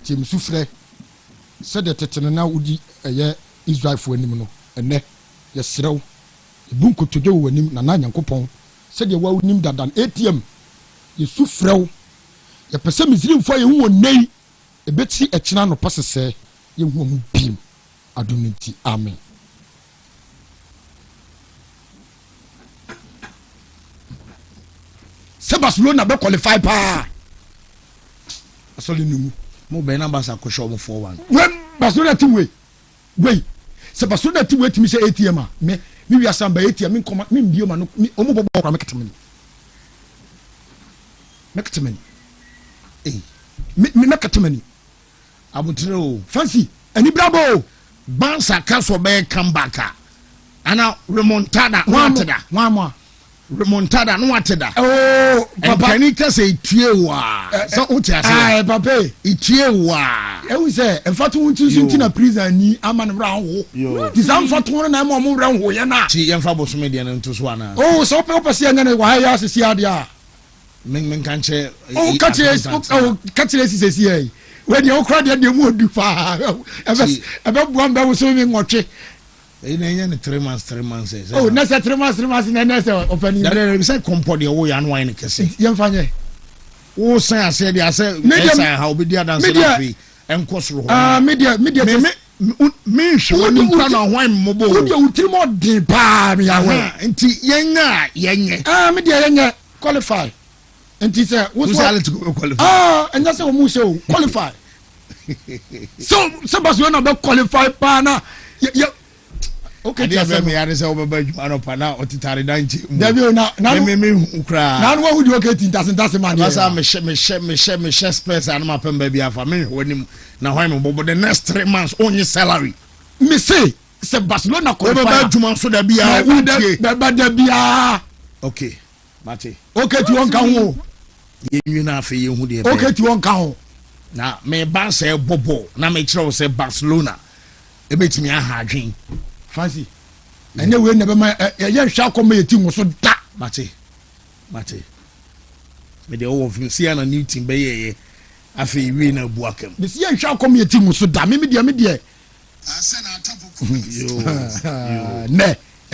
Tim Sufre said that Tetana would ye Israel for him, and ne, yes, Srow, Bunko to do when him Nana Coupon said you will name that than ATM. You Sufre, your person is in for you one nay, a betsy a chinano passes say, you won't beam. Aduniti, amen. Barcelona be qualify pa. Asoli numu. Mo be na basa ko show mo 4-1. When Barcelona team way. Barcelona team way to me say ATM a. Me wi asamba ATM me come me mbio ma no omo bobo kwa me ketemeni. Me ketemeni. Me ketemeni. Abutro fancy ani brabo. Bansa kaso be come back. Ana remontada one remontada no ateda. Oh, papa. Can you say tiewa? So utia say. Ah, papa. Itiewa. E we say, en fatu wuntu sunti na prison ni aman ran ho. Ti sam fatu won na mo ran ho ye na. Ti en fa bosome de nto so ana. Oh, so pe se nya na wa ya asisi ade a. Men kan che. Oh, katire sisi e. We de okra de mu odu fa. Ebe buam be wo so mi ngotwe. In 3 months. Oh, next 3 months, next opening. There say company wo ya no wine kese. Yem fanye. Wo say I said how be there than say enkoso ho. Ah, media me hwe ni kwa na wine mobo. Wo de utiri mo de pa me ya we. Nti yenye. Ah, media yenye qualify. Nti say wo so qualify. Ah, and that's what mu say qualify. So Barcelona be qualify pa na. Okay, just me are say obeba juma no pa na otitare danchi. David na me ukra. Na no hu di okay tintas man. Asa me she space and ma pemba bi afa me woni na hwan me bobo the next 3 months only salary. Me say Barcelona qualify. Obeba juma so da bia da bia. Okay. Mate. Okay ti won kan ho. Yenwi na afa ye hu de. Okay ti won kan ho. Na me ban say bobo na me kire say Barcelona. Ebetimi aha adwen. Fancy. And then we never mind. You shall come here to so that. Mate. Me the all of you see a new team be I feel we na buakem. The see shall come here to so that. Me dear.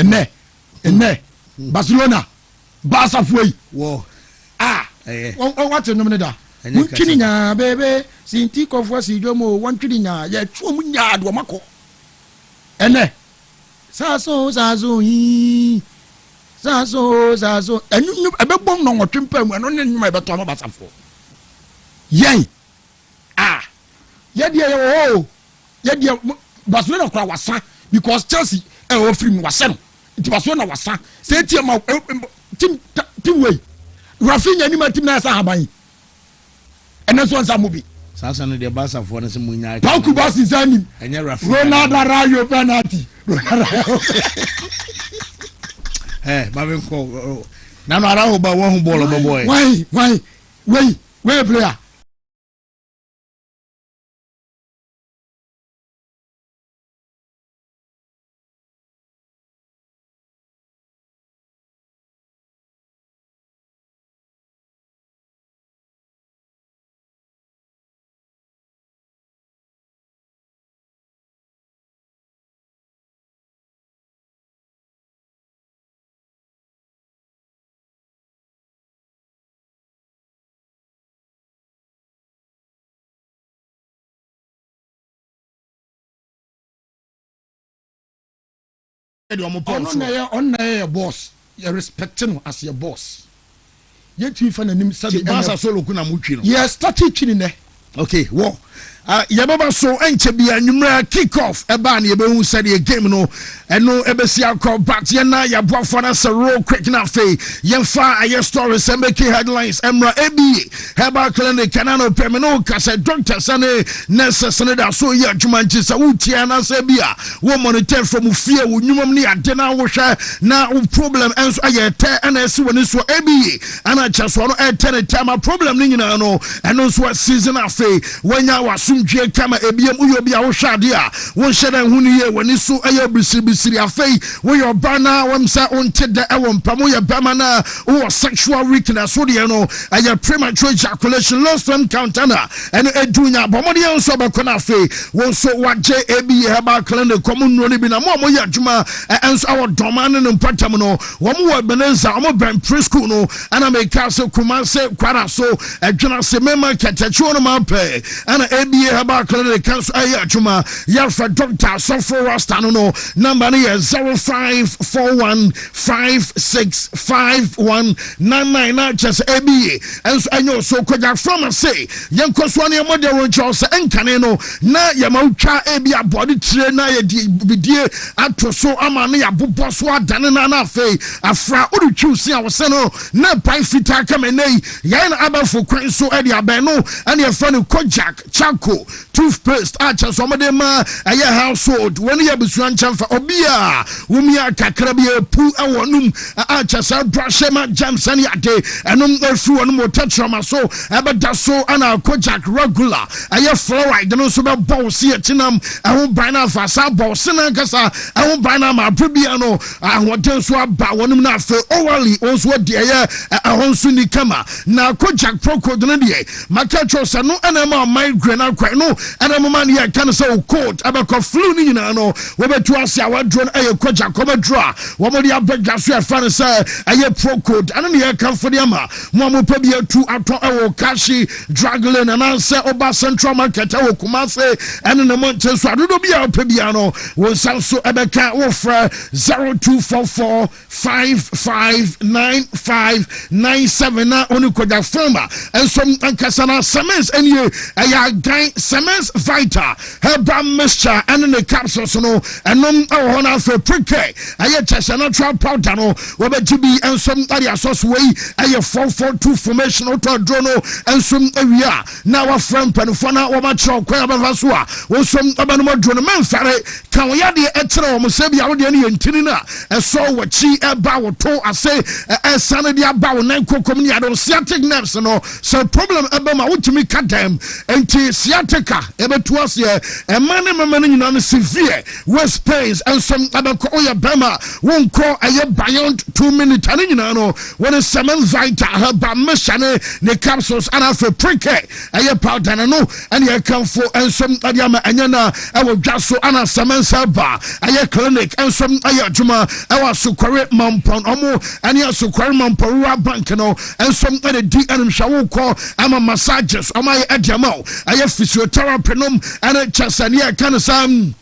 Ne. Barcelona. Barca way. Whoa. Ah. What's your name da? Muchininya baby. Sinti ko fo si jomo wan twininya. Ye tuo munya do mako. Ene. Saso yi saso enu ebe bom no nwotwempa mu eno ne nyuma ebe to no basafo yen ye de Barcelona kra wasa because Chelsea offer me wasa no it Barcelona wasa say team way Rafinha ni ma team na sa haban eno so nsa mobi sasa no de basafo no se munya Pauku basi zani enye Rafinha Ronaldo rayo penalty Mabin ko na no ara ho ba won hu ball boy. Why player. On your boss, you respecting as your boss. Yet you find a name said Barca solo kuna muchino. Yes, start teaching there. Okay, well. Yababa so enche bia nwumra kick off eba na yebe hu said the game no eno ebesia call back ye na ya boafo na se roll quick na fe yemfa aye stories and make headlines emra ebi herbal clinic kanano permanent kase doctor sane nurses ne da so ye adwuma nchi sa wutia na se bia wo monitor from fie wo nwumam ne ade na wo hwe na wo problem enso aye te na ese woni so ebi ana chaso no e te ne time problem ni nyina no eno so season afe wanya waso asumdwe kama ebiem uyo bia wo hwade a won hyeda hunu ye wani so aye bisiri afei wo your bana won sa onte da e won pamo ye bama na wo sexual weakness so de no aye premature ejaculation low sperm count na ene edunya bomode ye so be kona afei won so waje ebi herbal clinic komunno ni bi na mo ye adwuma enso awo domane no mpatam no wo mo benenza mo ben preschool no ana me ka so kuma se kwara so adwuna se mema ketachu no ma pe ana ebi herbal clinic kanso aye adwuma ya for doctor so for rasta no number no 0541565199 na just ebi enso anyo so koja from say yenkoso ne mo de ron chose enkane no na ya mautwa ebi abode tire na ye bidie ato so ama ne ya bobɔ so adane na na afei afra odu si awose no na pai fita kamenei ya na abafo kwan so ade aban no ane ya fa no kojak chako toothpaste acha so mo de ma aye household when ya busuan chamfa obia wumia kakra bia pu awonum acha sa brush ma jamsan ya de enum efu onum tetrama so abeda so ana kojak regular aye fluoride no so be boss ye tinam ahun bana fa sa boss na kasa ahun bana ma probia no ahoden so aba wonum na fe orally onso de aye ahon so ni kama na kojak procod no de makacho sa no ana ma migraine akwa no ana mama ne kan say cold abako flu ni nyina no we betu ase awadro aye kojak komedro a wo mo de abega so afa no say aye procod ana ne kan fo de ama mo mo pa bia tu ato ewo kashi draglin and say oba central market ewo kumase ana ne mo nche so adodo bia pa bia no wo san so ebeka wo fra 0244559597 na onu koda forma enso ankasa na semens enie aya gan semens vita herba mixture and the capsules no enom awo na for preke aya chese natural powder no wo be gibi enso area source wey aya 442 formation auto drono enso awia na wa from panfo na wo ma chro kwa ba so a wo som abanom drono memfare kan wo yade etere wo se bia wo de ne yentini na eso wo chi eba wo to ase esane de aba wo nan kokom ni ado sciatic nerves no so problem eba ma wotumi kadam enti sciatica ebetu ase emane memane nyina no severe waist pains and some abako oya bema wonko aye beyond 2 minutes ani nyina no when semen vita herba meshane ne capsules ana for preke aye powder no and ye come for and some adiama anyana ewo dwaso ana semen saba aye clinic and some aye juma ewa sukware mampon omo ani sukware mampon rural bank no and some ade di anum shawo ko ama massages ama aye adiama aye physiotherapy no and chasania kind of some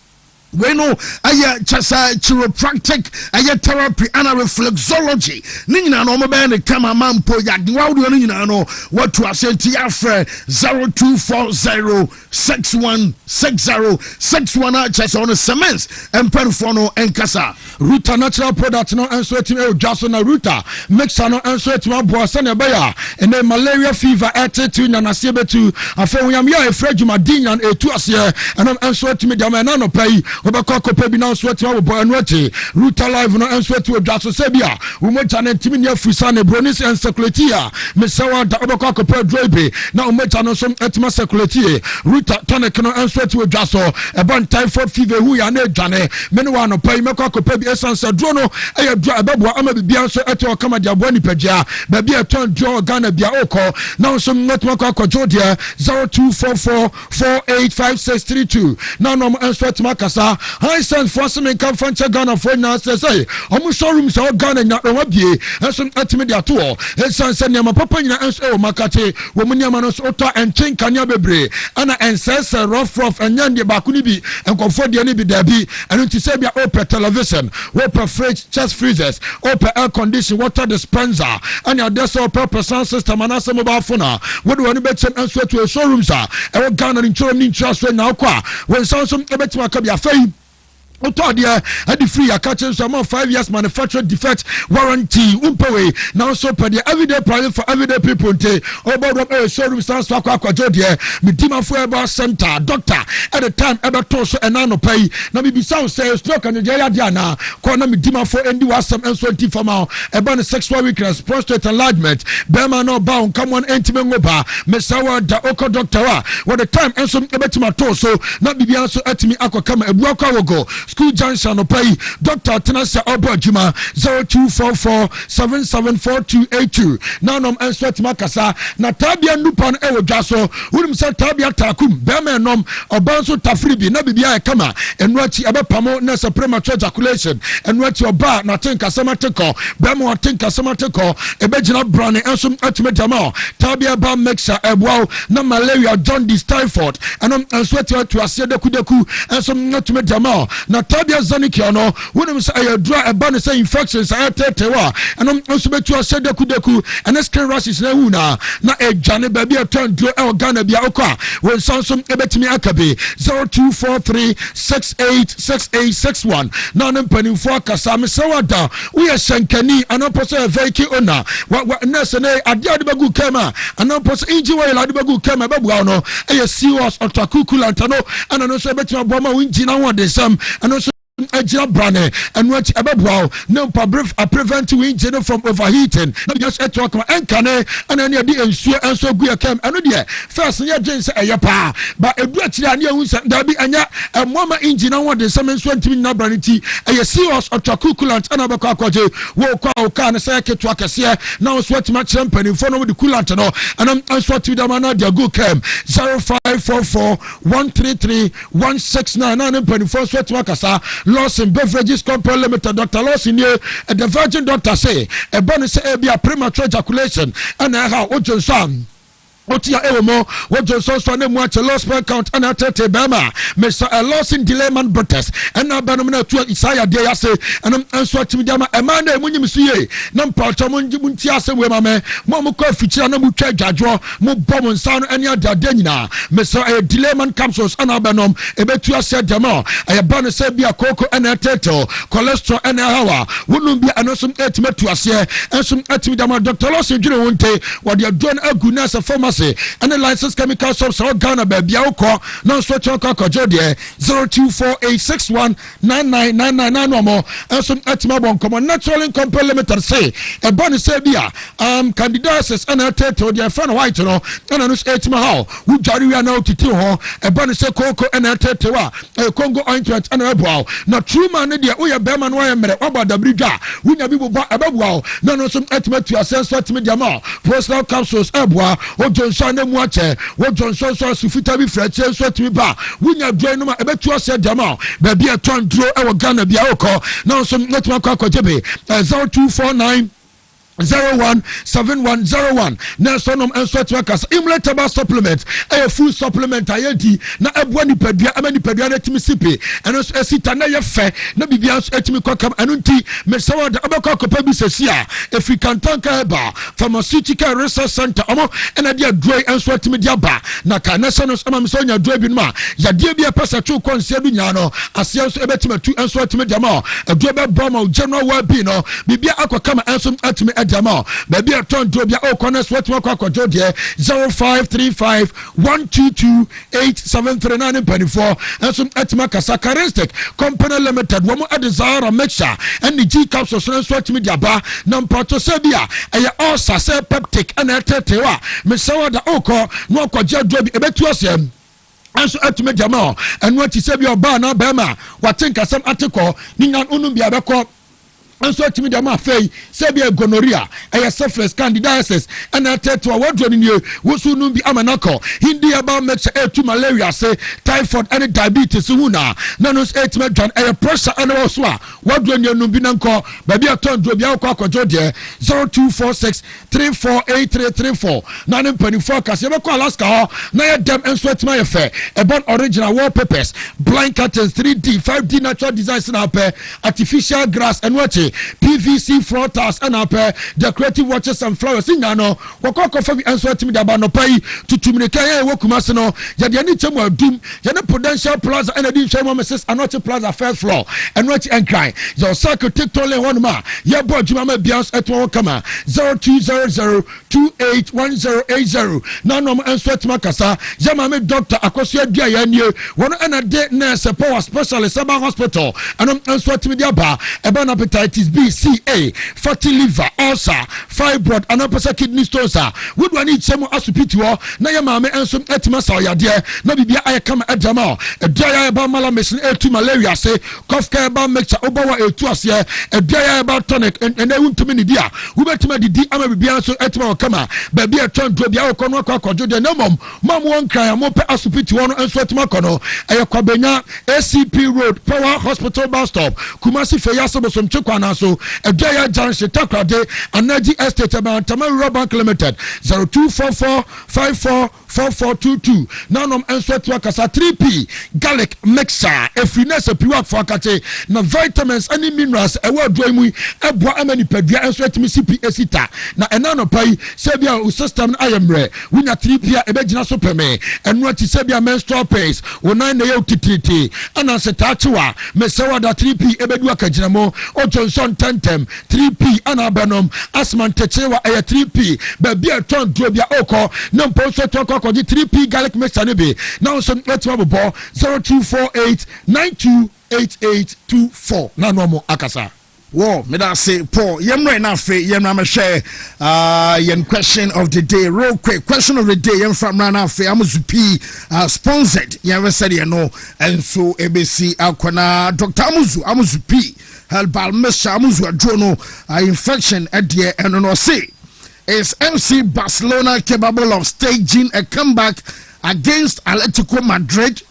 we know aya chasa chiropractic aya therapy and reflexology ni nyina no mo be ne kama mampo ya dwawdo ni nyina no what to asenti afre 0240616061 chasa on cements emperfo no enkasa Ruta natural product no enso etime odwaso na Ruta mixer no enso etime abo se ne be ya ene malaria fever etetu na nasie betu afa wonyam ya efrejuma dinyan etu ase eno enso etime dama na no pai obekọ kopa bi na so etima bo anu ati Ruta live no enso etu odwaso se bia wo mocha na timi ne afisa ne bronis encyclopedia mesewa da obekọ kopa drobe na wo mocha no so etima encyclopedia Ruta tonic no enso etu odwaso ebon typhoid fever hu ya na edwane me no wa no pai mekọ kopa bi esanse dro no eye dro ebeboa ama bibia nso eto kama dia bo nipagia ba bia ton dro Ghana bia okọ na so mekọ akọjo dia 0244485632 na no enso etima kasa high sense for some come from Ghana for now say omo showroom so Ghana na wa bie enso atime dia to esanse ne ma papa nyina enso o makate wo mu niama no so to enchin kanya bebre ana ensese rough enyande ba kuni bi enkofo dia ne bi dabi eno ti se bia open television open fridge chest freezers open air condition water dispenser and there's open sound system and as mobile phone what do you betem enso to showrooms e wo Ghana ni nchoro ni nchoro so na akwa when sound some ebetima ka bia fai Oto dia adi free akache so am 5 years manufacturer defect warranty umpewe now so per the everyday price for everyday people nte obodo showroom stands for akwajo dia medima for eba center doctor at the time eba to so enano pay na bibi sound say stroke and dia dia na ko na medima for endi wasam enso anti formal eba no sexual weakness prostate enlargement bema no ba on come on entime ngoba mesawa da oko doctor wa what the time enso ebetima to so na bibi anso atimi akokama ebu akwago School Junction no pay Dr. Tenasa Obojima 0244774282 now nom enswet makasa na tabia nupan ewo dwaso wunim se tabia takum bema nom obanso tafribi na bibia e kama enwachi abepamo na se premature ejaculation enwachi oba na tenka samateko bema wa tenka samateko ebegina brane enso atimedama tabia ba mixture ebwa na malaria jaundice typhoid enom enswet to asiede kudeku enso atimedama na tabia zanikio no wonim say ayadra eba ne say infections ayatetewa enom nso betu asede kudeku and skin rashes na huna na ejane ba bia tondro e organa bia okwa won sansom ebetimi akabe 0243686861 na ne mpanimfo akasa me sawada we shankani anoposo veiki ona nurse ne ade ade bagu kema anoposo inji we la ade bagu kema babu no e serious otakukulantano ana no so ebetimi aboma winji na won de sam ano Ejira brane and what ababwa no prevent engine from overheating. No just at work and cane and any of the ensure and so good came and dear first year James a pa but a bridge and you there be a mama engine on what the summon 20 na branity a serious or takukulant and abakaje walk out can say to a cassia now sweat my champion in front of the coolant and I'm sweat to the man their good came 0544-133-169 sweat makasa Lawson Beverages Company Limited, Dr. Lawson here, the Virgin Doctor say, a bonus be a premature ejaculation, and how Ojo Sam. Otia ewomo wojo so ne muache lost per count and atete bema Mr. Lawson Delayman Brothers and na banom na tu Isaiah dey ase and so atimi dama e man na munyim suye na mpacho munti ase we mame mo ko afichira na mu twa dwadwo mo bom nsa no ene adada nyina Mr. Delayman capsules and banom e betu ase dama e ba no se bia koko and atete cholesterol and hawa wonum bia anosom etimetu ase ensom atimi dama Dr. Lawson dwene wonte wo de adon aguna as a former and the license chemical shops all Ghana baby oko no switch on kojo de 0248619999 no more and some atima bon come natural company limited say a bonus say bia candidates and ateto their friend white no and no atima how who jari we now titi ho a bonus say koko and atetewa Congo ointment and ebo na true man de we be man wa mere oba dabridwa we nya bibo ba ababuao no some atima to assess what me dia personal capsules ebo Johnson na muache wo Johnson so sufita bi frache so timi ba wunya dwan no ma ebetu ose dama ba bia tondro e wo Ghana bia okọ na so netuma kwakọjebe 0249017101 na sonom enswetwa kasa imletable supplement a full supplement ayedi na ebua ni padua amani padua na timi sipe eno so esita na ye fe na bibia so etimi kokam eno nti mesawa da abakọ kopa bi sesia African Tanka Eba Pharmaceutical Research Center omo ena dia droi enswetimi dia ba na ka na sonos ama so nya droi bi no ma ya dia bia pesa tu konse du nya no asia so ebetimi tu enswetimi dia ma adro be boma general well being no bibia akokama enso atimi Dama, baby a ton to be all corners what work 0535-122-8739 and some Atmaka Charistic Company Limited, one more desire a mixture and the G capsules and sweat media bar, Nampato Sabia, and all Sase Peptic and Atetewa, Misawa da Oko, no Koja Jobi, a betuasium. And so at me Jamal, and what you say your bar now, Bama, what think of some article, Ningan Unubia Bako. And so to me, the Mafei, Sabia gonorrhea, a surface candidiasis, and I tell to a wardrobe in you, Wusunum be Amanako, Hindi about makes air to malaria, say typhoid and diabetes, Una, Nanos 8 metron, a pressure and also, wardrobe your Nubinanko, baby a ton to Biako, Jodia, 0246-348334, 9.24, Casabako, Alaska, Naya Dam and Sweat my affair, about original wallpapers, blind curtains, 3D, 5D natural designs in our pair, artificial grass, and watching. PVC floor tiles and decorative watches and flowers in no wakoko fa bi enso atimi da ba no pai tutumine kan ya wokumase no ya de ani chemu adum ya ne Prudential Plaza and the Shemo Mrs. Anochi Plaza first floor and what and cry your circle TikTok le one ma ya boy juma bias at one kama 0200281080 na no enso atima kasa ya ma me doctor akoso adua ya nie one and day nurse power specialist Saba Hospital and enso atimi dia ba eba na hepatitis B C A fatty liver ulcer fibroid and upper kidney stones would one need chemo asupiti wo na ya ma me enso atima sa ya de na bibia ay kama adama a daya about malamation to malaria say cough care about mixture obawa etu ase a daya about tonic and they won't to many dia we bet me the ama bibia so etma kama baby a turn to bia kono kwakojo de no mom won cry mo pe asupiti wono enso etma kono e kwabenya ACP Road Power Hospital bus stop Kumasi Feya Sobosom Chekwana so a daya junction takrade Energy Estate about Tamari Bank Limited 0244544422 now no enso etwa kasa 3P garlic mixture efriness piwa for akate na vitamins any minerals ewa doimu eboa amani padua enso etimi CPA na enano pai sebia o system ayemre wunya 3P ebegina so peme enu ati sebia menstrual pains wonan na ye utitriti ana setachiwa mesewa da 3P ebedu akagina mo o Johnson tentem 3P ana banom asman techewa eye 3P babia ton drobia oko na mponso toko ko 3P garlic mixture ne be now some let's have a ball 0248928824 na normal akasa. Whoa, me that say Paul, yemre na fe yemra me share yen question of the day real quick. Question of the day yem from Rana fe Amuzu sponsored yen said you know and so ABC akwana Dr. Amuzu P Herbal Mr. Amuzu adrono infection at the and no say is MC Barcelona capable of staging a comeback against Atletico Madrid?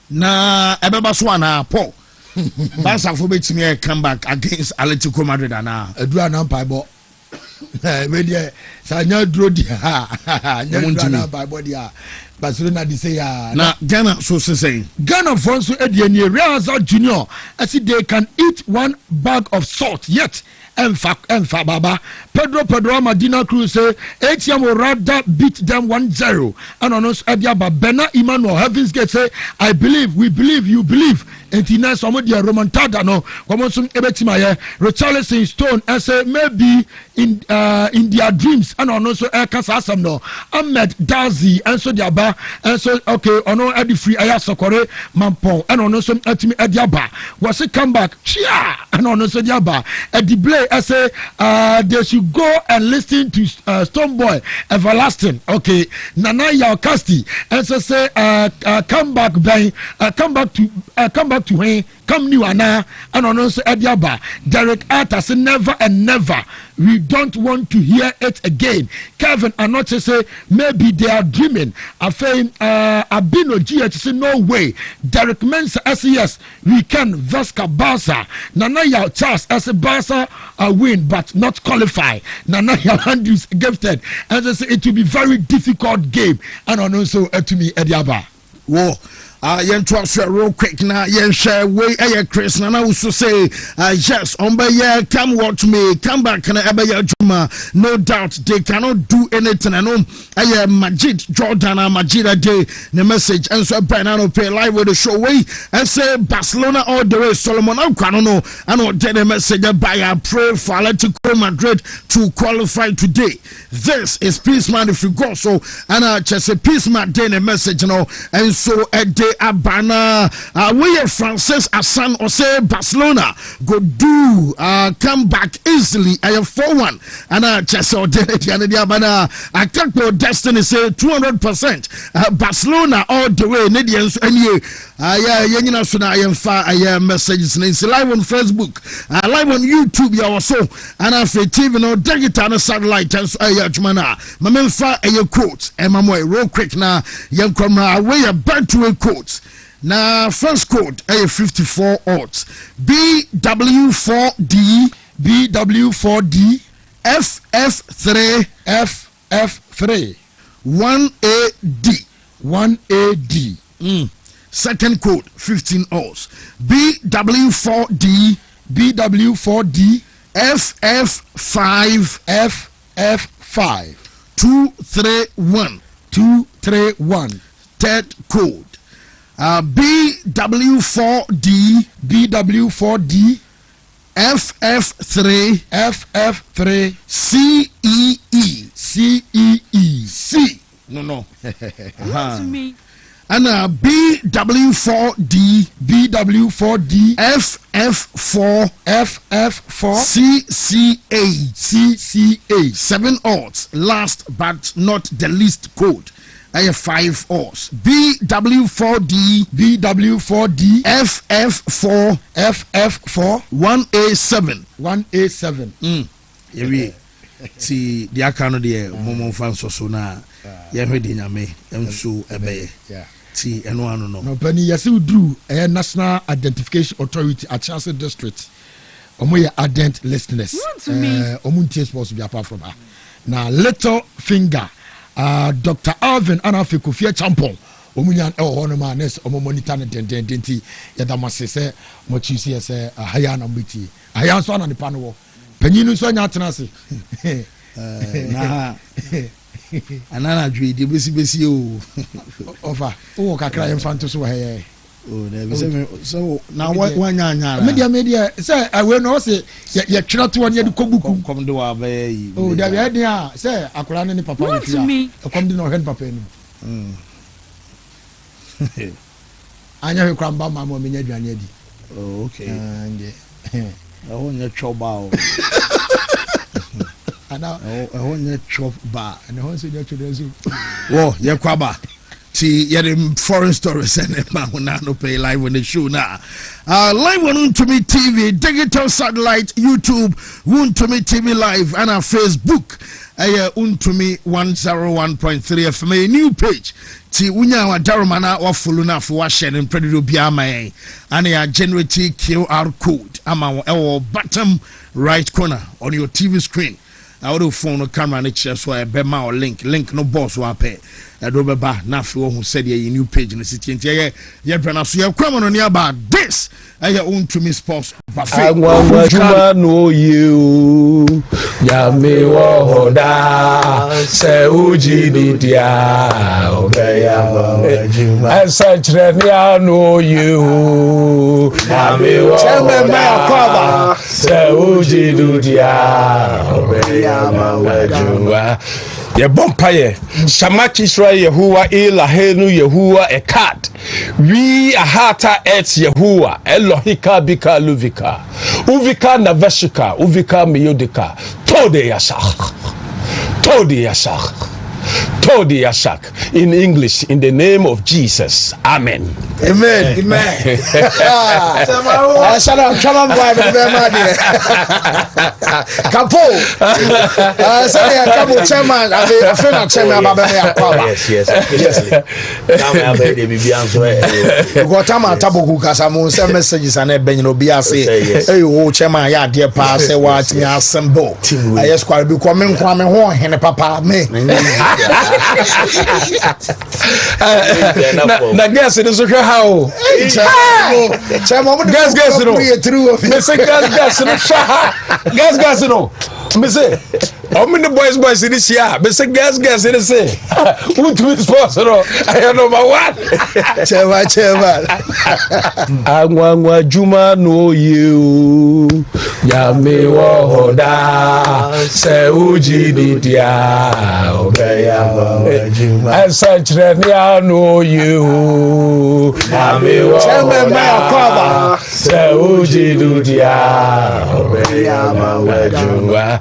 Na ebeba swana Paul. Barca for me to come back against Atletico Madrid na. Edua na mpaibo. We dey sanya dro dia. Nya na mpaibo dia. Barcelona di say ya. Na Ghana so say. Ghana fonso edie Real Junior as they can eat one bag of salt yet Enfa Baba Pedro Medina Cruz say ATM will rather beat them 1-0 and on us Ediaba Bena Emmanuel Heavens Gate say I believe we believe you believe and tina some of the romantada no komonsum ebetima Richarlison Stone and say maybe in their dreams and on also kasa asam no Ahmed Dazi and so diaba and so okay ono edi free aya sokore mampon and on also atimi ediaba was it come back chia and on also diaba edi play I say they should go and listen to Stoneboy Everlasting okay Nana Yaokasti and so say come back to when come new ana and on also ediaba Derek Arthur never and never we don't want to hear it again. Kevin Anoche say maybe they are dreaming. Afei Abino GH say no way. Derek Mensa say yes we can Vasca Barca. Nana Yao Charles as a Barca win but not qualify. Nana Yao Andrews gifted and they say it will be very difficult game and on also to me Ediaba. Whoa. Yen to real quick now. Yen share way Chris Nana also say yes on by come watch me come back and Juma no doubt they cannot do anything. I know Majid Jordan Majid day the message and so Bernardo pay live with the show way and say Barcelona all the way Solomon I don't know I know the message by I pray for Atletico Madrid to qualify today. This is Peace Man if you go so and just a Peace Man day the message you know and so a day Abana we Francis Asan or say Barcelona go do come back easily I have 4-1 and just so the Abana I can't go destiny say 200% Barcelona all the way Nidians and you yeah so I am far I am messages and live on Facebook live on YouTube you also and I say TV no digital satellite and so Jumana my men far a quote and my boy real quick now young come away a bad to a quote. Now first code A54 odds BW4D FF3 1AD second code 15 odds BW4D BW4D FF5 FF5 231 third code. BW4D FF3 CEE. No. Wontumi. And BW4D FF4 CCA 7 odds. Last but not the least code. I have 5 odds. BW4D FF4 1A7. Yeah. See the account there. Momo fans so na. Yeah, me di nyame. Enso ebeye. Yeah. See, eno ano no. No, Penny, yes, you drew a National Identification Authority at Chelsea District. Omoya ardent listeners. Omuntie supposed to be apart from her. Now, little finger, Dr. Alvin Anafi Kofia Champon. Omunyan Honoma Ness, Omonitan and Denti, Yadamase say, what you see say, a Hayan Ambiti. I answer on the panel. Peninu Sonya Tanasi. Anana dwe de besi o over o kakra emfanto so he so na wanya media say we no say ye twira to ne de kobuku kom de wa ba yi o da be de a say akora ne papa ne fia e kom de no hen papa ni anya he kwamba mama me nya dwane adi oh okay ande o nya choba o ana o nya chop ba and ho so nya children so wo ye kwaba ti ye the foreign stories and ma na no pay live on the show now live on Wontumi TV digital satellite YouTube Wontumi TV live and our Facebook Wontumi 101.3 FM a new page ti unya wa darumana wa follow na for wa share and predo bia mai and ya generate QR code ama e bottom right corner on your TV screen. I would phone or camera and share so I be my link no boss wa pay. I do beba na fi who said ye new page in the city and ye brana so ye come on about this Wontumi sports buffet. I want to know you ya me wo hoda se uji dia obeya I said I know you ya me wo hoda se uji dia obeya ma ye bompaye shamaki Israel Yehovah Elahenu Yehovah Ekad we ahata et Yehovah Elohika bika luvika uvika naveshika uvika miyodika tode yasak in English in the name of Jesus amen. Shalom boy Kapo say Kapo chairman I feel not chairman baba me akwa yes now me be bianso go tama taboku kasa mo send messages and e ben no bia say hey o chairman ya de pa say wa timi assemble yes kware bi ko me nkwa me ho hene papa me na guess it is how chairman guess no me say guess no me say how many boys in this year me say guess it is say Wontumi sports no I number 1 chairman Angwa juma no you ya me wo hoda se uji dia obeya juma I said I know you ya me wo hoda se uji dia obeya juma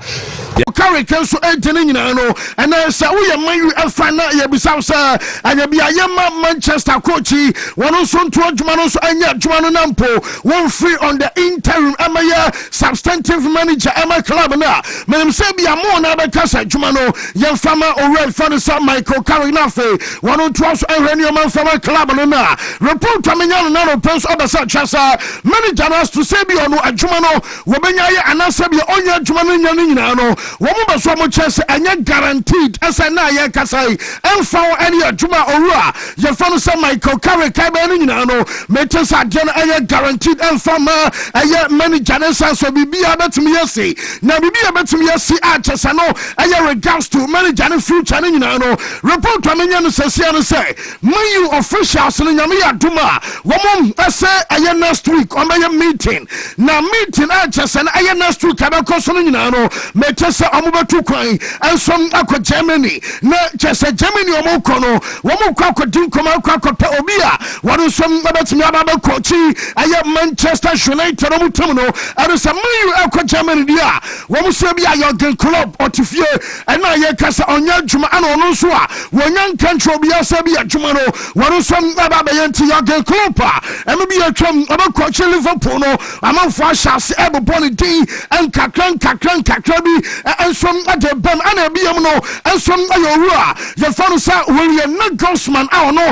carry council entering no and I say we are man afana ya bisa say anya bia yema Manchester coach one so nto adwuma no so anya adwuma no nampo one free on the interim amaya substantive manager ama club na menim say bia mo na be kasa adwuma no yem fama ore fan so Michael carry na fe one to so enhani man fama club no na report amenya no na pens obasa chasa manager has to say bia no adwuma no wo benya ye anasa bia onya adwuma no nya no nyina no wɔn bɛ so wɔn kyerɛ sɛ ɛnyɛ guaranteed ɛsɛ na yɛ kasa yi ɛnfa wɔn ɛne adwuma owura yɛfa no sɛ Michael Carrick ɛbɛn no nyinaa no mɛte sɛ adeɛ no ɛyɛ guaranteed ɛnfa ma ɛyɛ manager ne nsa so biribiara bɛtumi yɛ si na biribiara bɛtumi yɛ si a kyɛ sɛ no ɛyɛ regards to manager ne future ne nyinaa no report a menya no sɛsia no sɛ mayu officials no nyame yɛ adom a wɔn ɛsɛ ɛyɛ next week ɔmbɛyɛ meeting na meeting a kyɛ sɛ no ɛyɛ next week abɛkɔ so no nyinaa no mɛkyɛ sɛ ɔmo bɛtu kwan ɛnsom akɔ Germany na kyɛ sɛ Germany ɔmo kɔ no wɔn kɔ akɔdi nkɔmɔ akɔ akɔpɛ obi a wɔn nso bɛtumi aba bɛkɔkyi ɛyɛ Manchester United ɔmo tam no ɛno sɛ mayu ɛkɔ Germany deɛ a wɔn nso bi a Jurgen Klopp ɔte fie ɛna yɛ kasa ɔnyɛ adwuma ɛna ɔno nso a wɔnya nkɛntɛ obi asɛ bi adwuma no wɔn nso ɛba bɛyɛ nti Jurgen Klopp a ɛno bi atwam ɔbɛkɔkyi Liverpool no amanfo ahyɛ ase ɛbobɔ ne din nkakra bi ɛnso ɛde bɛm ɛna ebiyam no ɛnso ɛyɛ owura yɛfa no sɛ wɔyɛ Nagelsmann a ɔno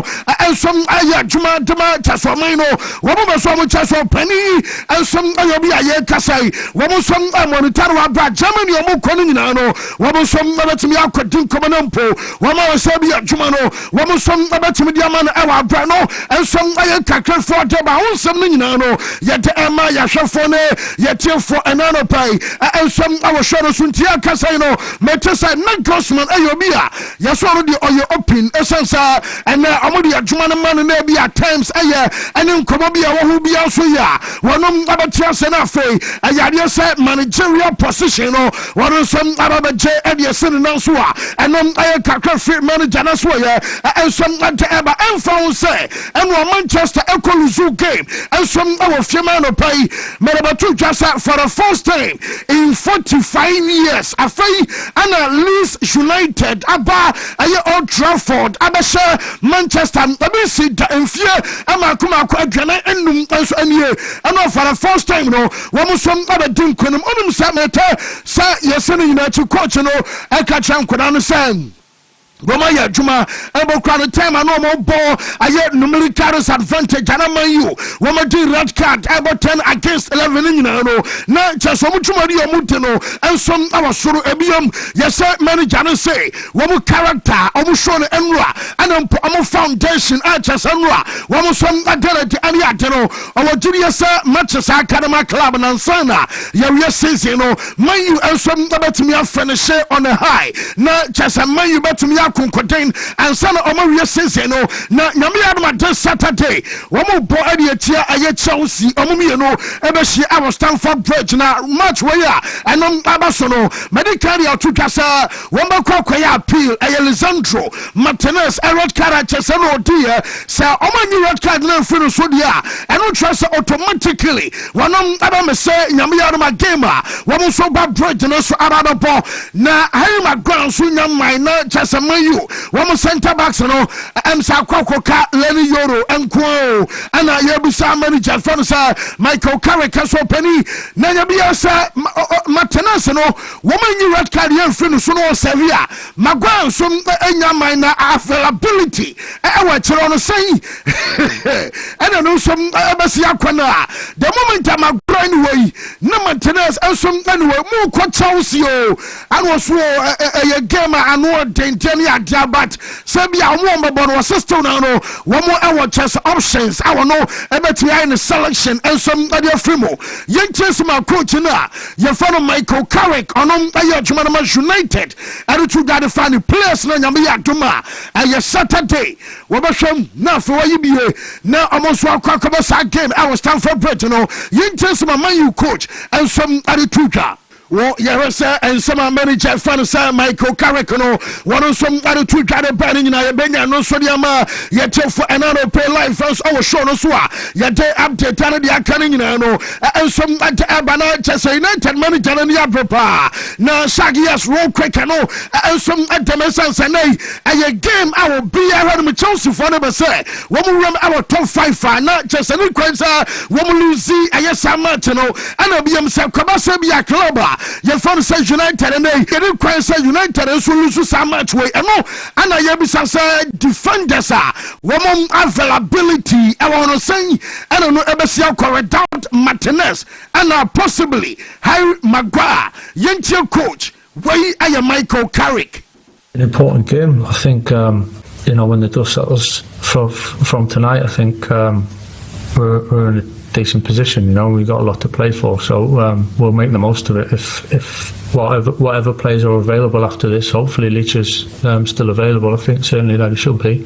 ɛnso ɛyɛ adwuma dema kyɛsɔman no wɔn bɛ so wɔn kyɛsɔ panin ɛnso ɛyɛ obi a yɛ kasa yi wɔn nso ɛmɔnita no aba Germany ɔmo kɔ no nyinaa no wɔn nso ɛbɛtumi akɔdi nkɔmɔ no mpo wɔn a wɔsɛ bi adwuma no wɔn nso ɛbɛtumi di ama no ɛwɔ abira no ɛnso ɛyɛ kakrafoɔ de ba wɔn nsɛm no nyinaa no yɛde ɛma yɛahwɛfoɔ ne yɛtiefoɔ ɛna no pa yi ɛnso ɛwɔ hwɛ no so ntia kasa yi no mɛte sɛ Nagelsmann ɛyɛ obi a yɛsɔ no deɛ ɔyɛ open ɛsɛn saa ɛnɛ ɔmo de adwuma no ma no na ebi at times ɛyɛ ɛne nkɔmɔ bi a wɔho bi nso yɛ a wɔnom abɛte ase no afei ɛyɛ adeɛ sɛ managerial position no wɔn nso abɛgye ɛde ɛsi ne nan so a ɛnom ɛyɛ kakra free manager no so yɛ ɛnso ɛde ɛba ɛmfa ho sɛ ɛno Manchester ɛkɔ lusu game ɛnso ɛwɔ fie ma no pa yi mɛrɛbɛto dwa sɛ for the first time in 45 years afei ɛna Leeds United aba ɛyɛ Old Trafford abɛhyɛ Manchester ɛbi si da mfie ɛma akɔmako aduane enum nso anie ɛna for the first time no wɔn nso abɛdi nkonim ɔnum sɛ mɛtɛ sɛ yɛsɛ no nyinaa akyi coach no ɛka kyerɛ nkɔdaa no sɛ wɔma yɛ adwuma ɛbɛkura no time ano ɔmo bɔ ayɛ numerical disadvantage ana man you wɔma di red card ɛbɔ 10 against 11 nyinaa no na kyɛsɛ ɔmo twuma di ɔmo di no ɛnsom ɛwɔ soro ebiyam yɛsɛ manager no say wɔmo character ɔmo show no ɛnura ɛna mpo ɔmo foundation a kyɛsɛ nura wɔmo som adarati ɛne ade no ɔwɔ gyiri yɛsɛ Manchester Academy Club nansana yɛwiɛ season no man you ɛnsom ɛbɛtumi afɛnehye on a high na kyɛsɛ man you bɛtumi konkoden ansa na ɔmo wiɛ season no na nyame yɛ adoma de Saturday wɔmo bɔ ɛde atia ɛyɛ Chelsea ɔmo mienu ɛbɛhyia ɛwɔ Stamford Bridge na match wɔ yi a ɛnom aba so no medical yɛ ɔto twa sɛ wɔn bɛkɔ akɔyɛ appeal ɛyɛ Lisandro Martinez red card kyɛsɛ no ɔdiɛ sɛ ɔmo anyi red card na mfiri no so deɛ a ɛno kyerɛ sɛ automatically wɔnom ɛbɛmɛ sɛ nyame yɛ adoma game a wɔmo nso ba Bridge no so aba bɛbɔ na Harry Maguire nso nya man na kyɛsɛ you wɔn center backs no ɛmsa akɔkɔka Lenny Yoro nko ɛna yɛbusa manager fɛn sɛ Michael Carrick so pani na yɛbia sɛ Martinez no wɔn anyi red card yɛn firi no so no Sevilla Maguire nso enya man na availability ɛwɔ kyerɛ no sɛn ɛna no nso ɛbɛsi akɔna the moment Maguire anyway na Martinez nso anyway mu kɔ Chelsea o anɔ so ɛyɛ game a ano denten adia but sabi a wɔn bɛbɔ no system na no wɔn ɛwɔ chess options awɔ no ɛbɛtumi ayɛ ne selection ɛnso ɛde afiri mu yɛn kyerɛ ma coach na yɛfa no Michael Carrick ɔno ɛyɛ adwuma no ma United ɛde to dade fa ne players na nyame yɛ adoma ɛyɛ Saturday wɔbɛhwɛm na afei wɔyi bie na ɔmo nso akɔ akɔbɔ saa game ɛwɔ Stamford Bridge no yɛn kyerɛ ma Man U coach ɛnso ɛde to dwa Well, yeah, and some manager fan sir Michael Carrick no one some other two jade banning in Benya no sodiama yet for another pay life fans our show no swa yet update the accounting no and some Abana Chester United manager and Yabrapa now Shagias roll quick no and some at the Messans and a game I will be ahead of Chelsea for never say one room our top 5 for not just any quenza one lose a yes Martino and a BM Kabasabia club. Your phone says United and they didn't quite say United and so lose some match way. And no, and I have said defenders are woman availability. I want to say, I don't know, Ebesia without Martinez and possibly Harry Maguire, Yentil coach. Why are you Michael Carrick? An important game. I think when the dust settles from tonight, I think we're in a decent position. We've got a lot to play for, so we'll make the most of it. If whatever players are available after this, hopefully Leach is still available. I think certainly that he should be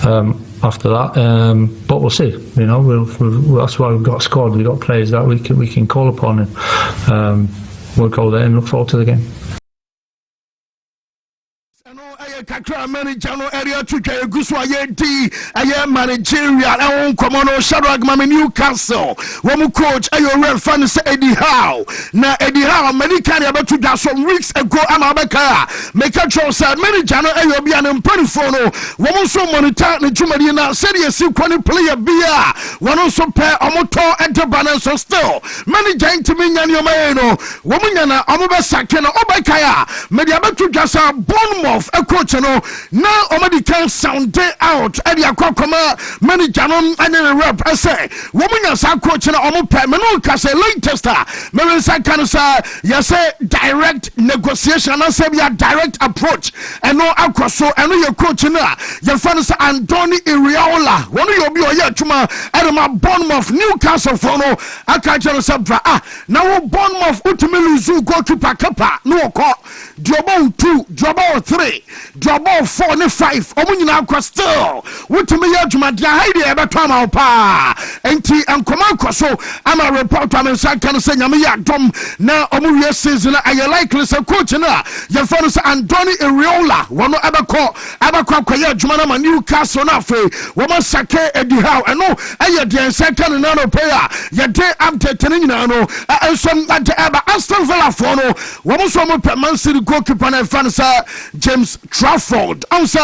after that. But we'll see. That's why we've got a squad. We've got players that we can call upon, and we'll go there and look forward to the game. Kakra manager no area to Gusu Ayedi, I am managerial, I won't come on Shadrach Mami Newcastle. One coach, I real fan say Eddie Howe. Now Eddie Howe, many carry about to that some weeks ago. I'm a baker. Make a choice, manager no ayo be an imperifono. One so monitor the Jumadina serious you can play a beer. One also pair a motor at the balance so still. Many to me and your man, woman and Amoba Sakena Obakaya. Maybe about to just a Bournemouth, a coach. Now, already can sound out. Eddie Akokoma, many Janon and a rep. I say, woman as a coach and a permanent case latest. Maybe I can say, yes, direct negotiation. I say, we are direct approach. And no, Akwaso, and your coach now. Your fans Antoni Iriola. One of your Yatuma, Edema Bournemouth, Newcastle Fono. I can't tell us now Bournemouth, Utimilu, goalkeeper Kappa, no call. Jobo 2, Jobo 3. Jobo 4 and 5. Omunyina kwa still. Wontumi yadwuma dia haide ebetama opa. Enti ankomanko so ama report am say kan say nyame yadom na omuwie season aye likely say coach na ye fano say Antoni Iriola wono abekọ akoye adwuma na Newcastle na fe wo ma sake Eddie Howe eno aye dia say kan na no player ye dey update ni nyina no ensom ade aba Aston Villa for no wo mo so mo Man City goalkeeper na fano say James Trafford answer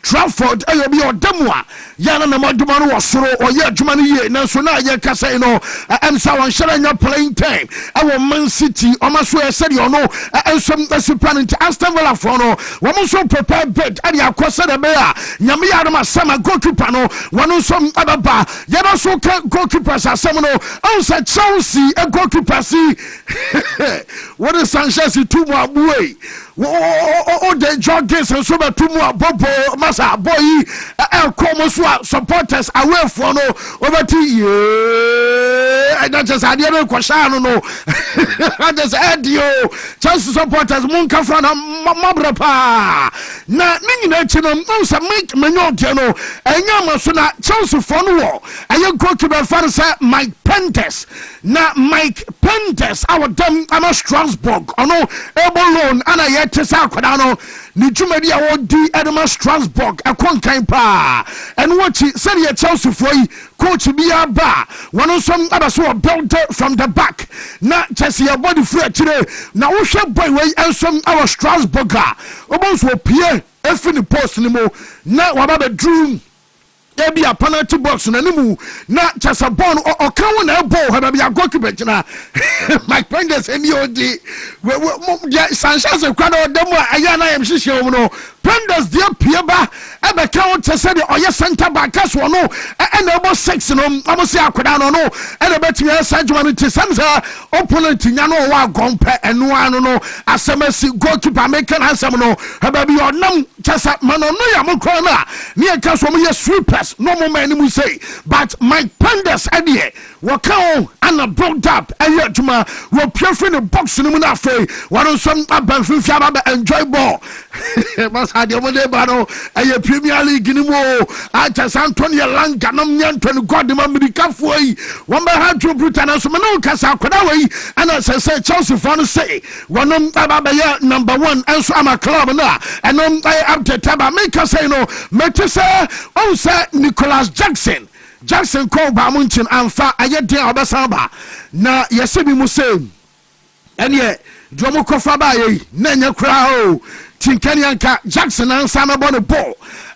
Trafford ayobi odemwa yana na maduma no wasoro oye adwuma no ye na so na ye kasa no amsa wan share nya playing time awo Man City omaso e said you know ensom plan to Aston Villa for no wo so prepare bed ade akosa de be a nyame ya ma sama goalkeeper no wono so ababa ye no so goalkeepers asem no answer Chelsea a goalkeeper si what is Sanchez too more boy the joggers and so much more bobo massa boy supporters away from no over to you. I just had the question no I just had you Chelsea supporters munka from mabrapa na nina chino unsa make menyo no enyama so na Chelsea for no aye goalkeeper fan say Mike Pentes na Mike Pentes our dem ama Strasbourg ono able loan ana ye tesa kwada no ni dwumadi a wodi Edema Strasbourg akonkan pa eno wachi said ye Chelsea for yi coach bia ba wono som abaso build from the back na Chelsea your body free chire na wo hwe boy we ensom our Strasbourg obonso pie efini post ni mo na wababa dream ebi a penalty box na nimu na Chasabon o kan na ball ha be goalkeeper na Mike Penders eni odi Sanchez kwado demo aya na yem hihye no Penders dia pieba e be kan tese de oye center back so no e na ebo 6 no amo se akwada no no e na betimi asajuma no tisamza opponent nya no wa gompe eno anu no asemasi goalkeeper make an asem no ha ba bi onam Chasa mano no ya mo kro na ne e ka so mo ye sweeper no more many mu say but Mike Penders adie wakao ana build up ayatuma wo pure the box no na afei wano some abanfifia ba enjoy ball mas ade mo de ba no aye Premier League ni mo acha Antonio Langa no nyanto God ma America fo yi won ba ha to Britain so no kasa akoda we ana say Chelsea fan say wono aba ya number 1 enso ama club na eno update aba make say no mete say on say Nicholas Jackson called ba munchin amfa ayede obesamba na yesebi mu say ene dwomo kofa ba yi na nya kura o tinkani anka Jackson ansa na bɔ ne ball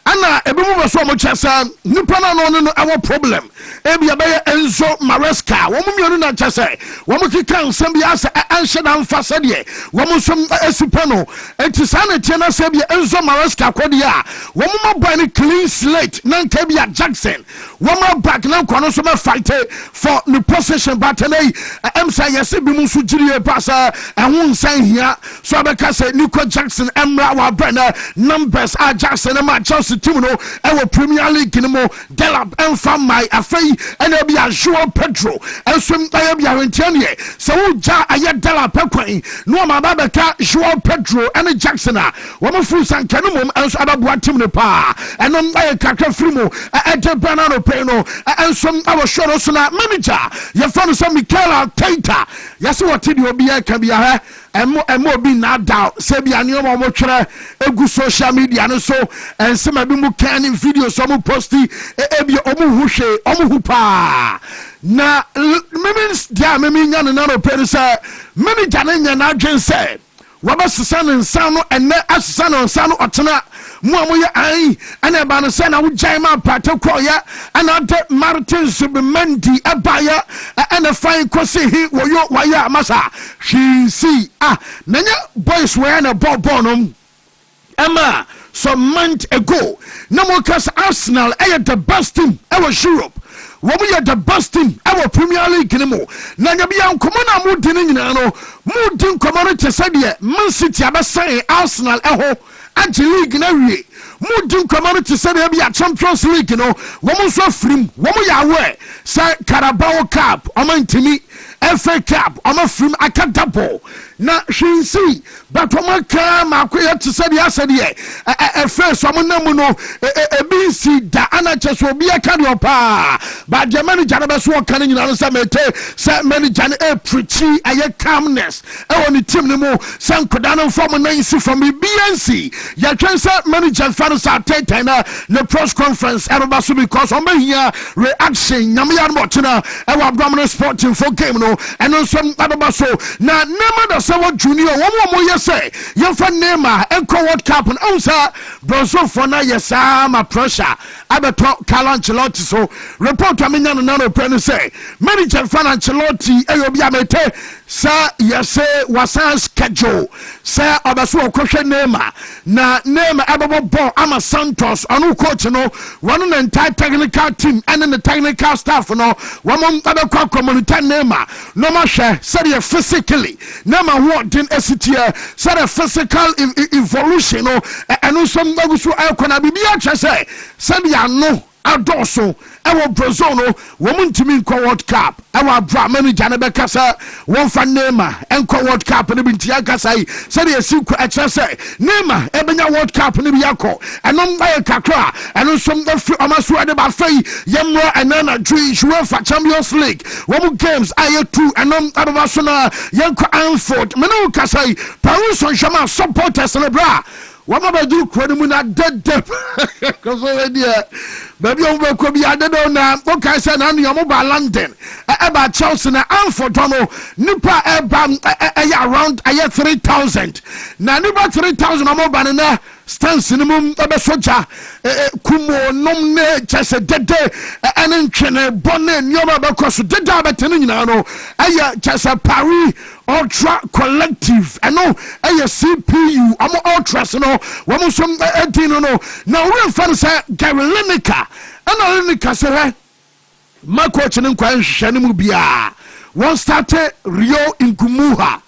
ana ebimu baso mo chesa nipa na no our problem ebi abaye Enzo Maresca wo mienu na chesa wo mo kika nsem bi asa anhye na mfa sede wo mo som esipano enti sana tie na se bi Enzo Maresca kodi a wo mo boy ni clean slate na nka bi Jackson wo mo back na kono so me fight for the possession battle emsa yesi bi mu so jiri pasa ehun san hia so abeka se Nico Jackson emra wa brana numbers a Jackson ma Chelsea team no e Premier League ni mo Delap emfa my afei ena bi a Joao Pedro enso aye bi arentiane se wo ja aye Delap kwan no ma ba beka Joao Pedro ena Jackson a wo mo fu san kanu mom enso ababoa team no pa eno aye kakra free mo e de banana pay no enso awo shoro so na manager ye fa no so Mikel Arteta yase what di obi e ka bia ha emo bi na down se bia ne mo twere egu social media no so ensema bi mu kan videos so mu posti ebi omu hwe omu hu pa na memens dia meminya no na pere se manager na nya na adwen se wabasesa ne nsa no ene asesa no nsa no otena mo amoye ai ana ba no se na wo gyan ma pate kroya ana de Martin Subimendi abaya ana fine kosi hi woyo waya masa she see nanya boys were na ball no Emma some month ago no more cause Arsenal the best team ever Europe womu ye the best team ever Premier League ni mo na nya bia nkomo na mo di ni nyina no mo di nkomo no te se de Man City abesan Arsenal eho age league na wie mo di nkomo no te se de bia Champions League no womu so frim womu ya we say Carabao Cup o man timi FA Cup o ma frim akadabo na hwinsi but o ma ka makoya te se de asede first o mo namu no ebi si da ana cheso obi aka de opa but the manager na be so kan nyina no se mete se manager na preachi aye calmness e woni team ni mo se nkoda no form na isi from BNC ya twen se manager fan sa tete na the press conference everybody so because on be here reaction nyame ya no tena e wa abdominal sporting for game no and on some ababa so na nema da se junior wo mo yese ye fa nema enko World Cup and onsa bronzo for na yesa ma pressure abeto Carlo Ancelotti so report amenya no na no say manager fan Ancelotti eyobi amete sa yese wasan schedule sa obaso okohwe nema na nema ababo ball ama Santos anu coach no one na entire technical team and the technical staff no wamon abekwa community nema no ma hwe say physically nema what din esitia say physical evolution no enu som bagusu akona bibia twese say ya no adoso ewo Brazil no womuntimi nko World Cup ewo abra manager na bekasa won fa Neymar enko World Cup ne binti akasa yi se de esiku ekese Neymar ebenya World Cup ne bi yakọ enom baye kakra eno som da fi amaso ade ba fai yemro enana dwi UEFA Champions League wo games aye 2 enom ababa so na yenko Anfield me no kasa yi Paris Saint-Germain supporters ne bra wama badu kwani mu na dede ko so dia baby o be ko bi adedo na o kai se na no ba London e ba Chelsea na Anfield no nipa e ba around 3000 na nipa 3000 o ba na stance ni mum ebe soja kumo nom ne chese dede ene ntwene bonne nyoma be koso dede abetene nyina no aya chese Paris Ultra Collective eno aya CPU amo ultras no wamo som edino no na we fan say Gary Lineker ana Lineker say ma coach ne nkwa nhwehwe mu bia one started Rio Ingumuha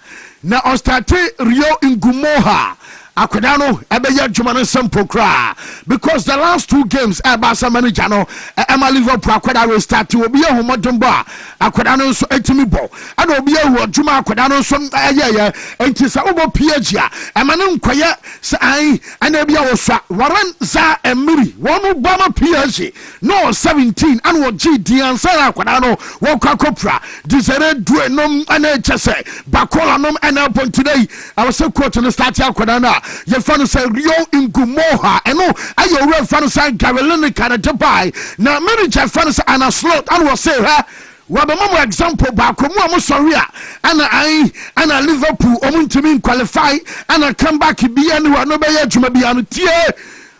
na on started Rio Ingumuha Akwadano ebeya djuma no simple kra because the last 2 games Barca manager no Emma Liverpool akwada restart obi ehomodumbo akwadano so etimi ball ana obi ehu djuma akwadano so ayeye enti sa obo PG a Emma no nkoye sa ai ana bia wo swa Warren za Emery wonu bama PG no 17 ana wo GD ansa akwadano wo kwakopra disere due nom ana chese bakola nom ana point today I was so quote no start akwadano ye fanu say Rio Ingumuha eno ayo we fanu say Gary Lineker na Dubai na manager fanu say ana slot and was say ha wabamo example ba ko mu amsori a ana Liverpool omuntimi qualify ana come back bi ane wa no be ya djuma bi anu tie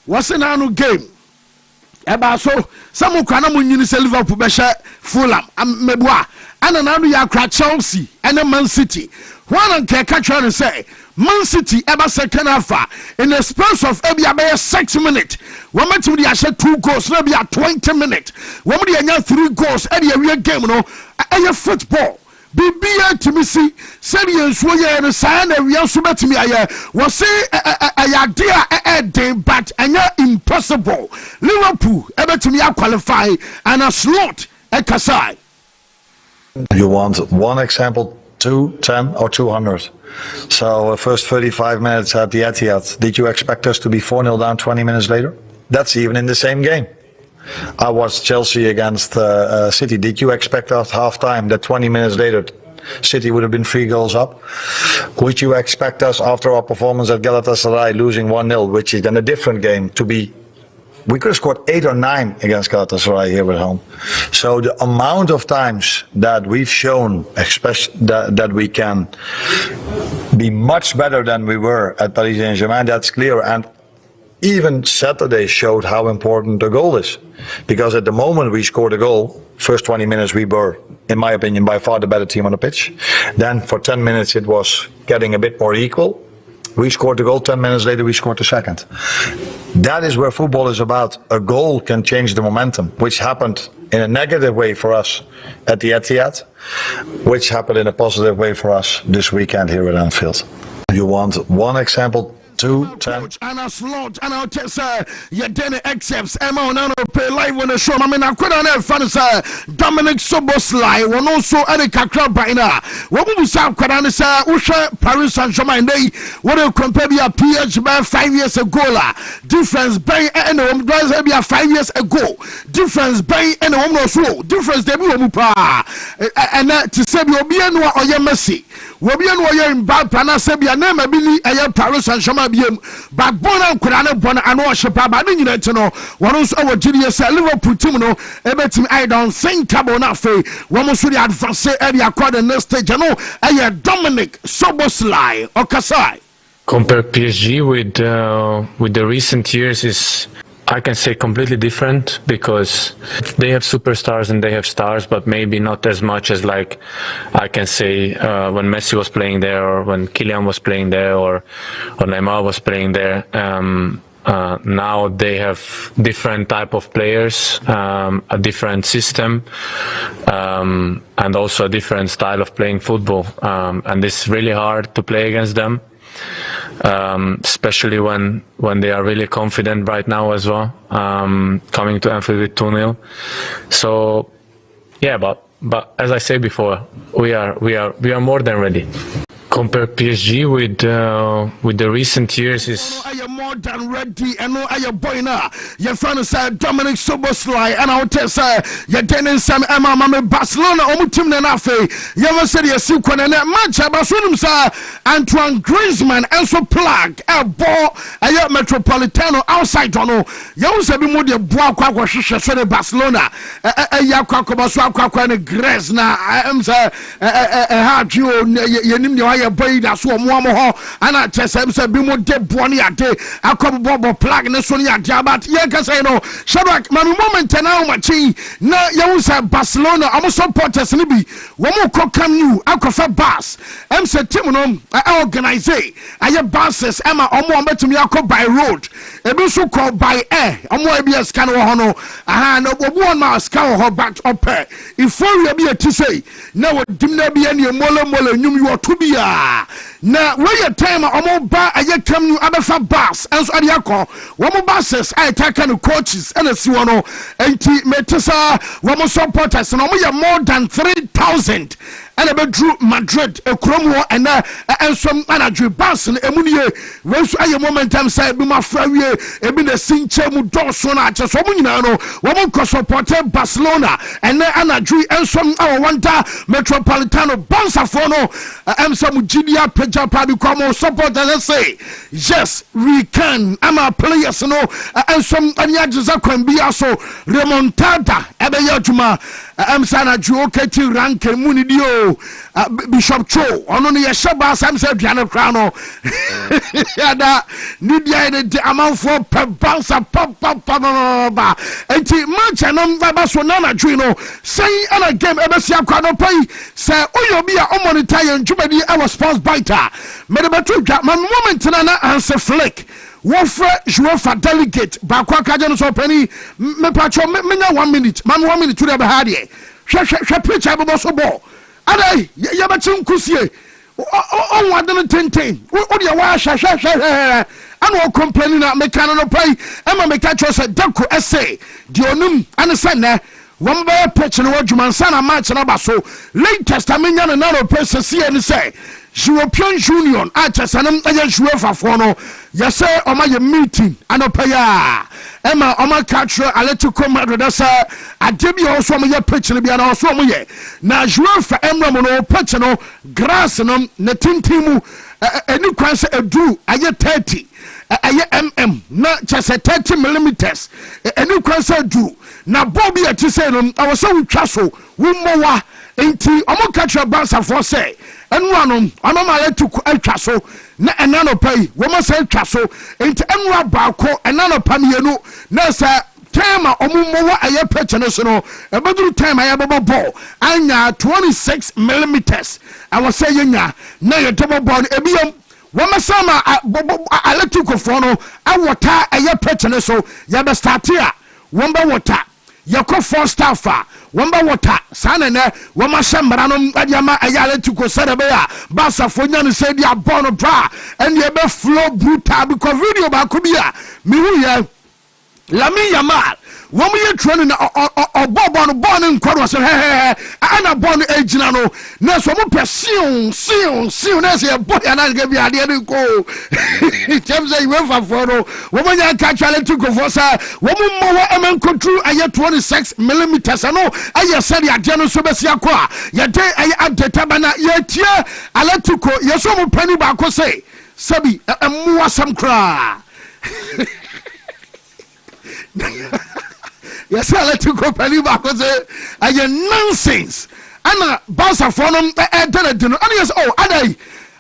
wase na anu game eba so some kwa na munyini se Liverpool be hye Fulham mebua ana na no ya kra Chelsea and Man City one and keka try to say Man City eba second half in the space of ebia 6 minutes we met with the 2 goals na bia 20 minutes we met the 3 goals e the game no e football bibia timisi said yensuo ye no say na wi so betimi aye wo say ayade a den but anya impossible Liverpool e betimi qualify and a slot e kasai. You want one example, 2, 10 or 200? So first 35 minutes at the Etihad, did you expect us to be 4-0 down 20 minutes later? That's even in the same game. I watched Chelsea against City. Did you expect at half-time that 20 minutes later City would have been 3 goals up? Would you expect us after our performance at Galatasaray losing 1-0, which is then a different game, to be... We could have scored 8 or 9 against Galatasaray here at home. So the amount of times that we've shown, especially that we can be much better than we were at Paris Saint-Germain, that's clear. And even Saturday showed how important the goal is. Because at the moment we scored a goal, first 20 minutes we were, in my opinion, by far the better team on the pitch. Then for 10 minutes it was getting a bit more equal. We scored the goal, 10 minutes later we scored the second. That is where football is about. A goal can change the momentum, which happened in a negative way for us at the Etihad, which happened in a positive way for us this weekend here at Anfield. You want one example? 2, 10. And a slot, and I'll tell you, then accepts Emma on pay live on the show. I mean, I couldn't have fun, sir. Dominic Soboslai, one also Erika Crab by now. What will we say? Sir, Usha Paris Saint-Germain Day. What will compare a PH by 5 years ago? Difference by and does be 5 years ago. Difference by and almost so. Difference they will move. And to say, you'll be no or your mercy. We'll be in bad Panasabia, never be a Paris Saint-Germain. Backbone and Kurana Bona and worship about the know one was our genius Liverpool team. No, everything I don't think Cabonafe. One was really advanced area quite the next stage. No, I Dominic Soboslai or Kasai. Compare PSG with the recent years is, I can say, completely different, because they have superstars and they have stars, but maybe not as much as, like, I can say when Messi was playing there, or when Kylian was playing there, or Neymar was playing there. Now they have different type of players, a different system, and also a different style of playing football. And it's really hard to play against them. Especially when they are really confident right now as well, coming to Anfield with 2-0. So yeah, but as I said before, we are more than ready. Compare PSG with the recent years is. I am more than ready, and no, I am boy now. Your friend said Dominic Soboslai, and I'll tell you, Dennis Sam Emma Mame Barcelona, Omutim Nafe. You ever said your sequel and that match about sir Antoine Griezmann, and so plug a ball, a Metropolitano outside. Don't know. You said be more the Bois Shisha, so the Barcelona, a Yakakobaswa and Gres now. I am sir, a hard you, boy that's what more and I tell him say be more dead bonny a day. I come bobo plug in Sony at Jabat. Yeah, can say no. Shabak, my moment now, my chi. Now you say Barcelona, I'm supporters Nibi. One more come you, I could for bus. I'm say Timonum, I organize it. I have buses, Emma, or more to me, I call by road. A bit so called by air. I'm more be a scanner hono. I know one mouse cow her back up. If you be a to say, now dim there be any mola you are to be now where your time I'm ba I come you abefa bus and so adiako one more buses I take kind of coaches and see one and metesa one more supporters and more than 3,000 and I drew Madrid a chromo and some manager bus and emunie when so a momentum say be my friend e be the sinche mu doso na che so munyina no one more supported Barcelona and anadri and some our wanta Metropolitano Bonsafono am some Gidia Peja Pabi come support and say yes we can. I'm a players no and some anyajiza can be also remontada ebe yajuma Sana Joe Keti Rank Munidio Bishop Cho on the Shaba Sam said Piano Crano Yada Nidia the amount for per bounce pop and much and Babasonana Juno say and a game Ebesia Crano pay say Oyo be a Omonitarian Jumadi our sports biter Medabatu man moment answer flick. Wofre Jofa delegate bakwa kaje so pani me pacho menya 1 minute man 1 minute to the behade hwe preacher bo so bo adai ya bachim kusie o wadene tenten o de wa hwe anu complain na me kan no pai e ma me ka cho se dako essay de onum ane se na won ba pitch no wadwuma sana match na ba so latest amenya no na no person see any say European Union achasanam aye UEFA for no yese oma ye meeting anopaya ema oma catch Atletico Madrid sa adebi also oma ye pitch no bia na also oma ye na UEFA emra mo no pitch no grass no na tintimu eni kwanse edu aye 30 aye na chese 30 millimeters eni kwanse edu na bobi atise no awose wutwa so wumowa enti omo catch bansa for say enwanu anoma letu atwa so na enano pai wo ma say atwa so enti enwa baako enano pamienu na sa time omummo aye pechene so no ebeduru time aye bobo anya 26 millimeters I was say yenya na ye double ball ebiyam wo ma sama electrical phone no awota aye pechene so ya be start here womba water yakɔ 4 staffa womba water sana ne woma shambara no adiama ayale tuko serebe ya basa fonya no say dia born bra and ye be flow brutal because video ba ko bia mi hu ye Lami Yamal womu ye training na obobo no born nkoro so ana born ejina no na so mo person na se boy ana ga bia de ni ko james e we fa for no womu nya ka chale to go for sa womu mo wa control aye 26 millimeters no aye said ya de no so be sia ko a ye de aye adeta bana ye tie alatuko ye so mo pani ba ko say sabi emu asam kra yes, I let you go penny back because I nonsense. Anna Basa for them and yes, oh, Adai,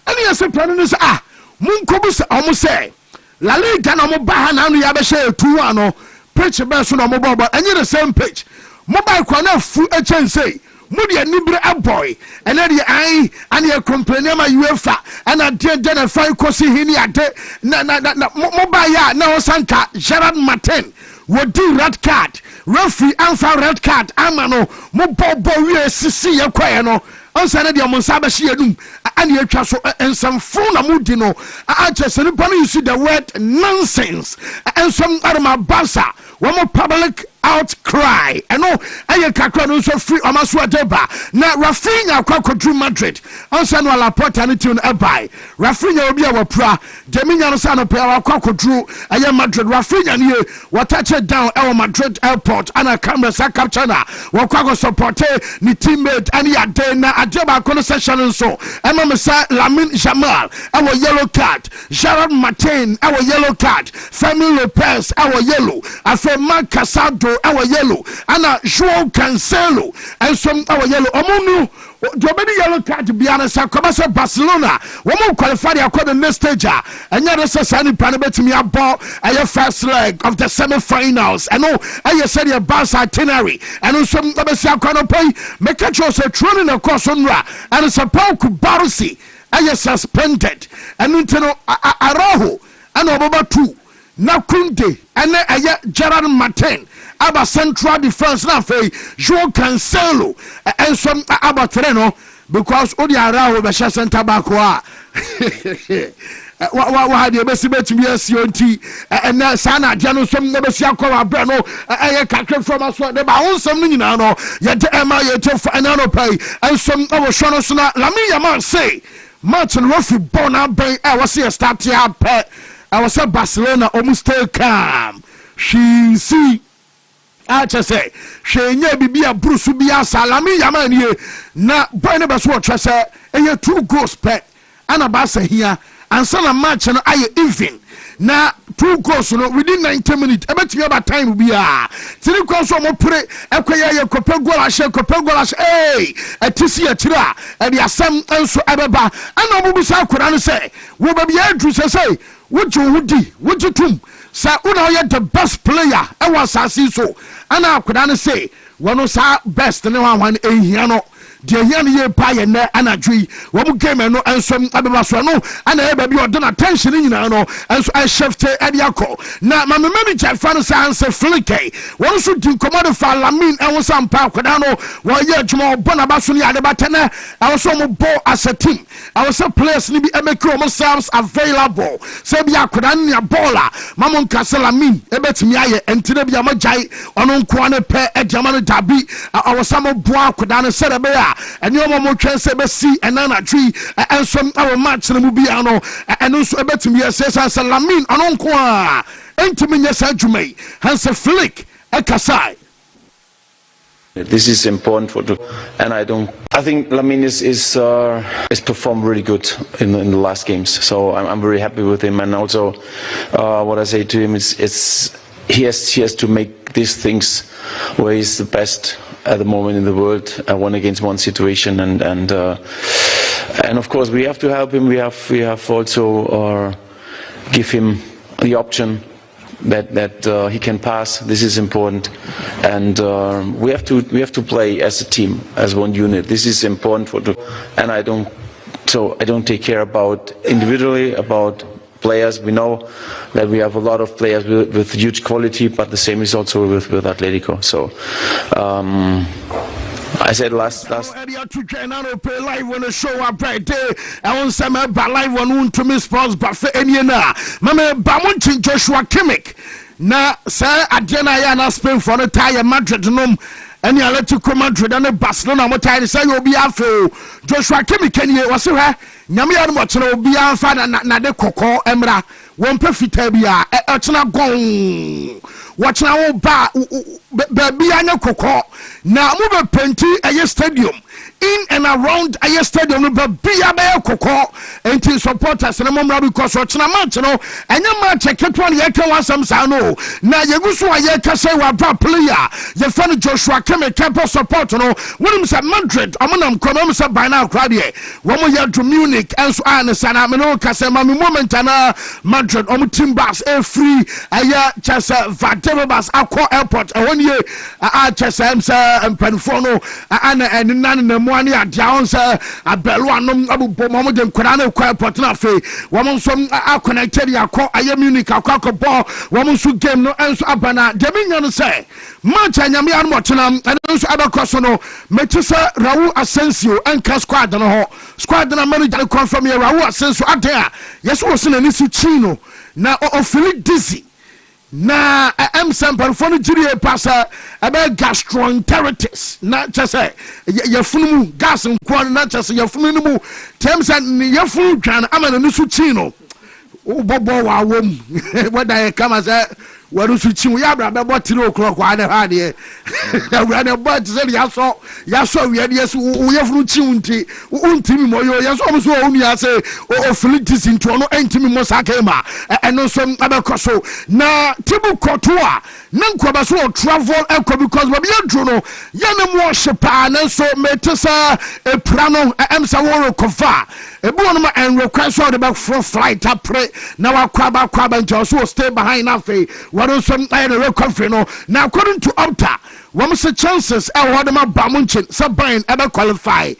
and yes, planning Munkobus almost say La Liga no Bahana Yabashe 2 preach a best on mobile, and you're the same page. Mobile corner full a chance say. Mudi a nibra boy, and then the eye and your complaining my UEFA, and I did then a fine cosi hini a day. Mobile now Santa Gerard Martin would do red card, referee alpha red card, Amano, Mobo we see a quayano. On Saturday, Monsabashi and your castle and some phone Mudino. I just you see the word nonsense and some Arma Basa. One more public outcry. And no, I can't so free on Maswadeba. Now, Rafinha Coco Madrid. On Sanua La Portanity on Abai. Rafinha will be our pra. Dominion Sano Pera Coco Drew. I am Madrid. Rafinha and you were touched down our Madrid airport. And a camera Sakapchana. Wakago supporte ni teammate and ya dena Ajaba concession and so. Emma Lamin Jamal. Our yellow card. Gerard Martin. Our yellow card. Femi Lopez. Our yellow. Mark Casado, our yellow, and a João Cancelo, and some our yellow. Omunu, the yellow card to be honest, Comasa Barcelona, one more qualified according to the stage, and yet it's a sunny panabet to me about a first leg of the semi-finals. I know I said your bus itinerary, and some Basia Corner pay, make a choice of training across Unra, and it's a Paul Kubarsi, I suspended, and Nintendo Araho, and Obaba 2. Nakunde and aya Gerard Martin aba central defense na fe João Cancelo and some aba Treno because odi ara ho be center back wa wa de be sibet mi asionti and sana dia no some na be sia kwa abra no aya kakre from aso de ba wonsam no nyina no ye de ema ye to fa na no pay and some awo shono so na Lami Yamal say Martin Rofi bona ben I was here start here I was at Barcelona almost still calm. She see I just say she nye bibia Bruce bia Lami Yamal nie na boy ne beso trese 2 goals per ana ba se here and send a match and I even na 2 goals no within 90 minutes ebetimi about time bi a 3 goals o mo pray ekoya ye kope goal ashe etisi atira e de asem enso ebeba ana mo bisa akura no say wo ba bia adru say woju tum sa una ye the best player e was asase so ana akura no say wono sa best ne wan ehia no de here ne ye pa ye na anadwi wo mu game no ensom abeba so no ana e ba bi odon attention nyina no enso I shift e de akọ na ma manager fan say flike wo so din command fa lamin en wo sampa akoda no wo ye adwuma obona ba so ne ade batene e wo so mo bo as a team I was a players ni bi e make themselves available say bi akoda ne baller mamon kaselamin e betimi aye entire bi amajai ono nko ane pe e diama no dabi I was some bo akoda no say be and you mo twen se be see enana tree and some our match na mu bia no eno so ebetumi say Lamin ono nko a entimi nyesa dwumai hanse flick ekasai. This is important and I think Lamin is performed really good in the last games, so I'm very happy with him. And also what I say to him is he has to make these things where he's the best at the moment in the world, 1-against-1 situation, and of course we have to help him. We have also give him the option that he can pass. This is important, and we have to play as a team, as one unit. This is important and I don't take care about individually about players. We know that we have a lot of players with huge quality, but the same is also with Atletico. So I said last live when the show up right there. I want some live on Wontumi Sports Buffet Eniana. Mama Bamuntin Joshua Kimmich. Na sir Adena ya na Spain for the tire Madrid nom. Any Atletico Madrid and Barcelona mo tire say you be afo. Joshua Kimmich kenye wase ha. Nyame ya mo chena obi anfa na de kokko emra. Won perfita bia e chena gon. Watching our bar, baby, I know Coco. Now move a plenty a stadium in and around a stadium, but be a bear Coco and to support us in a moment because watching a match, you know, and your match I kept one year can some sano. Now you go so a year can say what player, your friend Joshua Kimmich kept support, you know, when him said Madrid, I'm on them by now, crowd here. 1 more year to Munich, and so on, and I'm no Casema moment and Madrid, team bus, a free a year, just Bas Aqua Airport, 1 year, HSM, and Penfono, and none in the morning at Jones, a Beluanum, Abu Mohammed, and Kurano Airport, Nafe, woman some are connected, I am Munich, a cocker ball, woman who game no answer Abana, Dominion say, much and Yamian Motinam, and those other Cosono, Metisa, Raul Asensio, and Casquad, squad, and American confirm here, Raul Asensio, out there, yes, was in an issue Chino, now of Philip Dizzy. Na sample for the jury passa about gastroenteritis, not just say your funu gas and quan, not just your funu terms and your food can I'm a nusuchino. Oh, Bobo, what I come as a what is switching we have about 2 o'clock while I had here. I ran about to say Yaso, we had yes, we have Ruchunti, Untimi Moyo, yes, almost only I say, oh, Philippines in Tono, Antimi Mosakema, and no some other coso. Now, Tibu Kotua, Nanquabaso travel echo because Babiajuno, Yanam worship, and so Metesa, a prano, Amsaworo Kofa, a bonoma and request about for flight up pray. Now, Quaba and also stay behind our face. What is some conference now according to Opta, one of the chances I want my Bamunchin, Sabine ever qualify.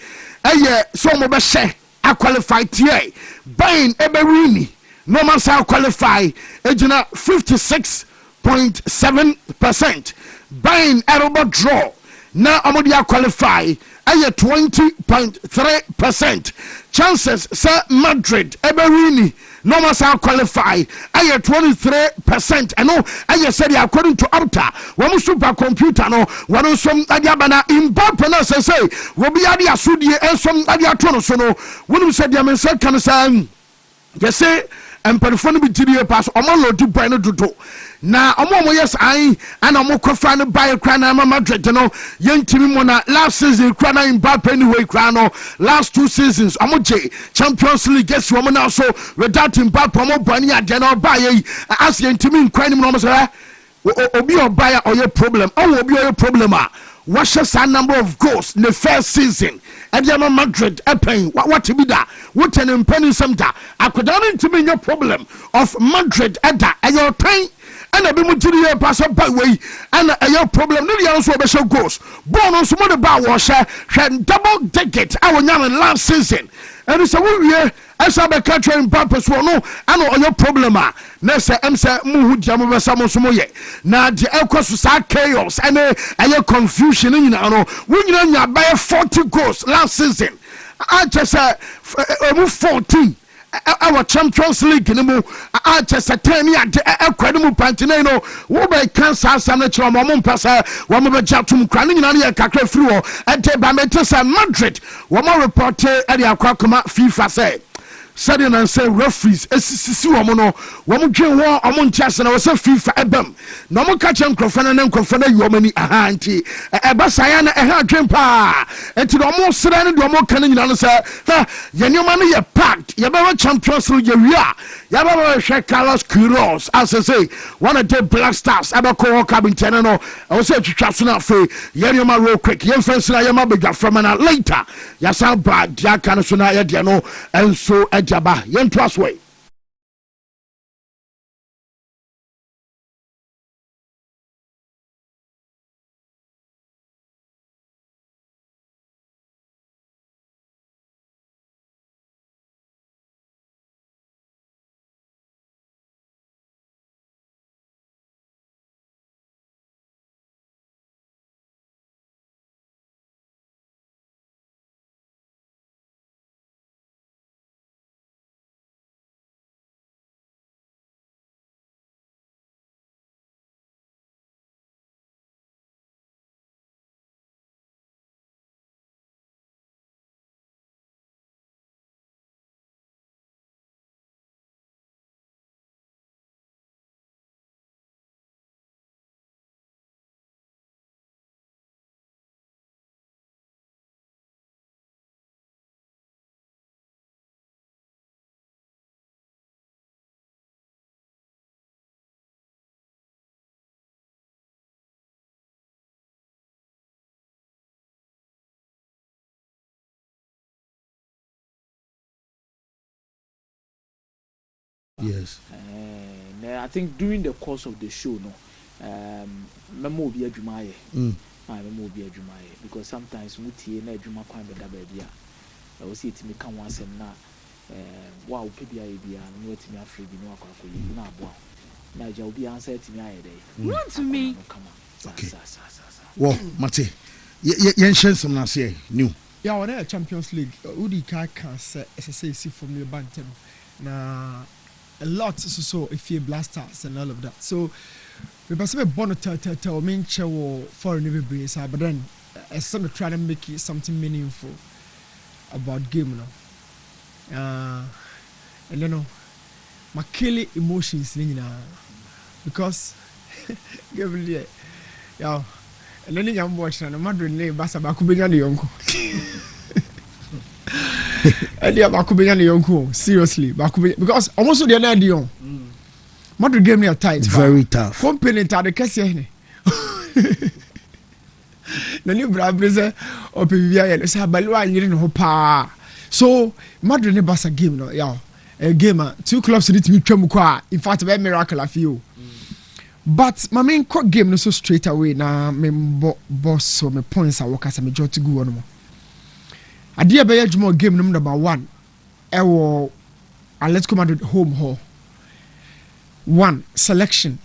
So Mobashe, I qualify TA, Bain Eberini, no man shall qualify, Ejina 56.7%. Bain Aeroba draw. Now Amodia qualify, 20.3%. Chances, Sir Madrid, Eberini. No man shall qualify. 23%. I know. I said according to Opta, one supercomputer no, one some adiabana in Bapana say, will be adia sudi and some adia tono no. When said the man said can say, yes say, and perform with GDA pass or malo to Brano Duto. na omo yes ai ana mo kofa no buy kra na Madrid no yentimi mo na last season kra na Mbappe anyway kra no last 2 seasons omo je Champions League yes wo na so without Mbappe omo bani ade na buy as yentimi nkwa ni mo say obi obuy oye problem obi oye problem a what's a number of goals in the first season at the Madrid pen what to be that what an penny center I could not to be your problem of Madrid at that and your time and I be much pass up by way and your problem no also be so goals born on some other bar washer double ticket our young last season and it's a we as I catch in purpose no I know your problem na say am say mu hu jam be samo somo ye na the ekwaso chaos and a confusion nyina no we nyina nya by 40 goals last season I just say 14 our Champions League no mu I just say 10 ya ekwade mu pantine no wo be cancer asam na chiro mo mpasa wo mo be jatum kra nyina na ye kakra free wo ente ba Manchester Madrid wo mo report e de akwakoma FIFA say said and say referees esisi wo no wo mo dwen wo omo ntiase na wo say FIFA ebam na mo ka chen krofana na krofana yi omani aha nti ebasaya na eha dwen pa enti no mo sere ne do mo kan nyina no say ye nyoma no ye packed ye ba Champions League ye wia ya ba hwe Carlos Queiroz as I say one of the Black Stars abako cabin ten no I say twitwa so na fe ye nyoma real quick ye fence na ye ma begwa from na later ya sa bad ya kan so na ye de no enso Jaba, yen trust way. Yes. I think during the course of the show, memo be adwumaye. Memo be adwumaye because sometimes mutie na adwuma kwan be da ba bia. We see it me kan wansem na wa wo pebia e bia no atimi afre bi no akwakoyi na aboa. Na ja obi answer atimi aye dey. Wontumi. Okay. Well, Mate. Yen shen some na say new. Yeah, when a Champions League, Udi can say see from the bantam. Na a lot so if you blasters and all of that. So we possibly born to mean chewo foreign every but then as some trying to make it something meaningful about game now. And you know, my killing emotions because give yeah. And then I'm watching and Madrid name Basa Bakubenya the uncle. Idea Bakubenya the uncle, seriously, Bakubenya because almost the idea. Madrid gave me a tight, very tough. Company to the Cassie. The new brother or PVI is a balua and you didn't hope. So Madrid never a game, no, yeah, a gamer, 2 clubs need to be Tremukwa. In fact, a very miracle of you. But my main court game no so straight away na me boss so me points I work as me jot to go on mo. Adia be yedwuma game number 1. Ewo let's come at home hall. 1 selection.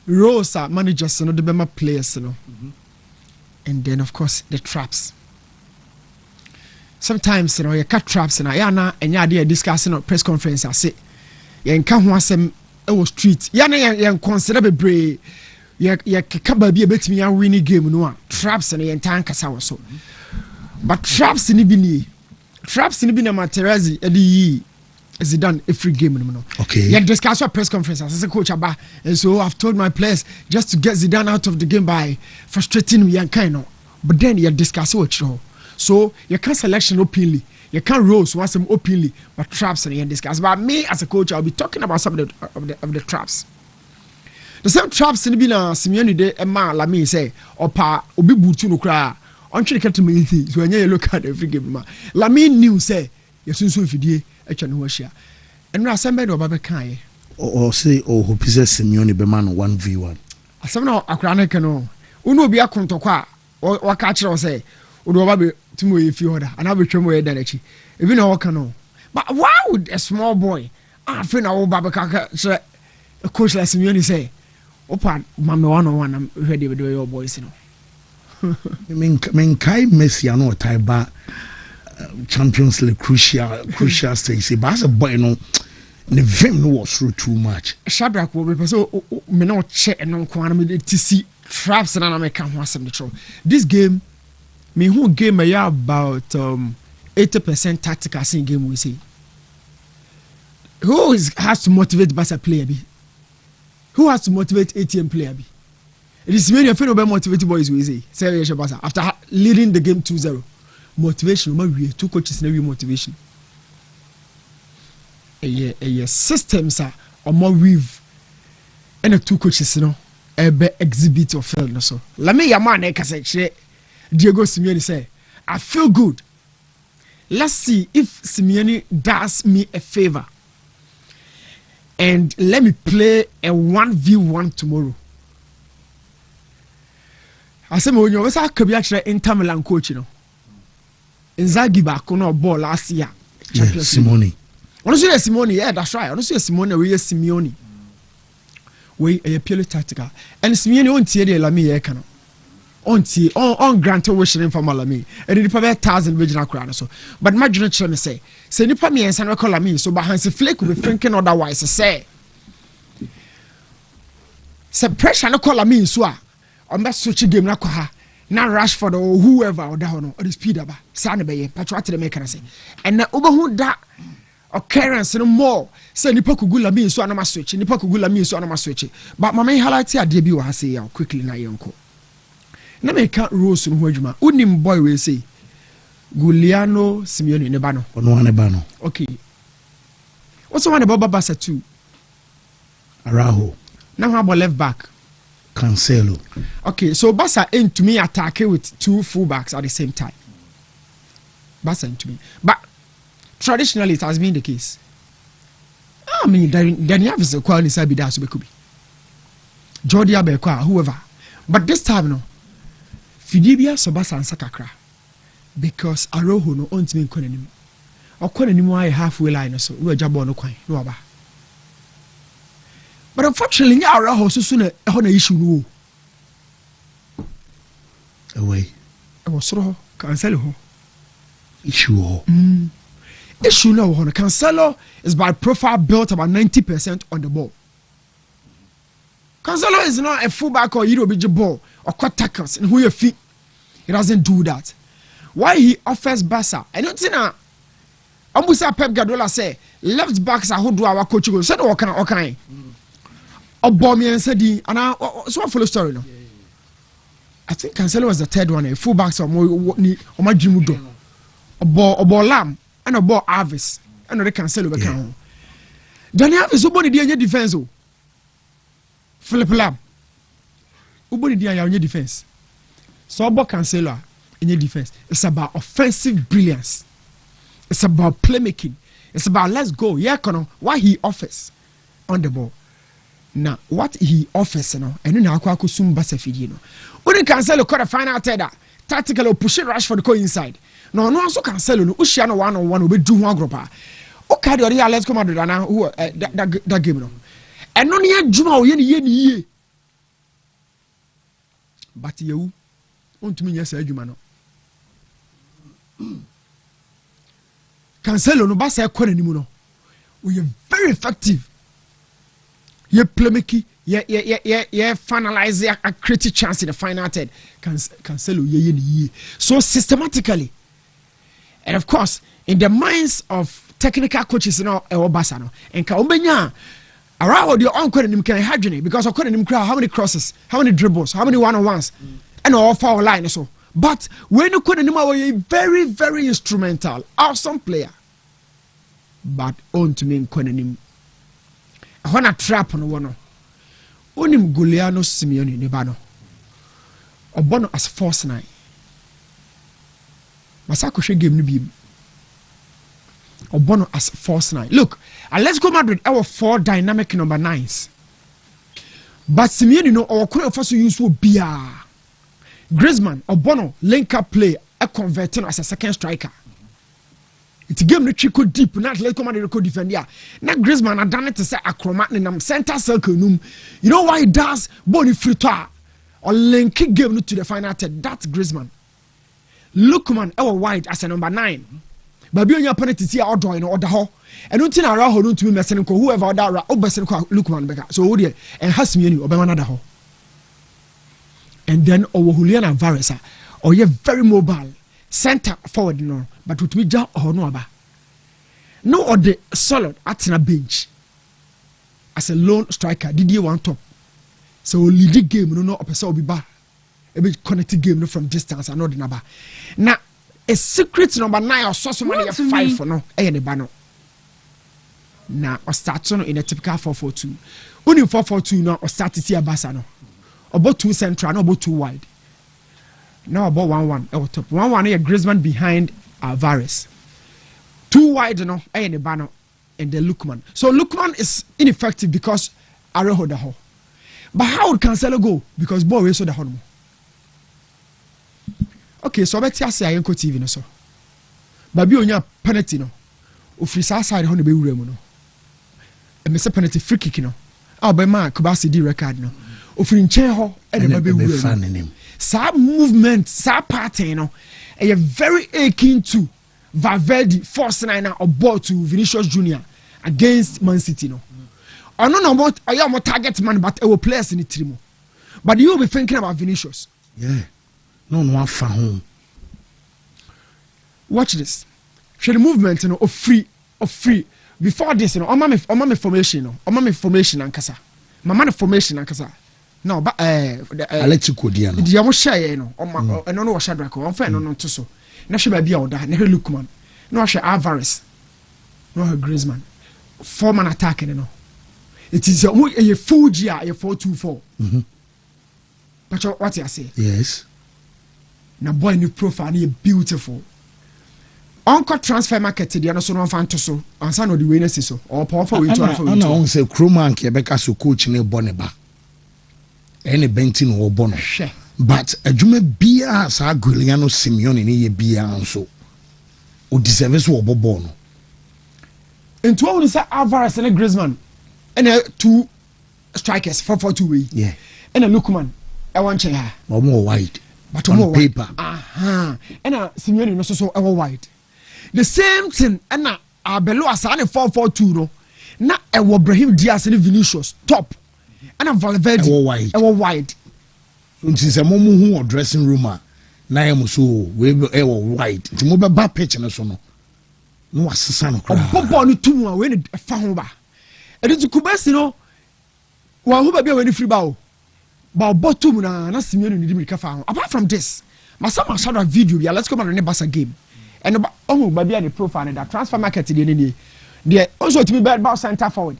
Roles are managers no the bema players no. And then of course the traps. Sometimes you know you cut traps and I na enya dey discussing on press conference I say you nka ho asem ewo street ya na ye consider bebre ye keka ba bia betimi ya win game no a traps na ye ntan kasa wo so but traps ni bi na Materazzi edi Zidane every game no. Okay. Yeah, discuss a press conference as a coach aba, and so I've told my players just to get Zidane out of the game by frustrating me and kind of. But then you discuss what you. So you can't selection openly. You can't roast once them openly, but traps and you discuss. But me as a coach, I'll be talking about some of the traps. The same traps in the Simeone de Emma Lamy say, or pa obi butu no cry. On try to me things when you look at every game. Lamy knew say, you're soon so fidie, a chanuashia. And now somebody or Babakai. Or say, oh, who possess Simeone Beman 1v1. I some now a chronicle. Uno be a contokwa or catcher or say, Udo to me if you order, and I'll be trying to directly. If you know what can know. But why would a small boy, I feel our Babaka, a coach like Simeone say, Opa, Mamma 101, I'm ready with your boys, you know. I mean, Kai Messi, I know a type, but Champions League crucial stage. But as a boy, no, the film was through too much. Shadrach will be so, me not check and non quantum to see traps and I can't want some the This game, me who game a year about 80% tactical in game we see. Who has to motivate Barca player be? Who has to motivate ATM player be? It is very often about motivated boys we say. After leading the game 2-0. Motivation, we two coaches never motivation. A systems are more weave and a two coaches no exhibit or fail no so. Let me yaman say Diego Simeone say, I feel good. Let's see if Simeone does me a favor. And let me play a 1v1 tomorrow. I said, when you was actually Inter Milan coach, you know. Inzaghi back on our ball last year. Simone. Honestly, Simone, yeah, that's right. Honestly, Simone, we are Simeone. We are purely tactical. And Simeone won't see the Lamy Ekano. On grant wishing from Malami. And it probably 1,000 regional crowd so. But my general me say nipa me and San call me so but Hansi Flick will be thinking otherwise. Say pressure no call me so on that switch game na kwa na Rashford or whoever or down or the speed about San be patriotic the make say. And na oberhu that occurrence no more. Say nipa kugula me so na switch. Nipa kugula me so na switch. But mama highlight ade bi wa say ya quickly na yenko. Na me ka Rose no adwuma unim boy we say Giuliano Simeone ne ba no ono ne ba no okay what's one about Barca too Araujo now how about left back Cancelo okay so Barca aim to me attack with two full backs at the same time Barca to me but traditionally it has been the case I mean Daniel is a quality side be that so be could be Jordi Alba whoever but this time no Fidibia Sobasa and Sakakra because Araujo no owns me in or Conanim why halfway line or so we are jabon no quine no aba. But unfortunately, Araujo so soon a issue no away. I was so Cancelo issue issue no Cancelo is by profile built about 90% on the ball. Cancelo is not a fullback or Euro big ball or cut tackles and who your feet. He doesn't do that. Why he offers Barca? I don't think Amusa Pep Guardiola say left backs are who do our coach go. Said okay. Obomi and said and so I follow story no. I think Cancelo was the third one. Fullbacks are more ni o ma dream do. Obo Lam and Obo Alves and the Cancelo be kan. Daniel Alves obo ni dey defense o. Philip Lam. Ubodi dia ya defense. So about Cancelo in your defense. It's about offensive brilliance. It's about playmaking. It's about let's go. Yeah, what he offers on the ball. Now, what he offers, and now I could soon pass a video. When Cancelo caught a final tether, tactically push it rush for the go inside. No, also Cancelo, Ushano 1-on-1 will be doing one group. Okay, let's come out of that game. And no near Juma ye. But you want to mean yes, Juma no. Cancelo no basa ekɔ n'anim no. We are very effective. Ye playmaking, ye finalize a creative chance in the final third. Cancelo ye. So systematically, and of course, in the minds of technical coaches no e Barca no enka obenya around the on him can hadwene because of him crowd how many crosses, how many dribbles, how many one-on-ones and all foul line so. But when you could him a very very instrumental, awesome player. But on to me him when a trap on one onim Giuliano Simeone ne ba no obono as force 9 masako hwe game no bi obono as force 9 look Atletico Madrid our 4 dynamic number 9s but Simeone no our kure for so use wo bia Griezmann obono link up play a convert as a second striker. It's game no trick deep na Atletico Madrid ko defend ya na Griezmann adane to say acrobat nam center circle num you know why he does body free to or link game no to the final third that's Griezmann. Lookman our wide as a number 9 baby on your penalty see odo in order ho and until na ho no to me mesen ko whoever that obesen ko Lookman beka so wo de and has me obema na da ho and then Julian Alvarez or you very mobile center forward no but with me ja or no aba no or the solid at na bench as a lone striker did you want top so lead the game no opesa obi ba e be connect game no from distance and no the number na a secret number 9 or so many 5 for no e ne ba no na o start no in a typical 4-4-2 only 4-4-2 no o start to Barca no about 2 central no about 2 wide. Now about 1-1 at top. 1-1 here Griezmann behind Alvarez. 2 wide no and the banner and the Lookman. So Lookman is ineffective because Arejo the hole. But how would Cancelo go? Because boy so the hole. Okay, so let's say I TV no so. Baby onya penalty no. Ofri side ho no be wura mu no. E me se penalty free kick no. Abema Kubasi di record no. Ofri nche ho e de baby wura mu. Sa movement, sa pattern, no, a very akin to Valverde force 9 or ball to Vinicius Junior against Man City. No, I don't know what I am a target man, but I will players in the team. But you will be thinking about Vinicius. Yeah, no, home. Watch this. Show the movement, you know, of free. Before this, you know, my formation, no, my formation and kasa, my man formation and kasa. No, but Atletico Diano. The amo share no. I don't know what Shadrack. I'm fair no to so. Na she be out that. Na Lookman. No she Alvarez. No her Griezmann. 4-man attacking no. It is a full GR a 4-2-4. But what you say? Yes. Na boy new profile ni beautiful. Onko transfer market the no so no fan to so. Ansa no the way so. Or powerful way to for. Na on say Kroman ke beka so coach ne boneba. Any bentin or bono. But a jume bia sa Giuliano Simeone ni ye bia anso. O deserves wo bono. And two only say Alvarez and Griezmann. And 2 strikers 4-4-2 way. Yeah. And a Lookman. I want chair. Or more wide. But on more paper. And a Simeone no so wide. The same thing and a below as an 4-4-2 no. Na e wo Brahim Diaz and Vinicius top. And a Valverde wide. So since a moment who are dressing room, na am so we wide. To move back pitch and so no. No assassin. Bobo ni two when it found ba. And it's Kubasi no. Wa who be when free bow. Bow bottom na Simeone ni di kafa. Apart from this, my son shot a video. Let's come on the Barca game. And oh baby the profile that transfer market the there also to be bad about center forward.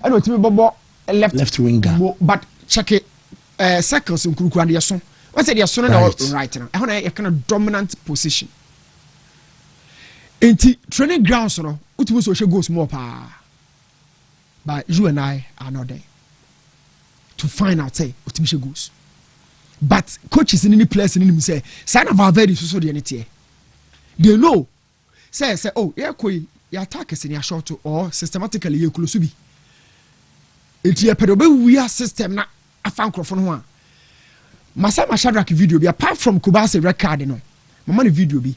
And to be bobo left winger, but check it. Circles in Kurukuan, the son. What's it? Your son right now. I want a kind of dominant position. In training grounds, no, it was social goes more power. But you and I are not there to find out, say, what Misha goes. But coaches in any place in him say, sign of our very so the entity. They know. Say, oh, yeah, your attackers in your short or systematically you could be. It's a pedobe we are system na afan crofon ho a Masama Shadrack video be apart from Kubasi record no mama video be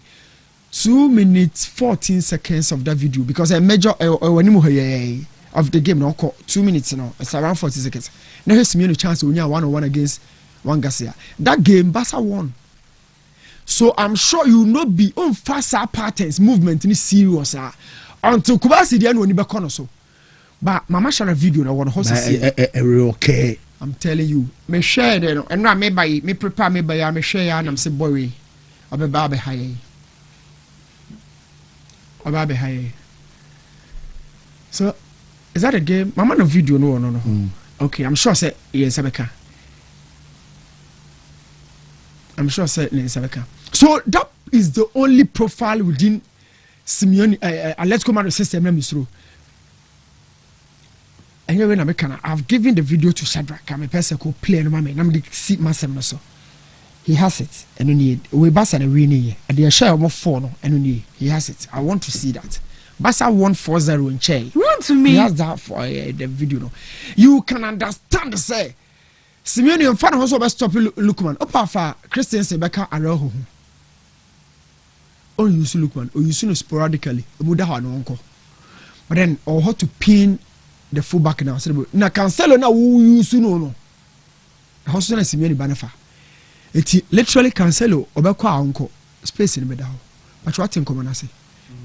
2 minutes 14 seconds of that video because a major of the game no 2 minutes no it's around 40 seconds now here's me chance onya 1-on-1 against One Garcia that game Barca won. So I'm sure you not be on faster patterns movement in serious until Kubasi the end when you back on so. But Mama share a video na one horse okay. I'm telling you, me share there and na me buy me prepare me buy me share and I'm say boy Obe high. Obe high. So is that a game? Mama no video no. Okay, I'm sure say yes Sabeka. I'm sure say yes Sabeka. So that is the only profile within Simeone let's come and system na misro. Anyway, I've given the video to Shadrach. I'm a person who play no mama. I'm the see myself so. He has it, and only we Basa and winning. And they share more 4 no, and only he has it. I want to see that. Basa won 4-0 in Che. Wontumi. He has that for the video. No, you can understand. Say, Simeone and Fan also best stop Lukman. Opa for Christian Sebeka Aroho. Oh, you see Lukman. Oh, you see no sporadically. Muda ha no uncle. But then, or how to pin the fullback now. Na Cancelo now who use no. House na Simeone Banafa. It literally Cancelo obekwa uncle space in the middle. But what in common say?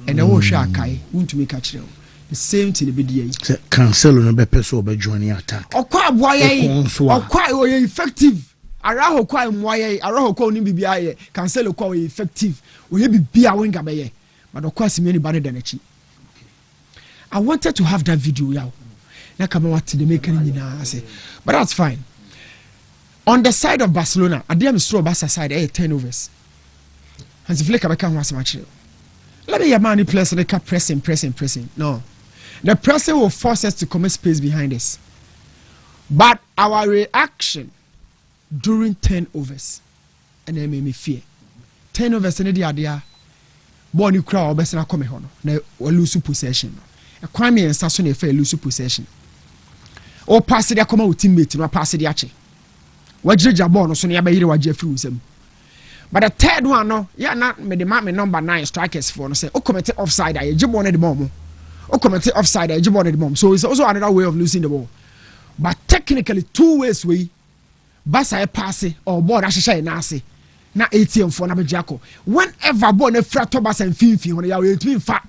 And the share kai Wontumi catch them. The same thing the BDA. Cancelo no be person obe join attack. Okwa boye. Okwa oye effective. Araho kwa mwaye, araho kwa ni bibia ye. Cancelo kwa oye effective. Oye bibia wenga beye. But okwa Simeone bane danechi. I wanted to have that video yaw. Na kama wati the make nyina say. But that's fine. On the side of Barcelona, I didn't throw Barca side 10 overs. And if Flick can was much. Let me Yamani players they kept pressing. No. The pressing will force us to commit space behind us. But our reaction during 10 overs and they made me fear. 10 overs and the idea ball you crowd best na come hono. Na lose possession. A crime and sasson a fair lose possession. Or pass it come out teammate no pass it yache. Wajija ball so near by Jeffrey. But the third one, no, yeah, not me the number 9 strikers for no say, oh, commit offside, I jib on the mom. Oh, commit offside, I jib on the mom. So it's also another way of losing the ball. But technically, 2 ways way, Basa pass it or ball that shy nasi. Na ATM for na Jacko. Whenever ball ne frat Thomas and Fifi when they are between fat,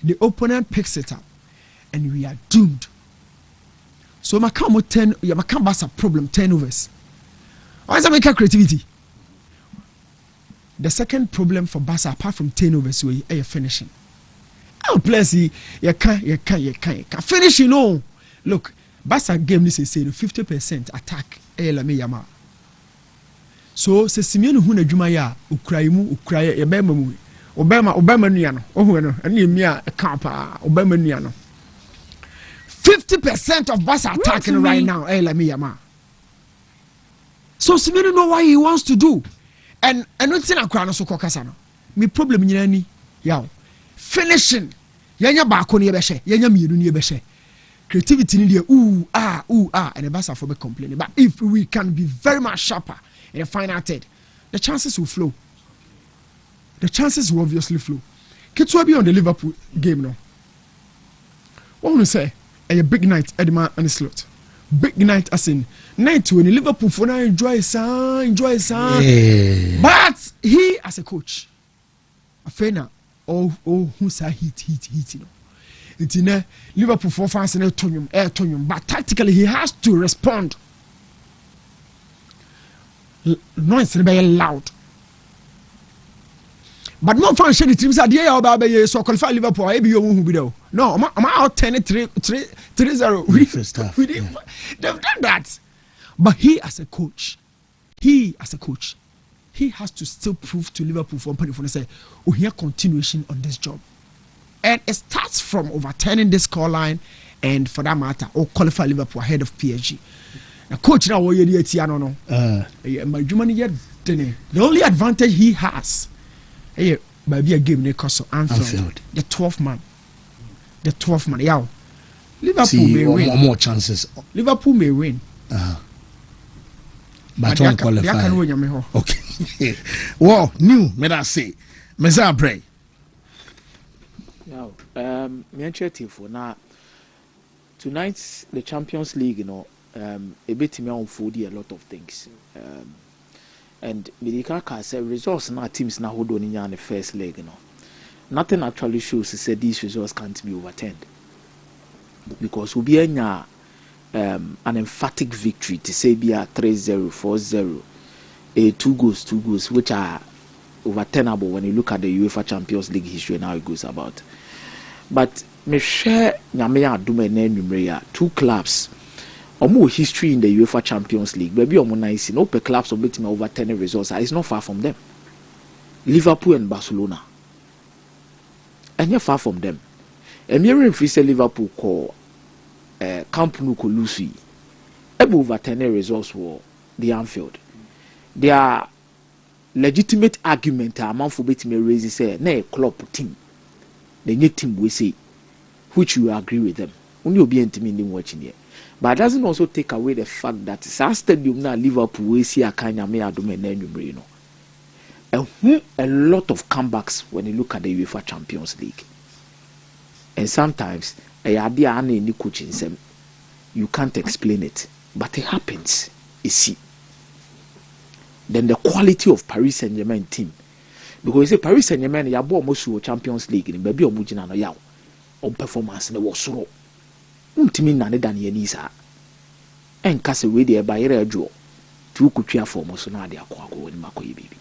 the opponent picks it up, and we are doomed. So my come 10, my come Basa problem 10 overs. Why is that make creativity? The second problem for Barca, apart from 10 overs, is finishing. Oh, plus, you can't finish, you know. Look, Barca game this is 50% attack. So, se Simeone who na juma ya Ukraimu, Obama niano. Oh, no, and you a campa, Obama niano. 50% of Barca attacking right now. So Simeone know what he wants to do. And not in a crown so kokasano. Me problem ni yaw. Finishing. Yanya ba ko ni ebehye, yanya mienu ni ebehye. Creativity ni there and the Barca for be complaining. But if we can be very much sharper in the final third, the chances will flow. The chances will obviously flow. Kitwa be on the Liverpool game now. What want to say? A big night Edema and slot. Big night as in night when Liverpool for now enjoy some. Yeah. But he as a coach, a fena who say hit you know. It's in Liverpool for fans and Tonium, but tactically he has to respond. Noise very loud. But no fan share the teams are there about so qualify Liverpool maybe you won't be there. No, I'm out 10-3-0. They've done that. But he as a coach, he has to still prove to Liverpool for and say, oh, here continuation on this job. And it starts from overturning this scoreline and for that matter, or qualify Liverpool ahead of PSG. Now, coach now the only advantage he has. Hey, maybe a game they cost Anfield. The 12th man. Yeah. Liverpool may win. More chances. Liverpool may win. But don't qualify. Okay. Well, new, may I say. Meza pray. Now, me for now. Tonight's the Champions League, you know, a bit me on 40 a lot of things. And Medicaka said results now teams now hold on in the first leg, you know. nothing actually shows to say these results can't be overturned. Because we'll be an emphatic victory to say be a 3-0, 4-0, a 2 goals, which are overturnable when you look at the UEFA Champions League history and how it goes about. But me share Nyamea Dume 2 clubs. Omo history in the UEFA Champions League. Baby omo nice. No per clubs or beating overturning results. It's not far from them. Liverpool and Barcelona. And you're far from them. And here if we say Liverpool call Camp Nou ko Lucy. Able overturning results for the Anfield. There are legitimate argument among for beating me raise say na club team. The new team we say, which you agree with them. Only will be intimidating watching here. But it doesn't also take away the fact that Sa Stadium now Liverpool we see a kind of you know. A lot of comebacks when you look at the UEFA Champions League. And sometimes you can't explain it. But it happens. You see. Then the quality of Paris Saint-Germain team. Because you say Paris Saint-Germain you almost Champions League in baby omujina no yaw. On performance ne was soro. Untimi nane dan yenisa. En kase we dey ba yere adwo. Tu kutwa form so na de akwa woni makoyi bibi.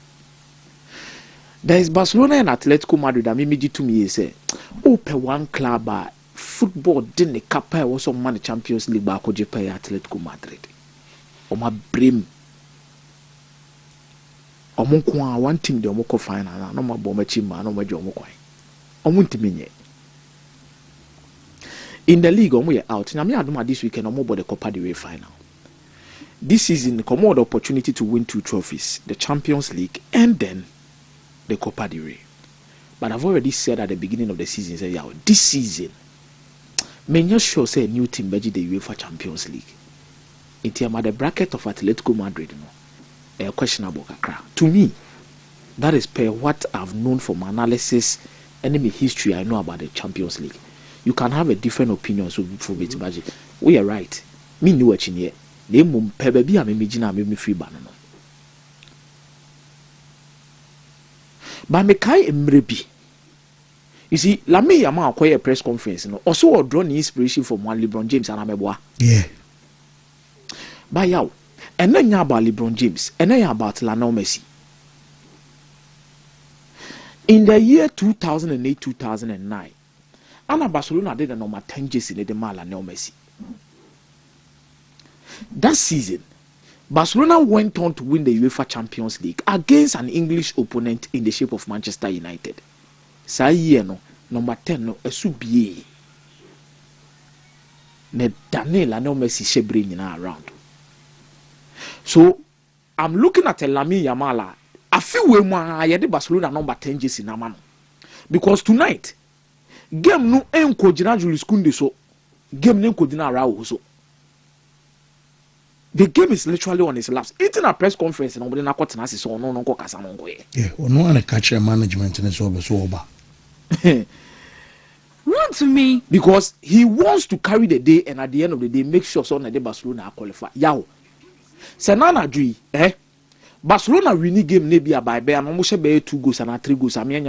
There is Barcelona and Atletico Madrid. I mean, to me say, open one club football didn't capel was on man Champions League back with Atletico Madrid. Or my brim. Or one team the Omoko final, no more Bomachima, no more Jomoko. Omuntiminye. In the league, we are out. Now, me aduma this weekend, no more about the Copa del Rey final. This season, come out the opportunity to win 2 trophies, the Champions League, and then the Copa del Rey. But I've already said at the beginning of the season, say, yeah, this season, may just sure say a new team beji the UEFA Champions League. It's the bracket of Atletico Madrid, you know, a questionable kakra. To me, that is per what I've known from analysis, enemy history I know about the Champions League. You can have a different opinion so for it, but we are right. Me knew what in here. They mum pe baby a me jina me free ban no. But me kai emrebi. You see, Lami Yama acquire a press conference, no. Also, draw inspiration from one LeBron James and Ameboa. Yeah. But yaw, and then about LeBron James, and then about Lionel Messi. In the year 2008-2009, Anna Barcelona did a number 10 jersey in the Lionel Messi. That season, Barcelona went on to win the UEFA Champions League against an English opponent in the shape of Manchester United. Sa year no, number 10 no esubie. Ne Daniel no Messi shebre nyina around. So I'm looking at Lamine Yamal. I feel we mo ayede Barcelona number 10 jersey na ma no. Because tonight game no enko gina Julius Kounde so game no enko gina Raul so. The game is literally on his laps. It's in a press conference and nobody na kwat na so no nko kasa no go ye. Yeah, no one catch management in so over. Wontumi. Because he wants to carry the day and at the end of the day make sure so na the Barcelona qualify. Yaw. Senana Dui, Barcelona winning game maybe by and almost be 2 goals and 3 goals. I mean,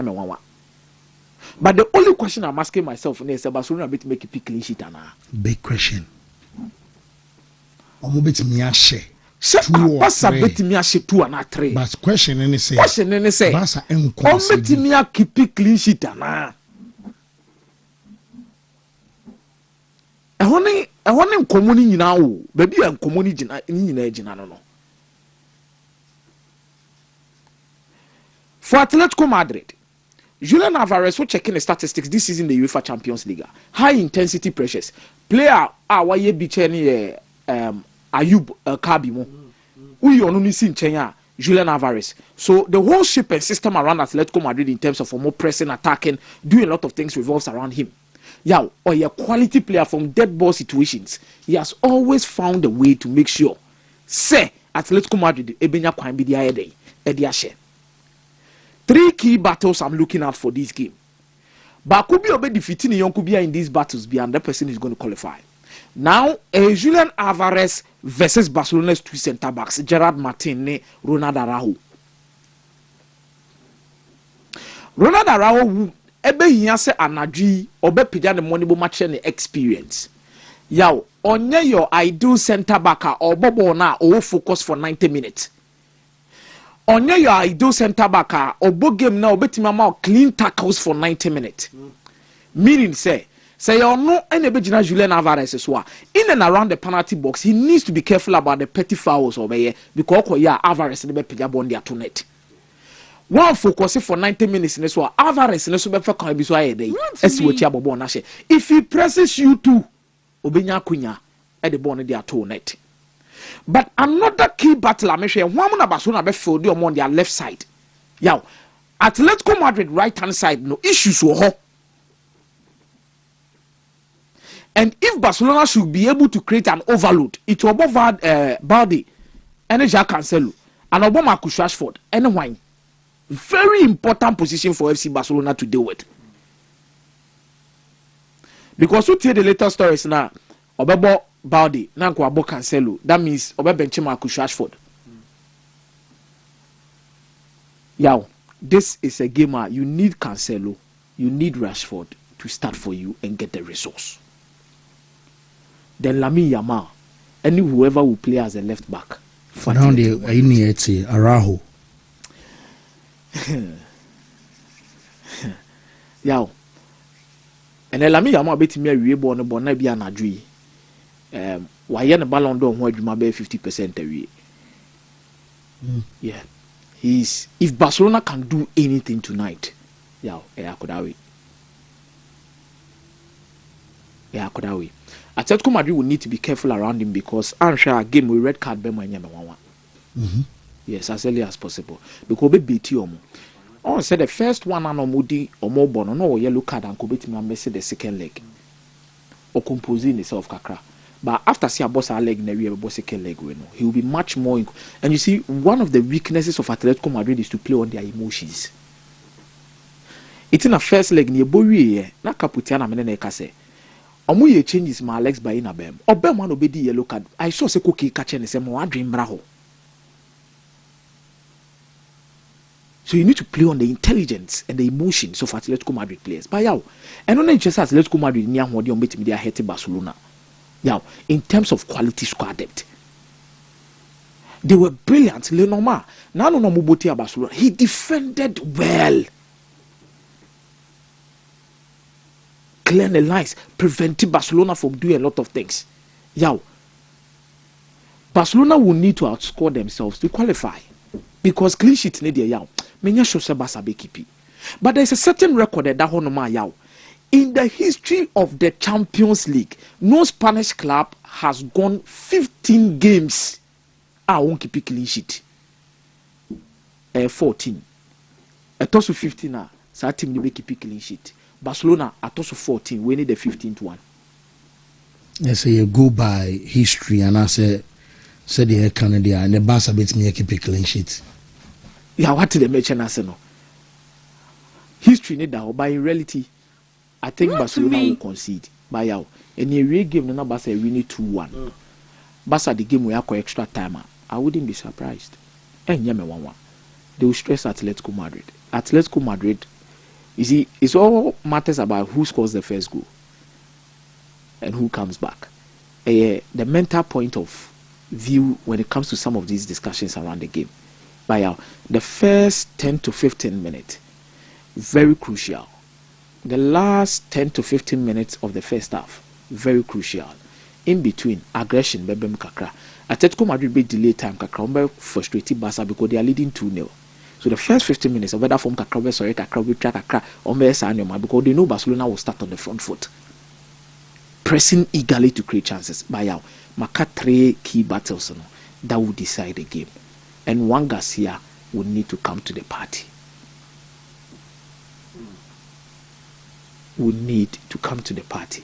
but the only question I'm asking myself is Barcelona bit make a pick clean sheet and big question. I'm bit me a share. What's a bit me a share 2 and 3? But question any say. Barca bit me a keep clean sheet and I want common now, baby, and community in no. For Atletico Madrid, Julian Alvarez will checking the statistics this season in the UEFA Champions League. High intensity pressures. Player why ye be Ayub Kabimo. We only seen Chenya Julian Alvarez. So the whole shape and system around Atletico Madrid in terms of more pressing, attacking, doing a lot of things revolves around him. Yeah, or a quality player from dead ball situations. He has always found a way to make sure. Say Atletico Madrid ebenya kwan bi dia yede e dia share. 3 key battles I'm looking out for this game. But could be obe defeating Yonku Bia in these battles beyond that person is going to qualify. Now, Julian Alvarez versus Barcelona's 2 centre backs, Gerard Martin and Ronald Araujo. Ronald Araujo ebe hia se anadwi obepija ne money bo match ne experience yaw onye your ideal center back or bobo na o focus for 90 minutes onye your ideal center back obo game na obetima ma clean tackles for 90 minutes meaning say you no ene begina Julian Alvarez so in and around the penalty box he needs to be careful about the petty fouls obeye because Alvarez ne be pija bond their to net one focus for 90 minutes in this one Alvarez ne so be fa kan bi so aye dey esi wachi abobo na she if he presses you too obenya kunya e the ball their to net. But another key battle I mention one na Barcelona be field on their left side. Yow, Atletico Madrid right hand side no issues with her. And if Barcelona should be able to create an overload, it will above Balde, and Jack Cancelo, and Obama Rashford, and wine. Very important position for FC Barcelona to deal with. Because we tell the later stories now, Obebo Balde, Nanko Abo Cancelo, that means Obebenche Marcus Rashford. Yow, this is a game where you need Cancelo, you need Rashford to start for you and get the resource. Then Lamine Yamal, and whoever will play as a left back. For now, they Araujo. Yow. And then Lamine Yamal bet me a real no bona be an adri. Why the Ballon d'Or who adwuma be 50% away. Yeah. If Barcelona can do anything tonight, yeah, could have it. Yeah, could have it. Atletico Madrid will need to be careful around him because I'm sure a game with red card yes, as early as possible. Because we beat you. I said the first one and Omudi or more bon no yellow card and Kobeti Messi the second leg. Or composing itself kakra. But after see a boss a leg never a second leg he will be much more and you see one of the weaknesses of Atletico Madrid is to play on their emotions. It's in a first leg near Bowie na Caputiana menene kase. Omo ye changes my legs by in a bem. Obem one obedi yellow card. I saw se cookie catching the same one dream braho. So you need to play on the intelligence and the emotions of Atletico Madrid players. But yaw, and only just Atletico Madrid near what you meet me there hate Barcelona. Yaw, in terms of quality squad depth. They were brilliant. Lenormand. Now no Muboti Barcelona. He defended well. Clear the lines, preventing Barcelona from doing a lot of things. Yow, Barcelona will need to outscore themselves to qualify because clean sheet need a yow. Menya show se Barca be keepy. But there is a certain record that honoma yow. In the history of the Champions League, no Spanish club has gone 15 games. I won't keep a clean sheet. 14. A toss of 15 now. So team will keep a clean sheet. Barcelona at also 14, we need the 15th one. Yes, you go by history and I said the Canada and the Barca beats me keep a clean sheet. Yeah, what did they mention us no? History need that, but in reality, I think Barcelona will concede. By now, in a real game, no Barca we need 2-1. Barca the game we have extra time. I wouldn't be surprised. And yame 1-1. They will stress Atletico Madrid. Atletico Madrid. You see, it's all matters about who scores the first goal and who comes back. The mental point of view when it comes to some of these discussions around the game. By the first 10 to 15 minutes, very crucial. The last 10 to 15 minutes of the first half, very crucial. In between, aggression, bebem kakra. Atletico Madrid be delay time kakra, frustrated Barca because they are leading 2-0. So the first 15 minutes of whether from Kakra, sorry, Kakra, track Kakra, or Messi, because they know Barcelona will start on the front foot, pressing eagerly to create chances. By now, Maka 3 key battles that will decide the game, and Juan Garcia will need to come to the party. Will need to come to the party.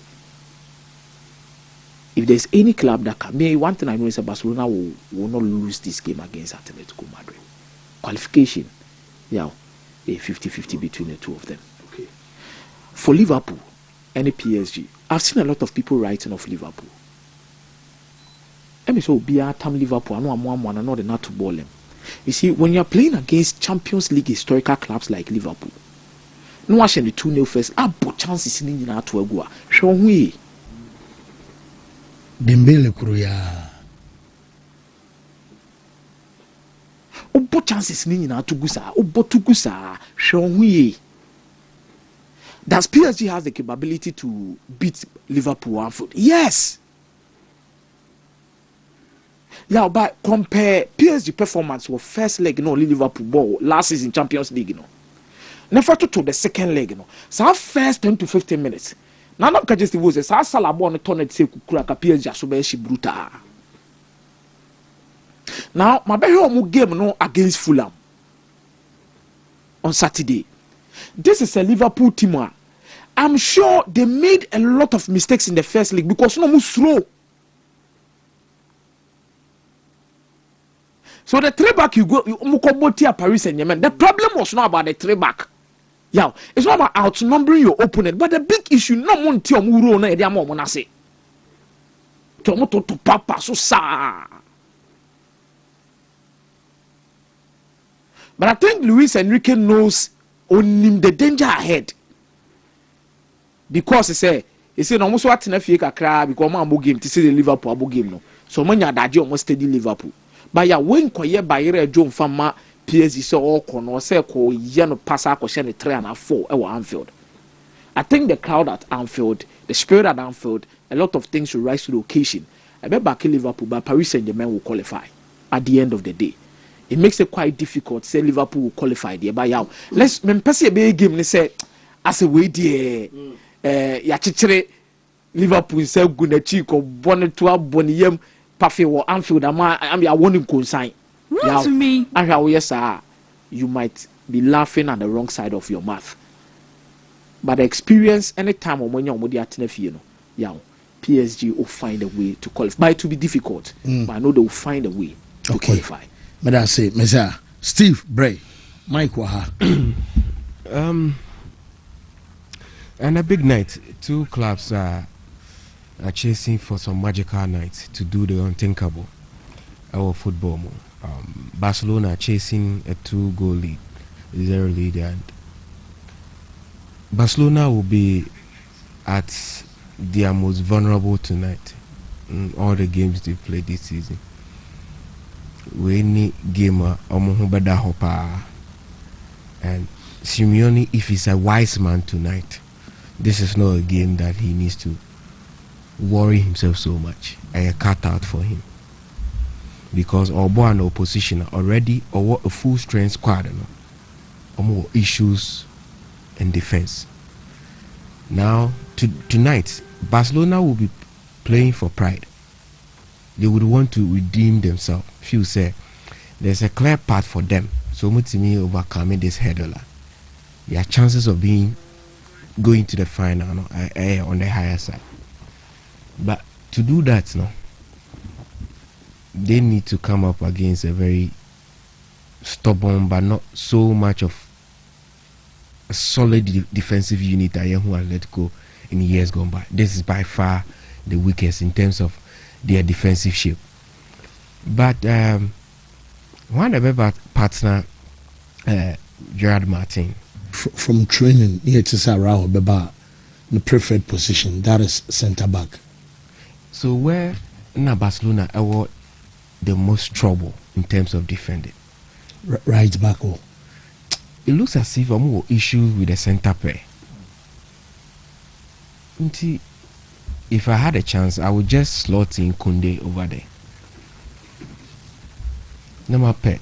If there's any club that can, me one thing I know is that Barcelona will not lose this game against Atletico Madrid. Qualification, yeah, a 50-50 between the two of them. Okay. For Liverpool and the PSG, I've seen a lot of people writing off Liverpool. Let me say, be a time Liverpool. I know I'm one. I know they're not to ball them. You see, when you're playing against Champions League historical clubs like Liverpool, no wa hye ne 2-0 first abo chances ni nyina to agu a hwe ho yi Dembele kuruya obo chances ni nyina to gusa obo to gusa hwe ho yi. Does PSG have the capability to beat Liverpool on foot? Yes. Yeah, but compare PSG performance with first leg, Liverpool ball last season Champions League, Never to the second leg, So first 10 to 15 minutes. Now not just the words. So Salah on the tournament say kukura PSG so be she brutal. Now my very home game against Fulham on Saturday. This is a Liverpool team. I'm sure they made a lot of mistakes in the first leg because no more slow. So the 3-back you go, Paris Saint-Germain. The problem was not about the 3-back. Yeah, it's not about outnumbering your opponent, but the big issue no one tell Muro na edi amo na say. To papa so sa. But I think Luis Enrique knows on him the danger ahead. Because he say no so atena fie kakra because man game to see the Liverpool abo game no. So man ya daje almost steady Liverpool. But ya when koye Bayern John Fama PSG so all kono say ko ye no pass akoshe ne 3 and 4 e wa Anfield. I think the crowd at Anfield, the spirit at Anfield, a lot of things will rise to the occasion. I bet back in Liverpool, but Paris Saint-Germain will qualify at the end of the day. It makes it quite difficult. Say Liverpool will qualify there. But yeah, let's pass a big game. They say as a way there, ya chichere Liverpool say good na chico bonnet to aboniem pafe or Anfield. I'm ya warning consign. To me. Yes, sir. You might be laughing at the wrong side of your mouth. But the experience, anytime when you're on the Atenefie, PSG will find a way to qualify. But it will be difficult. But I know they will find a way to qualify. But I say, Messiah, Steve Bray, Mike Waha. And a big night. Two clubs are chasing for some magical nights to do the unthinkable. Our football. Barcelona chasing a 2-goal lead, 0 lead, and Barcelona will be at their most vulnerable tonight in all the games they played this season. We need gamer and Simeone, if he's a wise man tonight, this is not a game that he needs to worry himself so much. I cut out for him. Because Obo and opposition already or a full strength squad more issues in defense. Now tonight Barcelona will be playing for pride. They would want to redeem themselves. Few say there's a clear path for them. So Mutimi overcoming this hurdle. Their chances of going to the final are on the higher side. But to do that they need to come up against a very stubborn but not so much of a solid defensive unit that who has let go in years gone by. This is by far the weakest in terms of their defensive shape. But one of our partner, Gerard Martin, from training, he is around the preferred position, that is centre back. So where in Barcelona are the most trouble in terms of defending? Right back. It looks as if I'm more issues with the centre pair. If I had a chance, I would just slot in Koundé over there. Number pair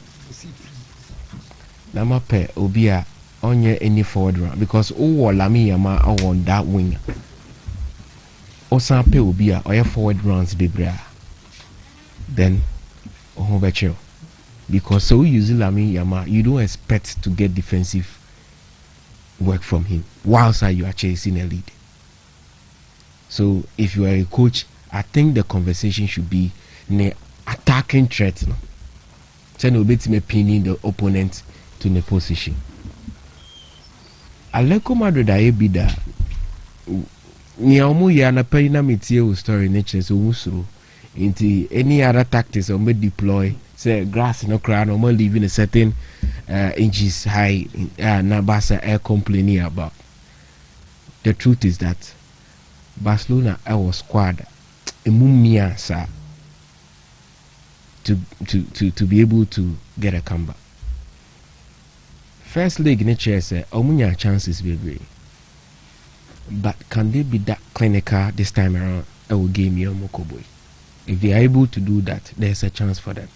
Obia on any forward run because Lami Yama on that wing. Osan pe Obia or forward runs Bibra. Then because so using Lami Yama, you don't expect to get defensive work from him whilst you are chasing a lead. So if you are a coach, I think the conversation should be an attacking threat. So no bit me pinning the opponent to the position. Aleko Madrid I be that Niamu ya na pay na metie story nature so musuru into any other tactics or may deploy say grass no crown or more leaving a certain inches high na Barca are complaining about. The truth is that Barcelona our squad emumia sir to be able to get a comeback. First leg nature say omunya chances baby. But can they be that clinical this time around? I will give me a Mokoboy. If they are able to do that, there's a chance for them.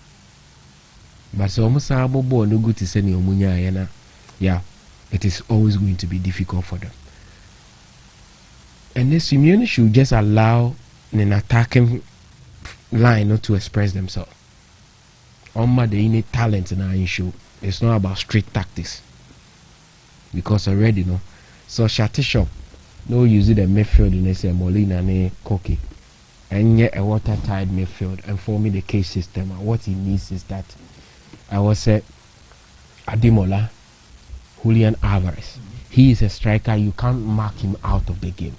But so almost no good to send omunya yeah, it is always going to be difficult for them. And the Simeone should just allow an attacking line not to express themselves. They need talent in our issue. It's not about street tactics. Because already so Shati Shop no use the midfield in say Molina ne Koke. And yet a watertight midfield and for me the case system. And what he needs is that I was say Ademola, Julian Alvarez. He is a striker, you can't mark him out of the game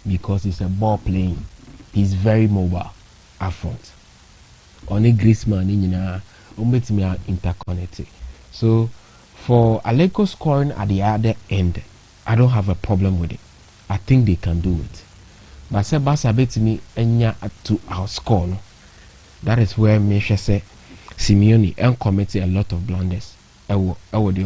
because he's a ball playing. He's very mobile up front. Only Griezmann in interconnected. So for Aleko scoring at the other end, I don't have a problem with it. I think they can do it. But say Barca bet me enya to outscore. No? That is where Misha say Simeone committed a lot of blunders. I would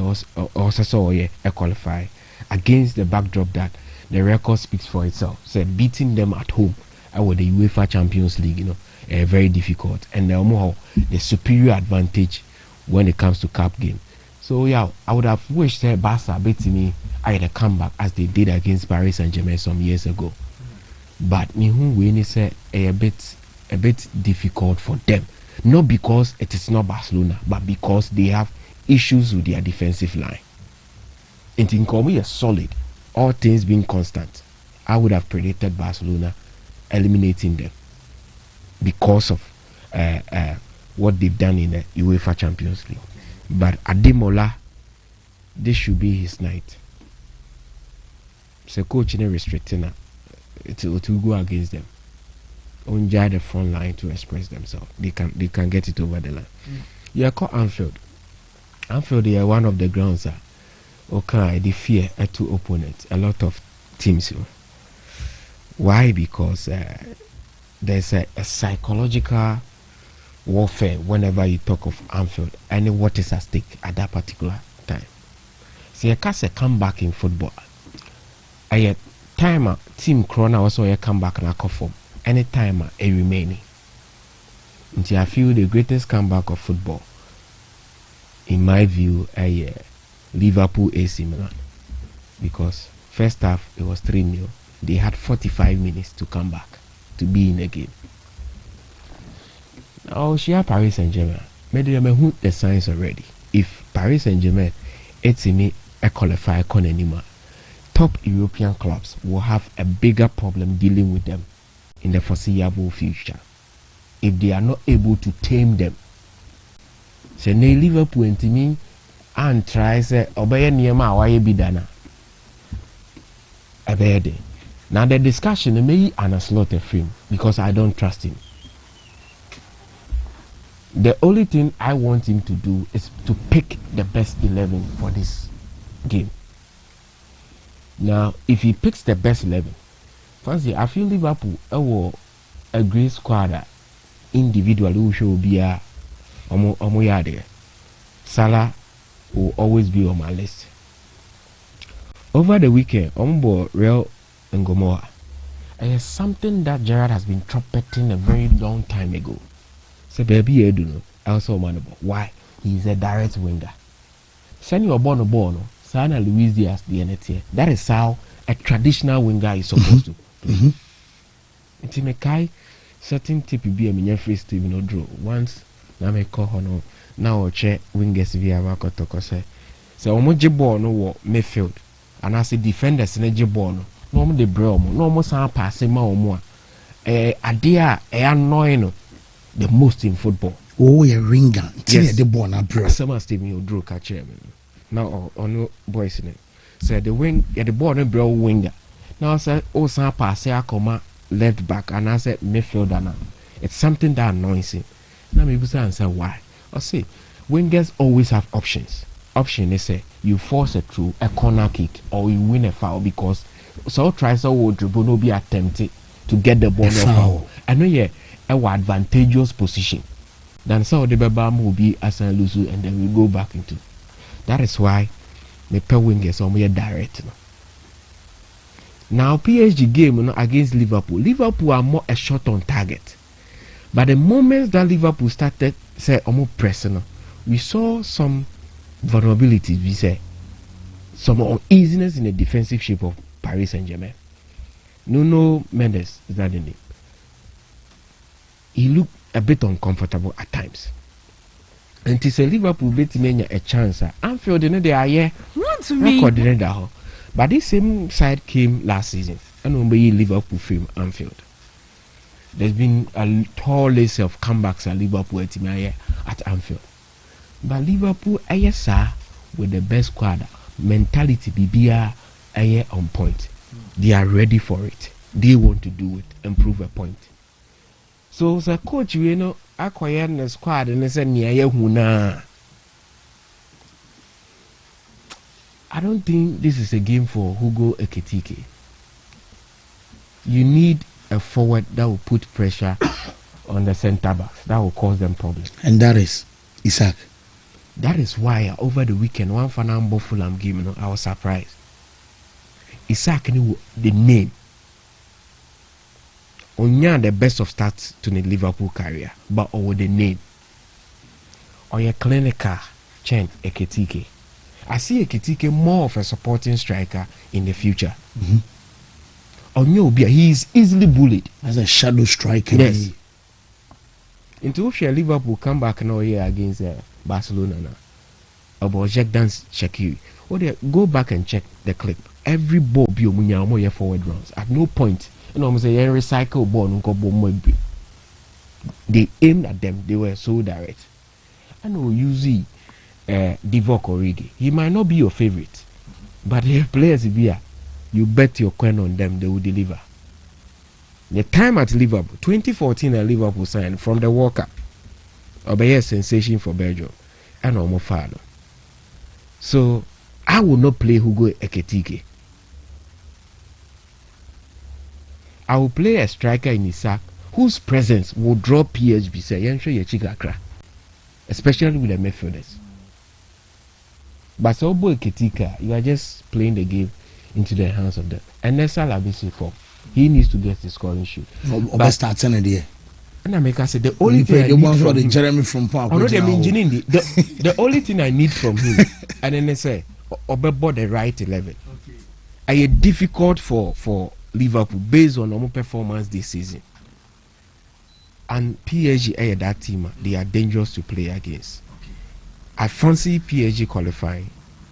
also saw qualify against the backdrop that the record speaks for itself. Said beating them at home, the UEFA Champions League, very difficult, and the superior advantage when it comes to cup game. So yeah, I would have wished Barca beating me a comeback as they did against Paris Saint-Germain some years ago. But me who win is a bit difficult for them, not because it is not Barcelona, but because they have issues with their defensive line. And in Komi is solid, all things being constant. I would have predicted Barcelona eliminating them because of what they've done in the UEFA Champions League. But Ademola, this should be his night. So coach is restricting to go against them. Only the front line to express themselves. They can get it over the line. Yeah, call Anfield. Anfield, they are one of the grounds. Okay, they fear two opponents. A lot of teams. Why? Because there's a psychological warfare whenever you talk of Anfield and what is at stake at that particular time. See, you can't say come back in football. A time team Corona also a comeback and a form. Any time a remaining. Until I feel the greatest comeback of football, in my view, Liverpool AC Milan. Because first half it was 3-0. They had 45 minutes to come back to be in the game. Now she had Paris Saint-Germain. Maybe who the signs already. If Paris Saint-Germain it's me a qualifier anymore, top European clubs will have a bigger problem dealing with them in the foreseeable future if they are not able to tame them. So ne Liverpool and me and try say obey niema why be dana. Abede. Now the discussion may an a slaughter film because I don't trust him. The only thing I want him to do is to pick the best 11 for this game. Now, if he picks the best 11, fancy, I feel Liverpool a great squad individual who should be a Omoyade. Salah will always be on my list. Over the weekend, Ombo Real and Gomorrah. It is something that Gerrard has been trumpeting a very long time ago. So baby, I do know. Also, why? He is a direct winger. Send your born a ball, Sana Luis Diaz the NT. That is how a traditional winger is supposed to play. It's in a kai certain tip be a minion free Steve no draw. Once na me call hono now check wingers via Wakotoko say. So omoji ball no wo midfield. And I say defenders in a ball no mo de bro mo no mo san pass ma omo a idea annoying the most in football. Oh, a ringer. Yes, the ball na bro. Some Steve me draw catch him. Now on boys in it. So the wing the ball no bro winger. Now I said oh san pass akoma left back and I said midfielder now. It's something that annoys him. Now maybe say answer why. I say wingers always have options. option is you force it through a corner kick or you win a foul, because so try so would dribble no be attempted to get the ball off foul. I know a advantageous position than so the Babam will be as a loser and then we go back into. That is why the per wingers are more direct. Now PSG game against Liverpool are more a shot on target. But the moment that Liverpool started say almost pressing, we saw some vulnerabilities, we say some uneasiness in the defensive shape of Paris Saint-Germain. Nuno Mendes is that the name. He looked a bit uncomfortable at times. And to say Liverpool beat me a chance. Anfield they are here. Wontumi. But this same side came last season. And when Liverpool film Anfield. There's been a tall list of comebacks at Liverpool at Anfield. But Liverpool with the best squad, mentality BBR on point. They are ready for it. They want to do it and prove a point. So the coach, acquire the squad and say huna. I don't think this is a game for Hugo Ekitike. You need a forward that will put pressure on the centre backs. That will cause them problems. And that is Isaac. That is why over the weekend, one Fanambo Fulham game, I was surprised. Isaac knew the name. Onya the best of starts to the Liverpool career, but over the name. Oya clinical Chen Ekitike. I see Ekitike more of a supporting striker in the future. Onya he is easily bullied as a shadow striker. Yes. Into Liverpool come back now here against Barcelona now. About Jack Dance Shaqiri. Go back and check the clip. Every ball be omunya forward runs. At no point, recycle ball. They aimed at them. They were so direct. I know usually Divock Origi. He might not be your favorite, but the players here, you bet your coin on them. They will deliver. The time at Liverpool, 2014, Liverpool signed from the World Cup. Obey a sensation for Belgium and Omofado. So I will not play Hugo Ekitike. I will play a striker in Isaac whose presence will draw PHB, say, especially with the midfielders. But so Ekitike, you are just playing the game into the hands of them. And that's all Labisi for. He needs to get the scoring shoot. But start idea. And I make I say the only thing I need from him, Jeremy from Park. The only thing I need from him, and then they say, Obebo the right 11. Okay. Are difficult for Liverpool based on normal performance this season. And PSG that team, they are dangerous to play against. Okay. I fancy PSG qualifying,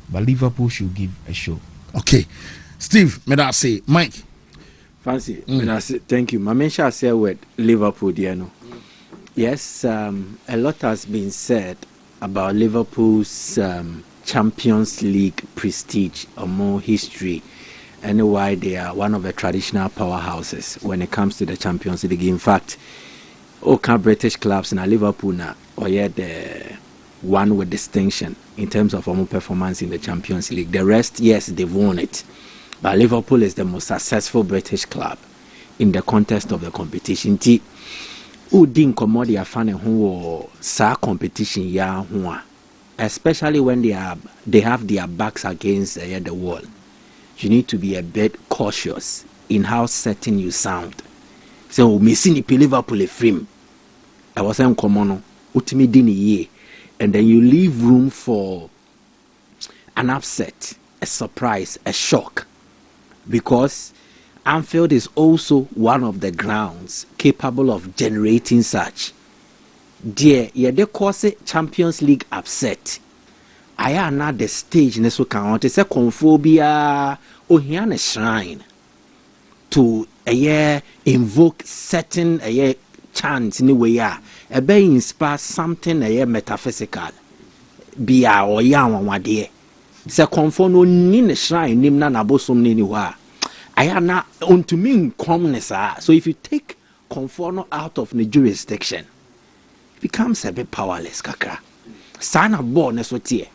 but Liverpool should give a show. Okay, Steve, may I say, Mike. Fancy, thank you. My mention say with Liverpool, Yes, a lot has been said about Liverpool's Champions League prestige or more history, and why they are one of the traditional powerhouses when it comes to the Champions League. In fact, all British clubs in Liverpool now, the one with distinction in terms of performance in the Champions League. The rest, yes, they've won it. But Liverpool is the most successful British club in the context of the competition. Udin commodity fan who sa competition ya especially when they have their backs against the wall. You need to be a bit cautious in how certain you sound. So missing the Liverpool frame. I was saying common Wontumi dini ye, and then you leave room for an upset, a surprise, a shock. Because Anfield is also one of the grounds capable of generating such. Dear, they cause Champions League upset. I am not the stage in this account. It's a conphobia or a shrine to invoke certain chants in the way a bay inspire something metaphysical. Be or young one dear. Se conform no ni shrine nim na nabosom ni wa. I am not unto me calmness. So if you take conform out of the jurisdiction, it becomes a bit powerless kakra. Sana born so tie.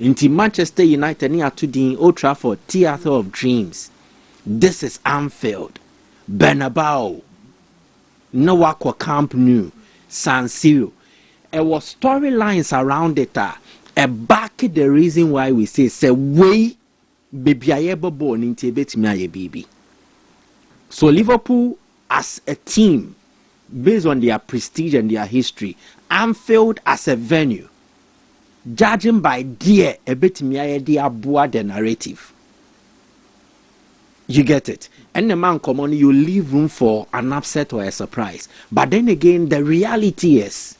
Into Manchester United near to the Old Trafford, Theatre of Dreams. This is Anfield, Bernabeu, Nowakwa Camp Nou, San Siro. There was storylines around it. A back the reason why we say way baby ayebo born in Tibet me baby. So Liverpool as a team, based on their prestige and their history, Anfield as a venue, judging by dear a bit me dear boa the narrative. You get it? And the man come on, you leave room for an upset or a surprise. But then again, the reality is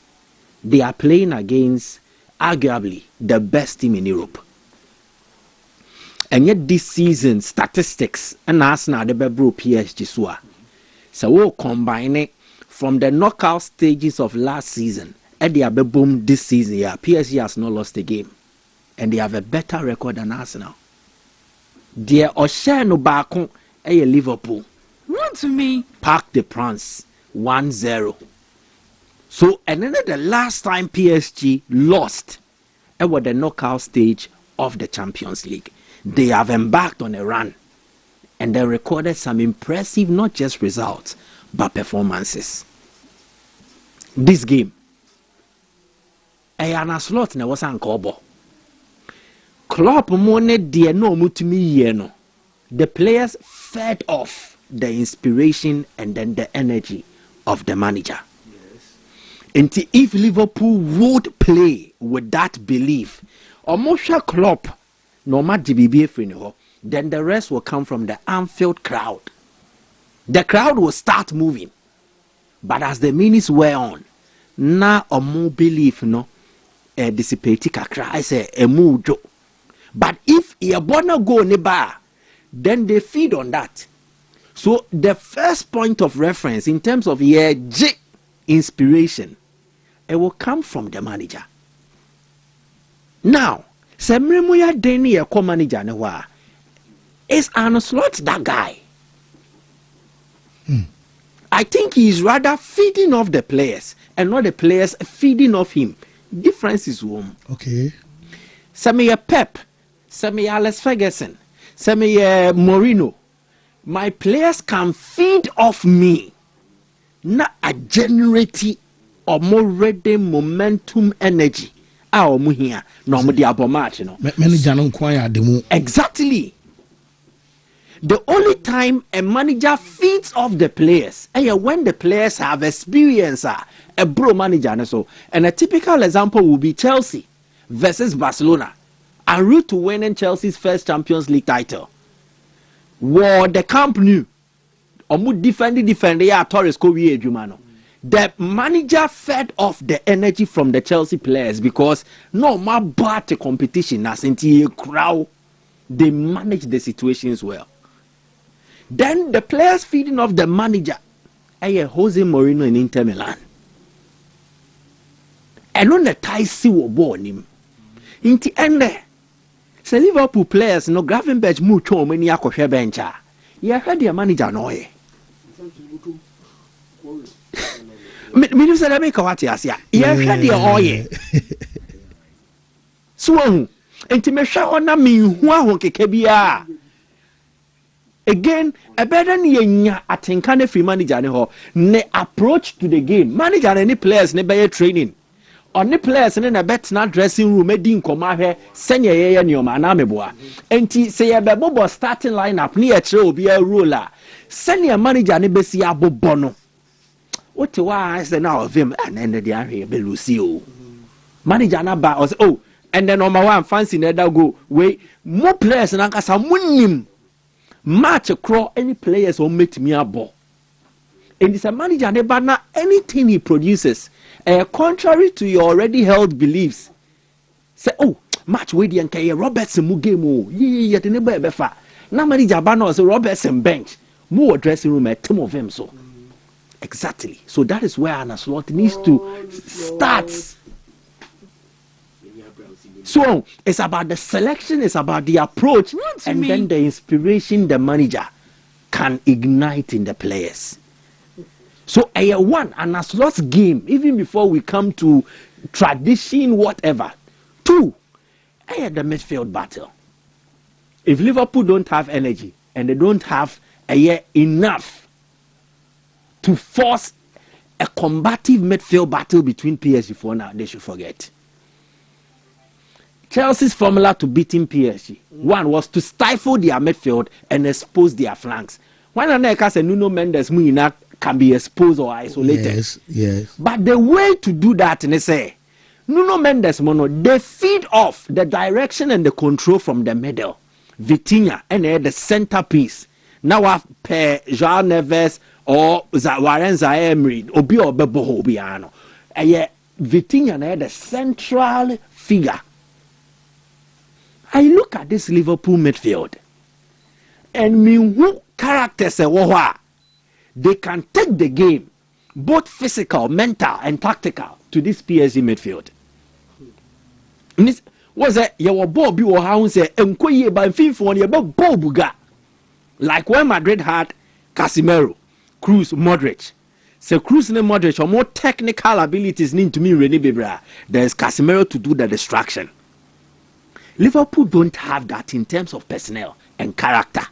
they are playing against arguably the best team in Europe. And yet this season, statistics and Arsenal the bebro PSG so. So we'll combine it from the knockout stages of last season and they have a boom this season. Yeah, PSG has not lost a game. And they have a better record than Arsenal. Dear Oshano Bakon a Liverpool. Wontumi. Park the Prince 1-0. So and then the last time PSG lost it was the knockout stage of the Champions League. They have embarked on a run and they recorded some impressive not just results but performances. This game a slot na was ankobo. Klopp money dear no mutumi yeno. The players fed off the inspiration and then the energy of the manager. Yes. And if Liverpool would play with that belief, or Moshe Klopp, no matter then the rest will come from the Anfield crowd. The crowd will start moving. But as the minutes wear on, now a more belief no dissipate kakra. I say a mujo. But if you wanna go nearby, then they feed on that. So the first point of reference in terms of inspiration, it will come from the manager. Now, Semremuya Deni a co-manager newa is Arne Slot that guy. I think he is rather feeding off the players and not the players feeding off him. Difference is one. Okay. Some Pep, some Alex Ferguson, some Mourinho. My players can feed off me. Not a generate or more ready momentum energy. Exactly. The only time a manager feeds off the players and when the players have experience a bro manager. And a typical example will be Chelsea versus Barcelona. En route to winning Chelsea's first Champions League title. War the Camp Nou. Omu defend ya Torres Kowie Jumano. The manager fed off the energy from the Chelsea players because no more bad competition as in the crowd. They manage the situations well. Then the players feeding off the manager, Jose Mourinho in Inter Milan. And on the tie see what born him. In the end, the Liverpool players no Gravenberch mucho many akoshe bencha. You heard their manager no ye. Me say make what you say. You heard their oye. So, enti me hwa ona me hu ahon keke bia. Again, a better nya atenka ne free manager ne ho ne approach to the game. Manager and any players ne be training. On the players ne na bet na dressing room e di nkoma hwe senya ye nyoma na meboa. Enti say ye be bobo starting lineup ne ye kire obi a roller. Senya manager ne be si abobo no. What I say now of him and then the ahwe be Lucio. Manager na ba or oh and then number one fancy never go wait more players na kasa munim. Match across any players who make me a ball. And it's a manager never na anything he produces contrary to your already held beliefs. Say, oh, match with the Nkaya Robertson mu game. Yeah, the neighbor befa. Now manager Bano say Robertson bench. More dressing room at two of them so. Exactly. So that is where Arne Slot needs to start. So it's about the selection, it's about the approach, and then the inspiration the manager can ignite in the players. So one, Arne Slot's game, even before we come to tradition, whatever. Two, I had the midfield battle. If Liverpool don't have energy and they don't have enough to force a combative midfield battle between PSG for now, they should forget. Chelsea's formula to beating PSG, one was to stifle their midfield and expose their flanks. When Aneka said Nuno Mendes Muina can be exposed or isolated. Yes. But the way to do that, and they say, Nuno Mendes Mono, they feed off the direction and the control from the middle. Vitinha and the centerpiece. Now I pair Joao Neves or Warren Zaire Obi or Bebo Obiano. Vitinha and the central figure. I look at this Liverpool midfield and me who characters they can take the game, both physical, mental, and tactical, to this PSG midfield. Was it your Bobby or how say Nkoye by FIFA about Bobuga? Like when Madrid had Casemiro, Cruz, Modric. So Cruz and Modric are more technical abilities need to me René Bebra. There's Casemiro to do the distraction. Liverpool don't have that in terms of personnel and character.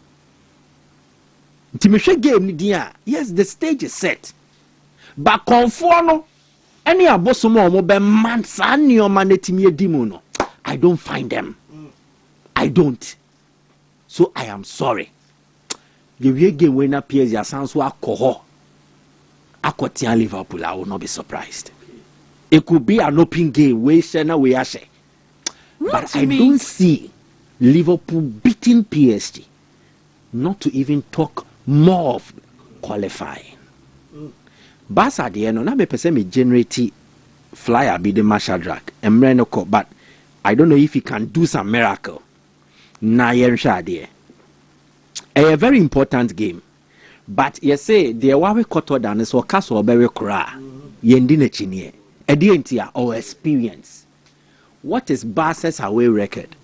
Game yes, the stage is set. But conforno any abosomo mo be man sani o manetimi edimuno. I don't find them. I don't. So I am sorry. The way game winner PSG asanso akoho. Akotia Liverpool, I will not be surprised. It could be an open game where Shena we are. But I don't see Liverpool beating PSG. Not to even talk more of qualifying. Barca the end, na me person me generate flyer be the Shadrack and Mrenoko, but I don't know if he can do some miracle. Na yen a very important game. But you say the wawe koto dan so kaso obewe kura. Yendi ne chinie. Edientia or experience. What is Barca's away record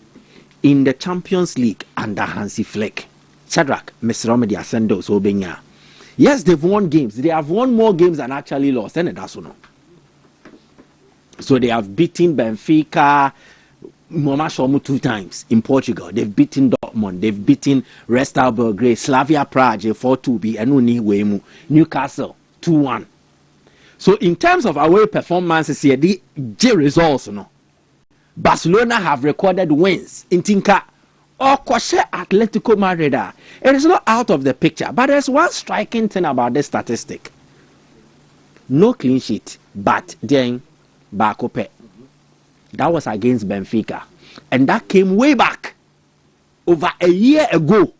in the Champions League under Hansi Flick? Shadrack, Mr. Romedy Ascendo, so Benya. Yes, they've won games. They have won more games than actually lost. And that's no. So they have beaten Benfica, Momashomu 2 times in Portugal. They've beaten Dortmund. They've beaten Red Star Belgrade, Slavia Prague 4-2, Enuni Wemu, Newcastle 2-1. So in terms of away performances here, the J results, no. Barcelona have recorded wins in Tinka or Koshe Atletico Madrid. It is not out of the picture, but there's one striking thing about this statistic. No clean sheet, but then Bakope. That was against Benfica. And that came way back over a year ago.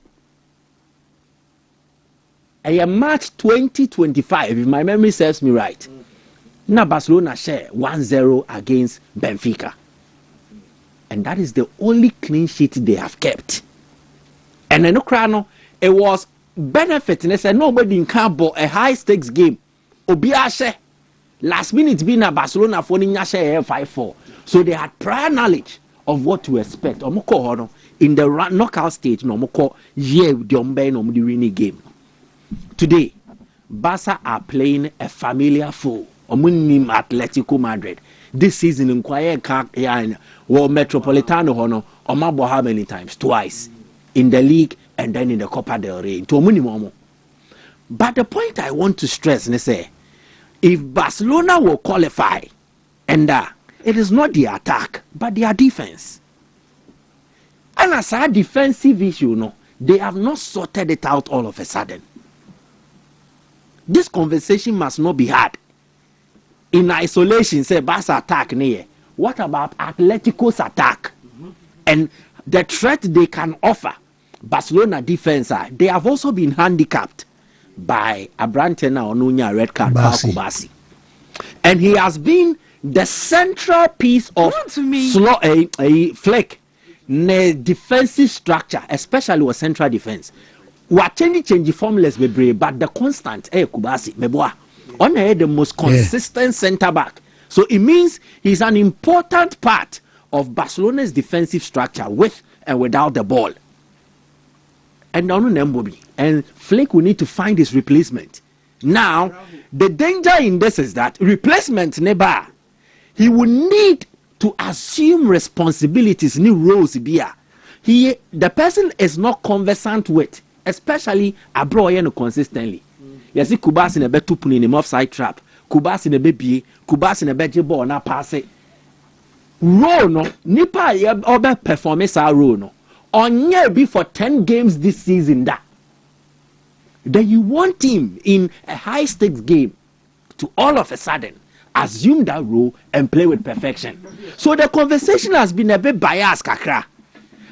March 2025, if my memory serves me right. Now Barcelona share 1-0 against Benfica. And that is the only clean sheet they have kept. And then it was benefiting. They said nobody can ball a high stakes game. Obiashe last minute being a Barcelona for 5-4. So they had prior knowledge of what to expect. In the knockout stage, the game. Today, Barca are playing a familiar foe. Atletico Madrid. This season in World Metropolitano Hono, Omabo how many times? Twice. In the league and then in the Copa del Rey. But the point I want to stress is say, if Barcelona will qualify, and it is not the attack, but their defense. And as a defensive issue, they have not sorted it out all of a sudden. This conversation must not be had in isolation. Say Barca attack near. What about Atletico's attack and the threat they can offer? Barcelona defense, they have also been handicapped by Abrantena Onunya red card Basi. And he has been the central piece of a flick defensive structure, especially with central defense. We are changing formulas, but the constant Kubasi Meboa on the most consistent center back. So it means he's an important part of Barcelona's defensive structure with and without the ball. And Flick will need to find his replacement. Now, the danger in this is that replacement never. He will need to assume responsibilities, new roles. The person is not conversant with, especially abroad consistently. You see, Kubas in a bed to put in him offside trap. Kubas in a baby, Kubas in a bed ball na pass it. Role no, nipa obe performance our role no. On year be for 10 games this season that. Then you want him in a high stakes game to all of a sudden assume that role and play with perfection. So the conversation has been a bit biased, kakra.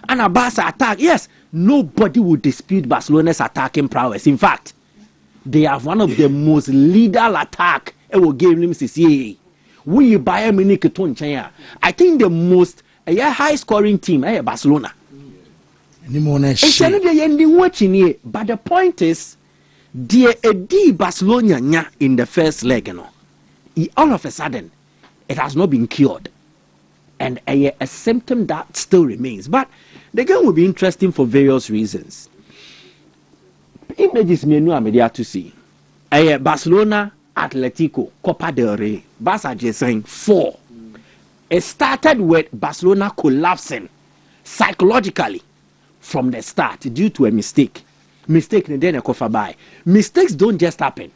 And a Barca attack, yes, nobody would dispute Barcelona's attacking prowess. In fact, they have one of the most lethal attack ever game in CCA. We Bayern Munich to I think the most high scoring team Barcelona. Watching but the point is, the Barcelona in the first leg, all of a sudden, it has not been cured. And a symptom that still remains. But the game will be interesting for various reasons. Images me new media to see. Barcelona, Atletico, Copa del Rey. Barca just saying 4. It started with Barcelona collapsing psychologically from the start due to a mistake. Mistake and then a cover by. Mistakes don't just happen.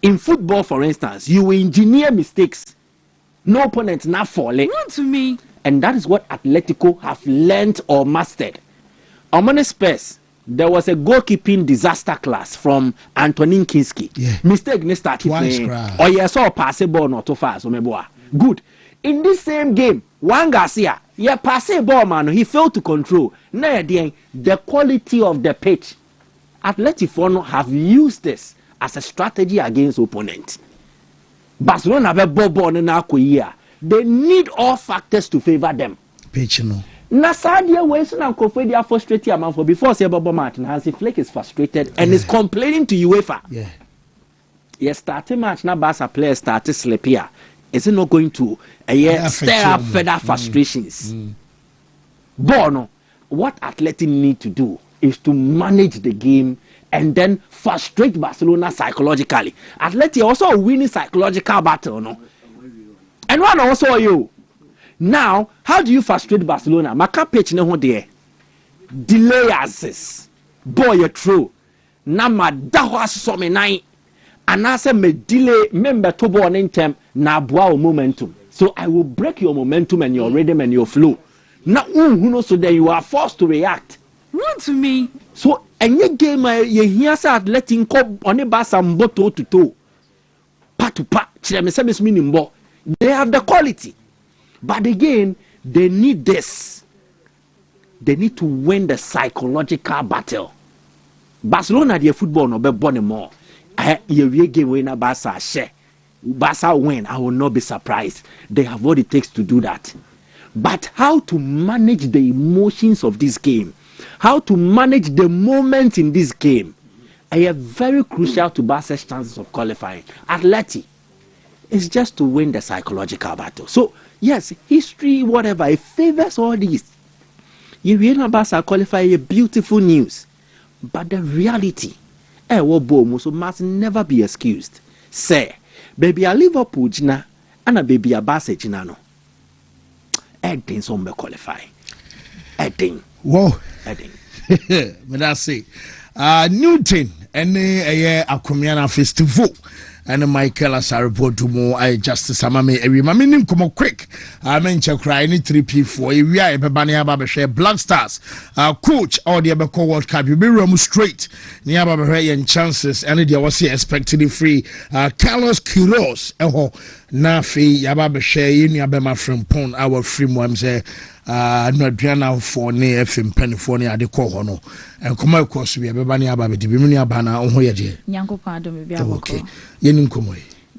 In football, for instance, you engineer mistakes. No opponent not falling. Wontumi. And that is what Atletico have learned or mastered. On Spurs, there was a goalkeeping disaster class from Antonin Kinski. Yeah. Mistake ne started. Or you saw pass a ball not too fast. Good. In this same game, Juan Garcia, pass a ball man, he failed to control. Now the quality of the pitch. Atletico have used this as a strategy against opponent. Barcelona have a ball in they need all factors to favor them. Pitch no. Nasadia ways and Kofi they are frustrated among for before say Bobo Martin Hansi Flick is frustrated and is complaining to UEFA. Yeah. Yes, starting match now Barca players started slippier. Is it not going to stir up further frustrations? Bono, what Atleti need to do is to manage the game and then frustrate Barcelona psychologically. Atleti also a winning psychological battle, no? And one also you. Now, how do you frustrate Barcelona? Maka pitch no there. Delay access. Boy, true. Na madawa somenai. And I say me delay member to born in term na boa momentum. So I will break your momentum and your rhythm and your flow. Now, who knows so that you are forced to react. Wontumi. So any game you hear say letting come on a bass and toe to toe. Pat to pat. They have the quality. But again, they need this. They need to win the psychological battle. Barcelona, their football no be born more. You game winner Barca share. Barca win, I will not be surprised. They have what it takes to do that. But how to manage the emotions of this game, how to manage the moment in this game, are very crucial to Barca's chances of qualifying. Atleti is just to win the psychological battle. So, yes, history, whatever, it favors all these. You hear Barca qualify a beautiful news. But the reality, so must never be excused. Say, baby, a Liverpool jina, and a baby a Barca jina no. Edding some be qualify. Edding. Whoa. Edding. But that's it. Newton, and a Akumiana Festival. And Michael Asaripotumo, I Justice Amame, every mammy come quick. I mention crying 3P4, we are Babania Babashe, Black Stars, coach, or the Abaco World Cup, you be room straight, near Babare and chances, and there was expected free. Carlos Quiroz, Nafi, Yababashe, Yabama from Pon, our free ones, Nadriana for near FM Pennyphone, the Cohono, and come across we have Babania Babi, the Bimini Bana, on Hoyaje. Yanko Pando, maybe okay.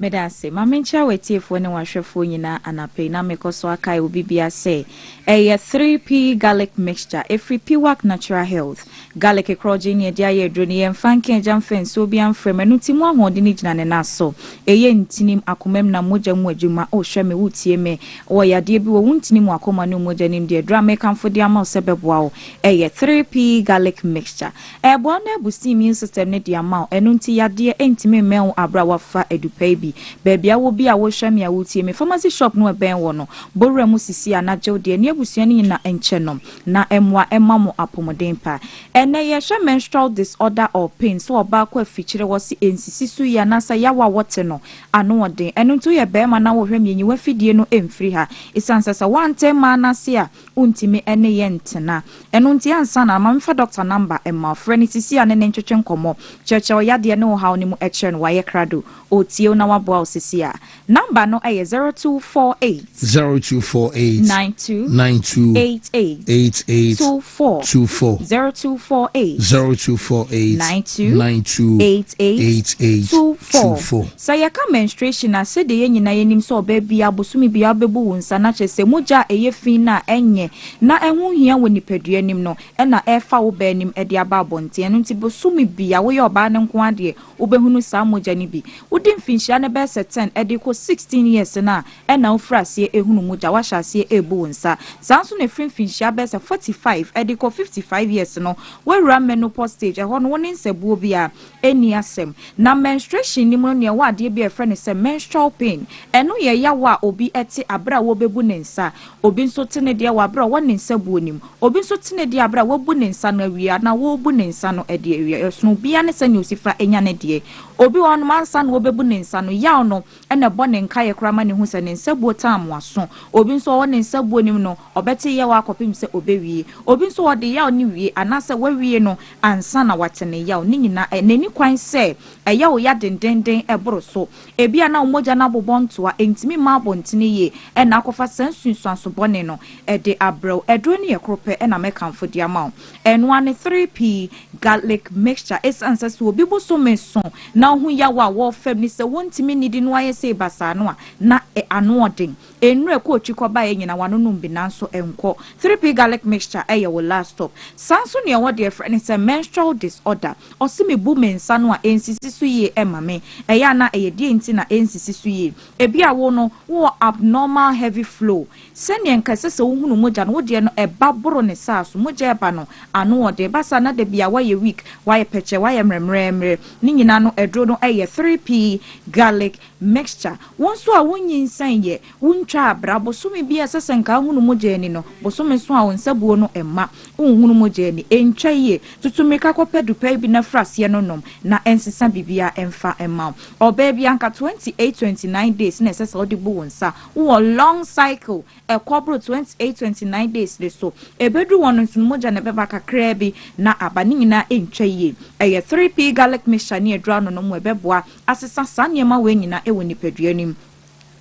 Medase mamencha wetiefo ne wahwefo nyina anape na mekoso akai obibia say a 3P garlic mixture every P-Work natural health garlic ekroje ne dia ye droni ye mfanke jamfen so bia mfrem anu timu ahode ne gina ne naso eye ntinim akomam na moja mu adwuma o hweme wutie me wo yade bi wo ntinim akoma no moja nim de drama kamfo de ama osebeboa wo eye 3P garlic mixture ebo na busi immune system ne de ama enu nti yade entime mew abra wafa edupa bi bi baby a wo bi a wo hwa me a wo tie me pharmacy shop no ben wo no bowra mu sisi anaje de ne abusua ni na enche nom na emwa emamo apomoden pa ene ye hwe menstrual disorder or pain so oba kwa fichire wo si ensisi su ya na sa ya wa wote no ano oden eno nto ye be ma na wo hwe me wa fidie no emfiri ha isansa sa wante ma na se a untimi ene ye ntena eno nti ansa na ma mfa doctor number emma freni sisi ane ne ntwetwe nkomo cheche o yade ne wo ha oni mu eche no wa ye krado o tie na wa boa sisi a number no eye 0248 92 88 24 0248 92 88 24 sayaka menstruation na se de ye nyina yenim so obabi abosumi bia bebu wonsa na chese moja eye fin na enye na enhu hia woni padua nim no na efa wo ba nim e de aba abonte eno nti bosumi bia wo ye oba ne nko ade obehunu sa moja ni bi wodi mfinhia ne be 10 e de ko 16 years na na ufrase ehunu moja wa hyase ebu wonsa sanso ne mfinhia be 45 e de ko 55 years no we run menopause stage e ho no woni nsabuo bia eni asem na menstruation ni mo ne wa de bia e friend say menstrual pain eno ye yawa obi eti abra wo bebu ne nsa obi nso tene de wa abra wo ne nsabuo nim obi nso tene de abra wo bu ne nsa na wia na wo bu ne nsa no e de wia eso bia ne sane osifra enya ne de obi won mansa no obebu ne nsa no yaw no ene bo ne nka ye krama ne hu se ne nsabuo tam waso obi nso wo ne nsabuo nim no obete ye wa akopim se obewie obi nso wo de yaw ne wie anase wawie no ansa na watene yaw ne nyina nani kwan se yaw ya dendenden eboro so ebia na umoja na bobontoa entimi ma bontene ye na akofa sansunsu asobone no de abro edro ne ye krope na mekamfo dia ma eno ane 3p garlic mixture is ancestors obi bo so meso na hu yawa wo fam ni se wontimi nidi no aye se basa no na ano odin enru e ko otwiko ba ye nyina wano no mbi nanso enko 3p garlic mixture ye wo last stop sanso ne wo de friend is a menstrual disorder osimi bu mensa no a ensisi so ye emame ya na ye die nti na ensisi so ye ebia wo no wo abnormal heavy flow sene nkase se wo hunu moja no wo de no ebaboro ne saso moja eba no ano ode basa na de bia wa ye week wa ye peche wa ye mremremre ni nyina no edro no 3p garlic mixture wonso a wonyinsan ye wontwa abra bosome bia sesenka hunu moja ni no bosome so a wonsabuo no emma hunu moja ni entwa ye tutumika kopedupa bi na frase no nom na ensisa bibia emfa emma oba bia nka 28-29 days na sesa odi bu wonsa wo long cycle e kobro 28-29 days de so ebedu won nso moja na beba kakra bi na abani nyina entwa ye 3p garlic mixture ni edra no mo ebeboa asesa sanyema we nyina ewo nipadua nim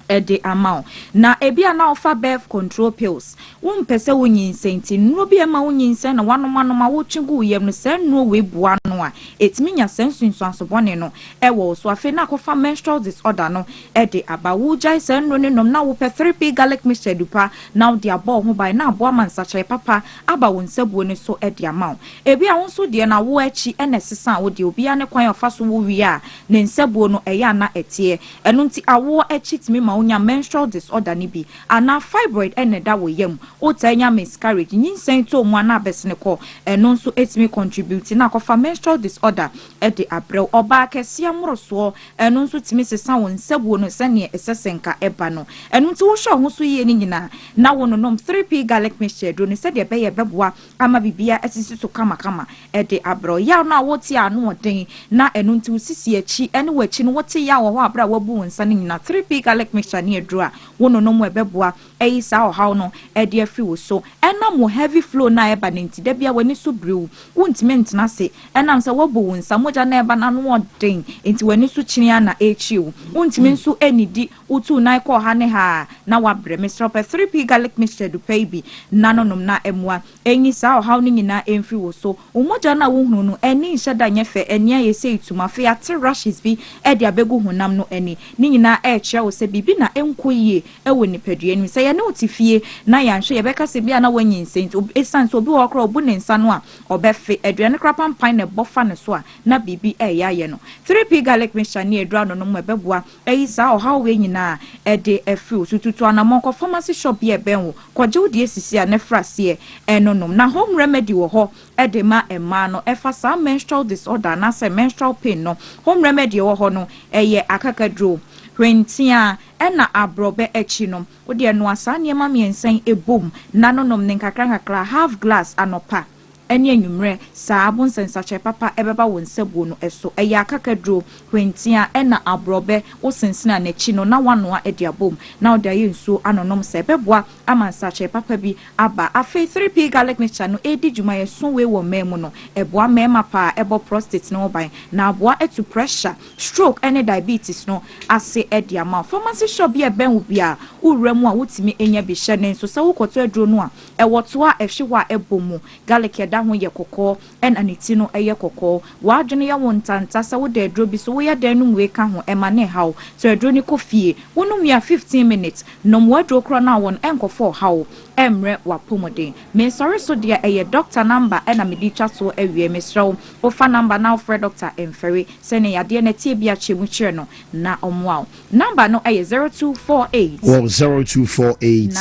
ede amount na ebia na offer birth control pills won pese wonyin senti no bia ma wonyin sen na wanomano wo twegu yem no sen no we bua no a etimi nya sensunsu asobone no ewo so afi na kofa menstrual disorder no ede aba wo jai sen no ne nom na wo pe 3p garlic mixture dupa na wo de abo ho bai na abo amansache papa aba won sabuo ne so ede amount ebia won so de na wo achi ene sesa wo de obia ne kwan ofa so wo wi a ne nsabuo no eya na etie eno nti awo achi timi ma unya menstrual disorder ni bi ana fibroid ene da wo yam o tanya miscarriage nyinsen to mu ana besne ko eno nso etimi contribute na kofa menstrual disorder e de abrel oba kese amroso eno nso timi sesa won sabuo no sene esesenka eba no eno nti wo hwo ho so ye ni nyina na wo no nom 3p garlic mixture do ne se de be ye beboa ama bibia esisi so kama e de abrel ya na wo ti anu oden na eno nti wo sisi achi ene wachi no wo ti ya wo ho abra wo bu wonsa ni nyina 3p garlic mixture ni edro wono no mo ebeboa eyisa ohaw no ede afi wo so ena mo heavy flow na eba nti da bia wani so brew wontime ntena se enam se wo bo wonsa moja na eba na no odin nti wani so kyini na echiu wontime nso enidi utu na iko ha ne ha na wabre Mr. 3p garlic mixture do baby nanonom na emwa enyisa ohaw ni nyina emfi wo so umoja na wo hunu no eni nheda nyefe eni ayese ituma fe ate rashes bi ede abegu hunam no eni ni nyina eche wo se bibi na enkoyie ewo nipadua ni se ye ne otifie na ya nhwe ye beka se bia na wanyin sent esan so obi wo kra obu ne nsa no a obefe aduane krapam pan ne bofa ne so a na bibi eya ye no 3p garlic mixture ni edra no mo ebeboa eyisa ohaw we nyina ede efi tututu anamonko pharmacy shop ye benwo kwaje odi esisi a ne frase enonom na home remedy wo ho ede ma ema no efa sa menstrual disorder na se menstrual pain no home remedy wo ho no eye akakadro hwentia ɛna abrobe echi no wo de no asa niema miensen ebom nanonom ne nkakra half glass anopa eni enwumre saabun sensache papa ebeba won sebuo no eso eya kakadro hwentia ena abrobe wo sensena na chi no na wanoa ediabom na oda ye nso anonom se beboa amansache papa bi aba afi 3p garlic mixture no edi dwuma ye so we wo memu no eboa mema pa ebo prostate no ban na aboa etu pressure stroke ene diabetes no ase ediama pharmacy shop ye ben wo bia uremu a wotimi enya bi hye ne nso se wo koto adro no a ewoto a ehwewa ebomu garlic ho ye kokko en aniti no eye kokko wa adwene ya wontanta sa wo de adro bi so wo ya dan no we ka ho ema ne haw so adro ni kofie wonum ya 15 minutes no mo adro kro na won enkofo haw emre wa pomode me sorry so de eye doctor number ena medi twato awie mesrew ofa number na ofre doctor emferi se ne yade na tie bia chemu kire no na omwa number no eye 0248 0248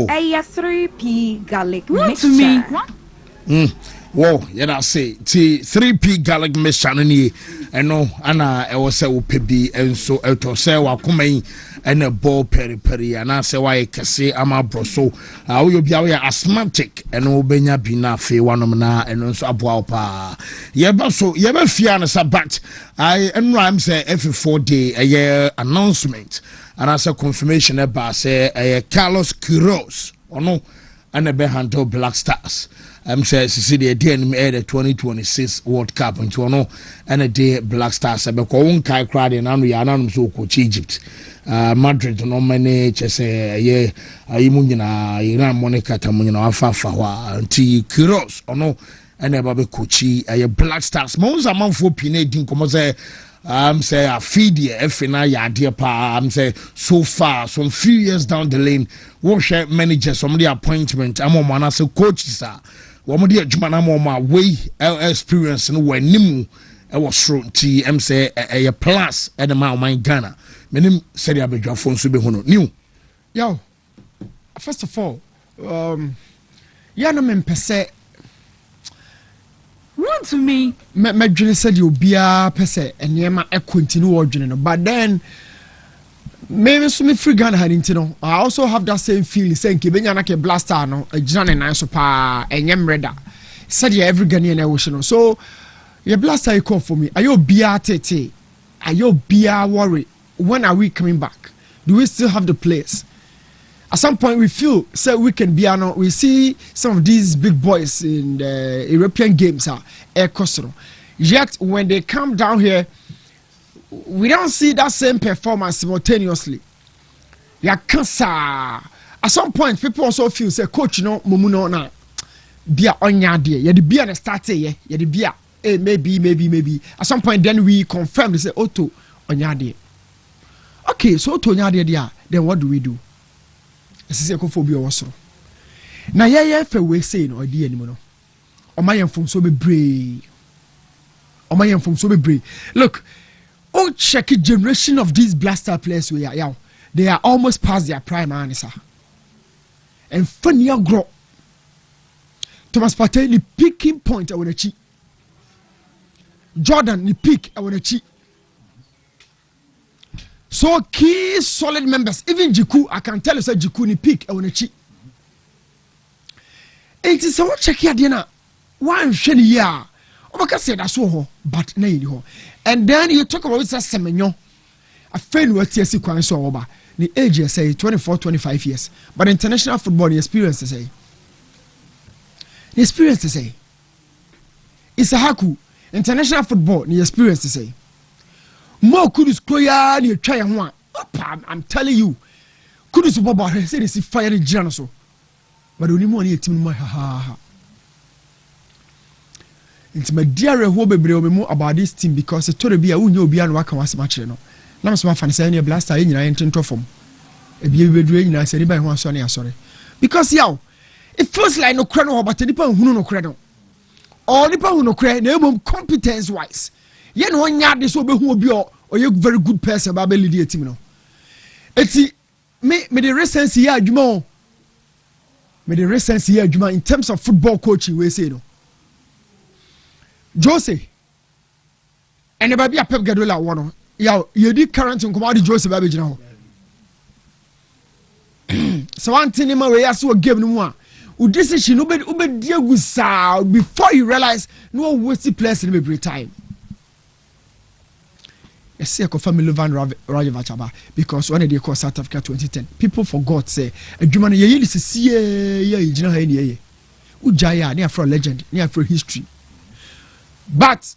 Aya 3p garlic mixture. Whoa, yeah, I say T3p garlic mixture ni eno ana e wo se wo pebi enso eto se wa komai ene ball peri ana se wa kese ama broso wo yo bia we asthmatic eno benya bi na fe wanom na eno nso aboa pa ye ba fia na sabat I enram say every 4 day a announcement and as a confirmation about say Carlos Queiroz ono and be handle Black Stars say the day the 2026 World Cup into ono and a day Black Stars be ko won kai crowd and anu ya nanum so coach Egypt Madrid no mane say ye ayimu nyina Iran Monica tamu nyina afafa wa anti Queiroz ono and eba be coachy Black Stars most amanfo pine din komo say say a feed ye efina ya dear pa say so far some few years down the lane what share managers some the appointment am on as a coaches are one the adwuma na mo way experience no wanimu e was thrown t say a plus at the man Ghana menim said ya bedwafo nso be hono new yo first of all ya no mempese Wontumi me dwene said you bia pese enema e continue odwene no but then maybe so me free Ghana had no I also have that same feeling saying kebenya na ke blaster no agina ne nan so pa enyem reda said ya every Ghanaian e wo no so your blaster e call for me ayo bia tete ayo bia worry when are we coming back do we still have the players at some point we feel say we can be we see some of these big boys in the European games are yet when they come down here we don't see that same performance simultaneously at some point people also feel say coach no mumuno na bia onya de ye de bia na start ye de bia maybe at some point then we confirm they say Otto onya de okay so Otto onya de there then what do we do esise kophobia wosoro na ye fe we say no odi anim no omayemfom so bebre look oh check generation of these blaster players we are they are almost past their prime answer and funny grow Thomas Partey the picking point I want to Jordan the pick I want to so key solid members even Jiku I can tell you say Jiku ni pick I want to it is so check here dinner one shiny year obaka say that so but na yi ho and then you talk about Semenyo a friend what TSC kwan so oba the age say 24-25 years but international football the experience say it's a haku international football the experience say more kudus koya ni try ho I'm telling you kudus bobo say this fire the jana so but only money team mo ha it's my dear who bebre o about this team because it told be a unya obi an waka wasema kire no na me so fan say any blaster nyina yentento fom e bia bedru nyina say ba ho aso na asore because yaw it feels like no kra no but nipa hunu no kra no or nipa hunu no kra na emom competence wise ye no nya de so obehu obi o you very good person ba be lead team no eti me the recency ya adwuma me the recent year adwuma in terms of football coaching we say no Jose ene ba bia Pep Guardiola wo no ya yedi current nkomo ade Jose ba be gina ho so one thing ma we aso game no mu a u decision ube dia gusa before you realize no waste players in be time. Yes, see, family Van Rajavachaba because when they call South Africa 2010, people forgot say a German ye is see ye Ujaya near for legend, near for history. But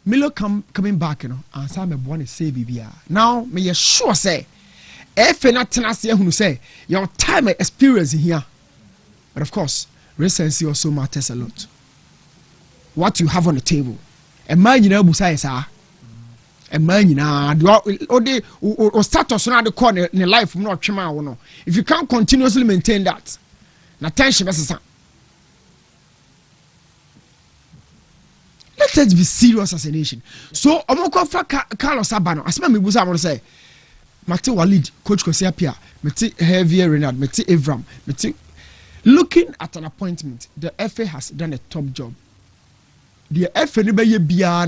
Milo coming back, you know, and some me want to say Bibia. Now me you sure say if not tenacity who say your time and experience here. But of course, recency also matters a lot. What you have on the table. And man you know busai sa a man or status on the corner in life from not chima. If you can't continuously maintain that, na tension is let us be serious as a nation. So Omoko fa Carlos Abano, as me busa I want to say, Mate Walid, Coach Kosiapia, Mate Javier Renard, Mate Evram, Mate. Looking at an appointment, the FA has done a top job. The FA never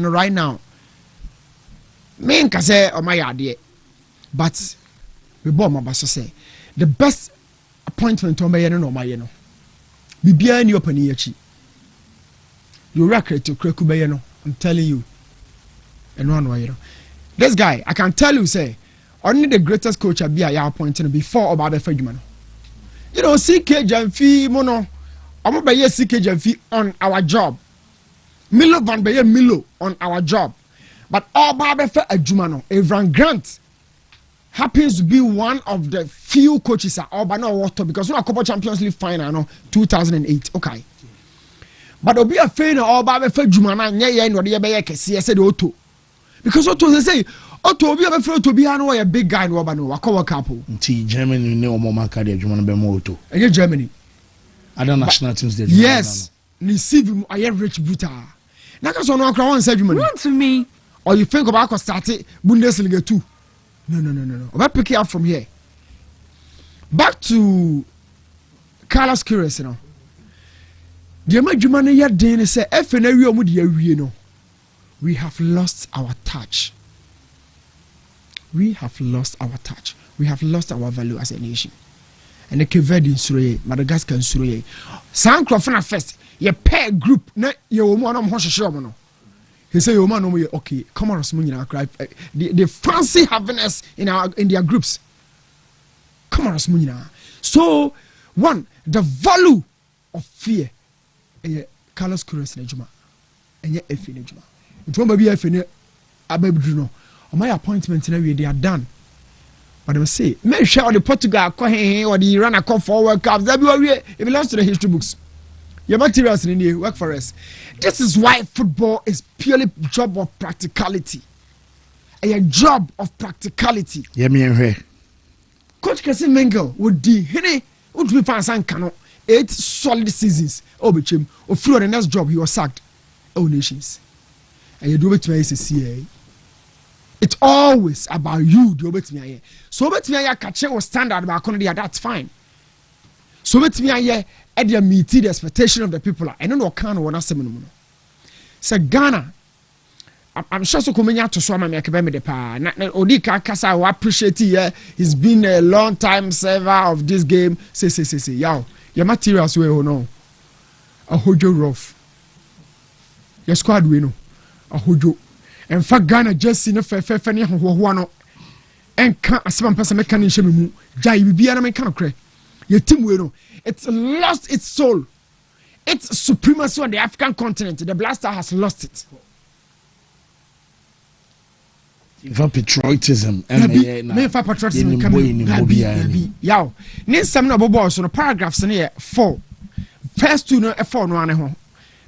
right now. Me can say oh my idea, but we bought my boss say the best appointment on my no my no. Bibia ni open yechi. You record to Krekuba no. I'm telling you. And one way this guy, I can tell you say only the greatest coach I be a appointed before about the Fedman. You know, CK Jamfi Mono, I'm about CK Jamfi on our job. Milo Van Baye Milo on our job. But all Babefe Ajumano, Evran Grant happens to be one of the few coaches at Albano Water because we are Copa Champions League final, no, 2008. Okay. But Obi a fan all Babefe Jumana, yeah, no, the Abayake, said Otto. Because Otto they say, Otto be a friend to be a big guy in Wabano, a cover couple. Germany, no more Macadi, Jumana Bemoto. And Germany. I don't national teams. Yes. Receive I am rich brutal. Nakaso no Crown said Wontumi. Or you think about starting Bundesliga 2. No. About pick it up from here. Back to Carlos Queiroz, you know. The Amajumane ya dene say FNA omudi ya no. We have lost our touch. We have lost our touch. We have lost our value as a nation. And the Keved in Surrey, Madagascar in Surrey. San Crofana first, ye pair group, na ye woman on Hoshomono. He said, "Your man, okay, come on, Smunya, cry." They fancy having us in their groups. Come on, Smunya. So, one, the value of fear. Carlos Queiroz Nejuma, and yet F Nejuma. It won't be F in Abedruno. On my appointment, they are done. But I must say, make sure the Portugal or the Iran come forward cups. It belongs to the history books. Your materials in here work for us. This is why football is purely job of practicality. A job of practicality. Yeah, me and her. Coach Kasim Mengel would be fans 8 solid seasons. Oh, Bichim, or through the next job he was sacked. Oh, nations. And you do it to me CA. It's always about you. Do it to me. So bet me I catch or standard about that's fine. So bet me I meet the expectation of the people. I don't know kind of what I'm saying. Ghana, I'm sure so coming out to swim and make the power. Odika Kasa, I appreciate it. He's been a long time server of this game. Say, yo, your materials were no. A hojo rough. Your squad we know. A hojo. In fact, Ghana just seen a fair one. And can't a seven person mechanism. Jai be an American cray. Your team we know. It's lost its soul. Its supremacy on the African continent. The Blaster has lost it. For patriotism, for patriotism coming. Yow, need some of boys on the paragraphs in here 4. First 2 no F4 no ane ho.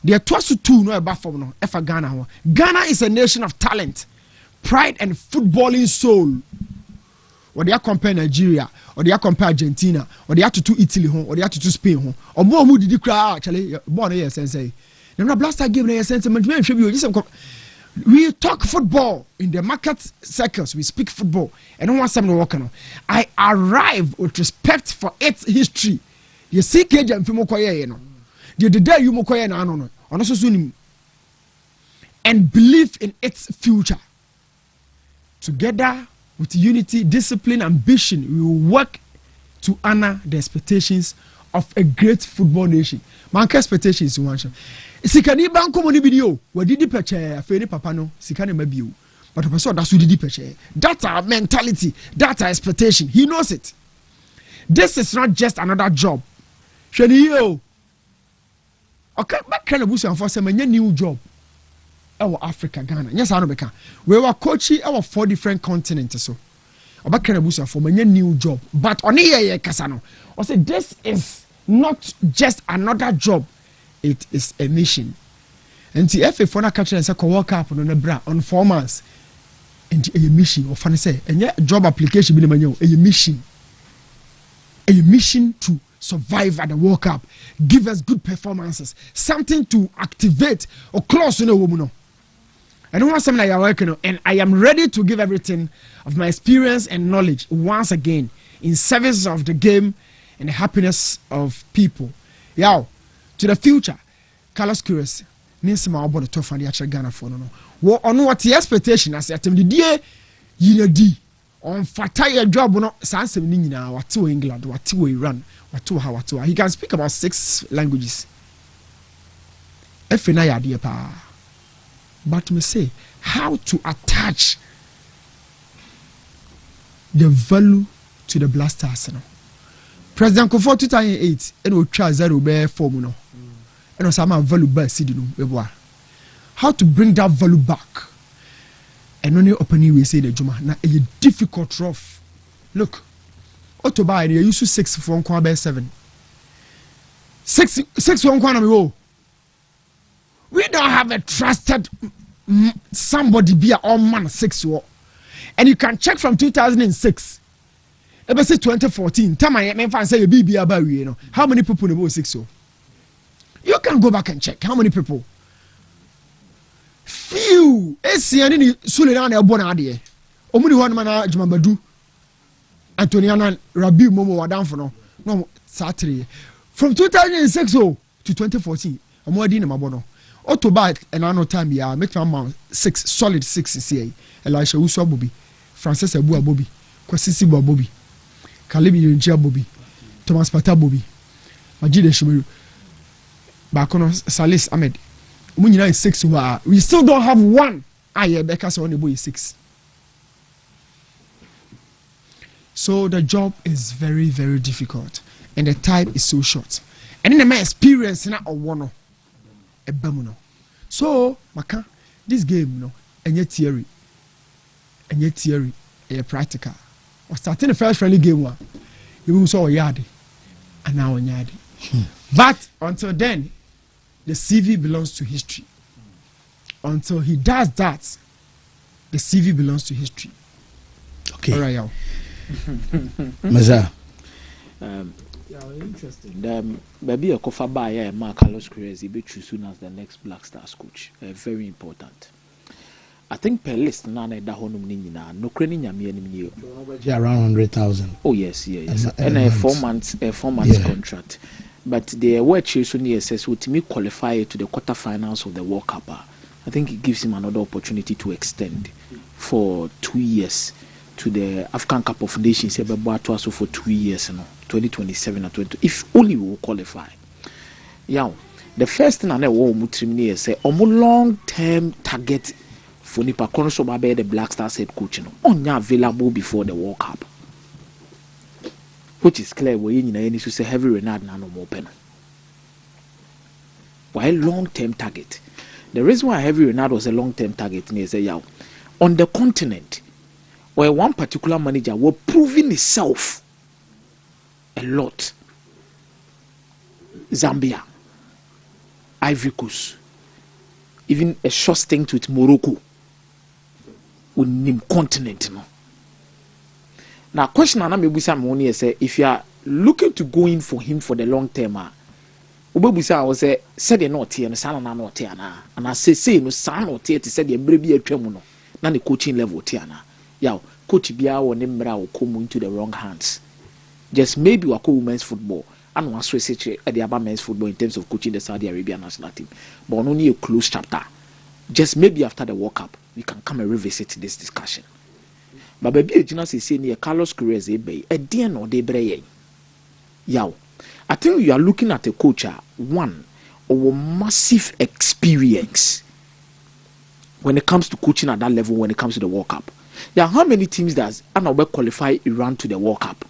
The twice 2 no eba from no F Ghana ho. Ghana is a nation of talent, pride and footballing soul. Or they are compare Nigeria, or they are compare Argentina, or they are to Italy home, or they are to Spain home. Or more who did you cry actually born here sensei. The Blaster game na sentiment me show we talk football in the market circles. We speak football. And don't want something to work on. I arrive with respect for its history. Ye seek agent for Mokoye, no. The day you Mokoye na no, on also soon. And believe in its future. Together with unity, discipline, ambition, we will work to honor the expectations of a great football nation. Manka expectations in one shot. Sikani banko money video. We did the peche. Feni papa no. Sikani maybe. But the person that's who did the peche. That's our mentality. That's our expectation. He knows it. This is not just another job. Shani yo. Okay, but can you say for some new job? Our Africa, Ghana. Yes, I know. We were coaching our 4 different continents. So, about Kanabusa for my new job. But on here, Kasano, I said this is not just another job; it is a mission. And the FA for na catch and say work up on the bra on 4 months. And a mission, or funny say, and yet job application be a mission. A mission to survive at the World Cup, give us good performances, something to activate or close a woman. I don't want something like you're working on, and I am ready to give everything of my experience and knowledge once again in service of the game and the happiness of people. Yow, to the future, Carlos Queiroz means my about the tough and the actual Ghana for no. What the expectation as at the day you know on fataya job no sans nina what to England, what to Iran, what to how to he can speak about 6 languages. If na idea pa. But me say how to attach the value to the Blasters. No? President Kofo 2008 and we try 0 be form no. And also am value by CD no. How to bring that value back? And only opening we say the Juma na a difficult rough. Look, Otoba you used to 6 for 1 7. 6 for 1 we don't have a trusted somebody be a man 6 war. And you can check from 2006. Ever say 2014. Time I mean say you about you know. How many people in about 6 war? You can go back and check how many people. Few. Esiani Suleran Elbona ade. Omuni one man Jumabadu. Antoniana Rabi Momo Wadan for no Saturday. From 2006 to 2014. Omodi na mabono. Otoba and anno time ya make my mount 6 solid 6 CA. Elisha Uso Bobby, Francis Abu Bobby, Kwasisi Bobby, Kalibi Yunja Bobby, Thomas Pata Bobby, Majide Shibiru, Bakono Salis Ahmed. Munina is 6 we still don't have one. Aye, because only boy is 6. So the job is very, very difficult, and the time is so short. And in my experience, na one. So, Maka, this game, no, and yet theory, a practical. Or starting the first friendly game, you saw a yard, and now a yard. But until then, the CV belongs to history. Until he does that, the CV belongs to history. Okay. All right, y'all. Maza. Yeah, interesting. Maybe a Kofa Bayer and Carlos Queiroz be chosen as the next Black Stars coach. Very important. I think per list none da honum nina no crane nyame anim around 100,000. Oh yes. And a 4 months contract. But the word chosen here says would me qualify to the quarterfinals of the World Cup. I think it gives him another opportunity to extend for 2 years to the African Cup of Nations also for 2 years, 2027 and 20. If only we will qualify. Yeah, the first thing I know we say long-term target for Nipa Konoso Babe the Black Stars head coach only available before the World Cup, which is clear. We need to say heavy Renard na no more pen. Why long-term target? The reason why heavy Renard was a long-term target is say on the continent where one particular manager was proving itself a lot. Zambia, Ivory Coast, even a short stint with Morocco, with name continent. Now, question I maybe some say if you are looking to go in for him for the long term, Ubebusa was say said not here and son not here and I say no son not here to say the baby a tremuno, not the coaching level tiana. Coach Bia or Nimbra will come into the wrong hands. Just maybe Wako women's football and was switch at the Alabama men's football in terms of coaching the Saudi Arabia national team. But only a close chapter. Just maybe after the World Cup, we can come and revisit this discussion. But baby, you know, say near Carlos Queiroz a dear no de breye. Yow, I think you are looking at a coach one of massive experience when it comes to coaching at that level. When it comes to the World Cup, there are how many teams that will qualify Iran to the World Cup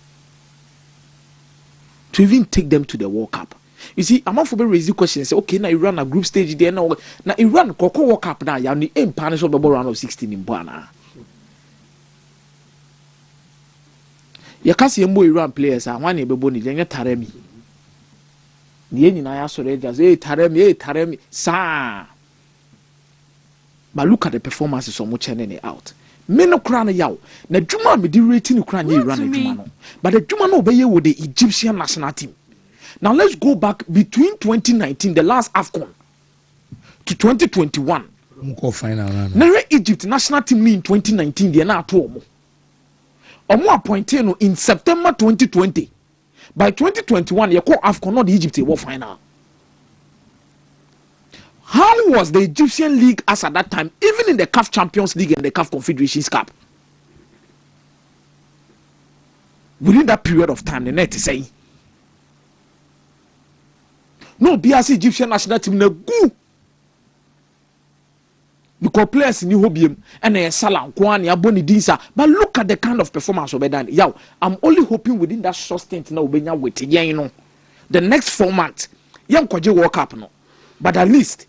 to even take them to the World Cup. You see, I'm not for raise the question and say, okay, now Iran a group stage there now. Now Iran Coco World Cup now. You need aim punish of the round of 16 in Bana. You can't see more Iran players. I want to be born in Taremi. The end in I asked just Taremi, sa. But look at the performances of Muchenene out. Men of Krana Yaw. Na Juma be the rating Ukraine Iran and Jumano. But the Jumano obey with the Egyptian national team. Now let's go back between 2019, the last AFCON, to 2021. Now Egypt national team in 2019, they are not home. Omo appointed in September 2020. By 2021, you call AFCON not the Egypt war final. How was the Egyptian league as at that time, even in the CAF Champions League and the CAF Confederations Cup? Within that period of time, the net is saying, no, BRC Egyptian national team na go. Because players in Hobium and a Salah, Kwani, Aboni Dinsa. But look at the kind of performance of Bedan. Yow, I'm only hoping within that short stint now, Benya wait, yeah, you know. The next 4 months, young Kwaji World Cup, no. But at least,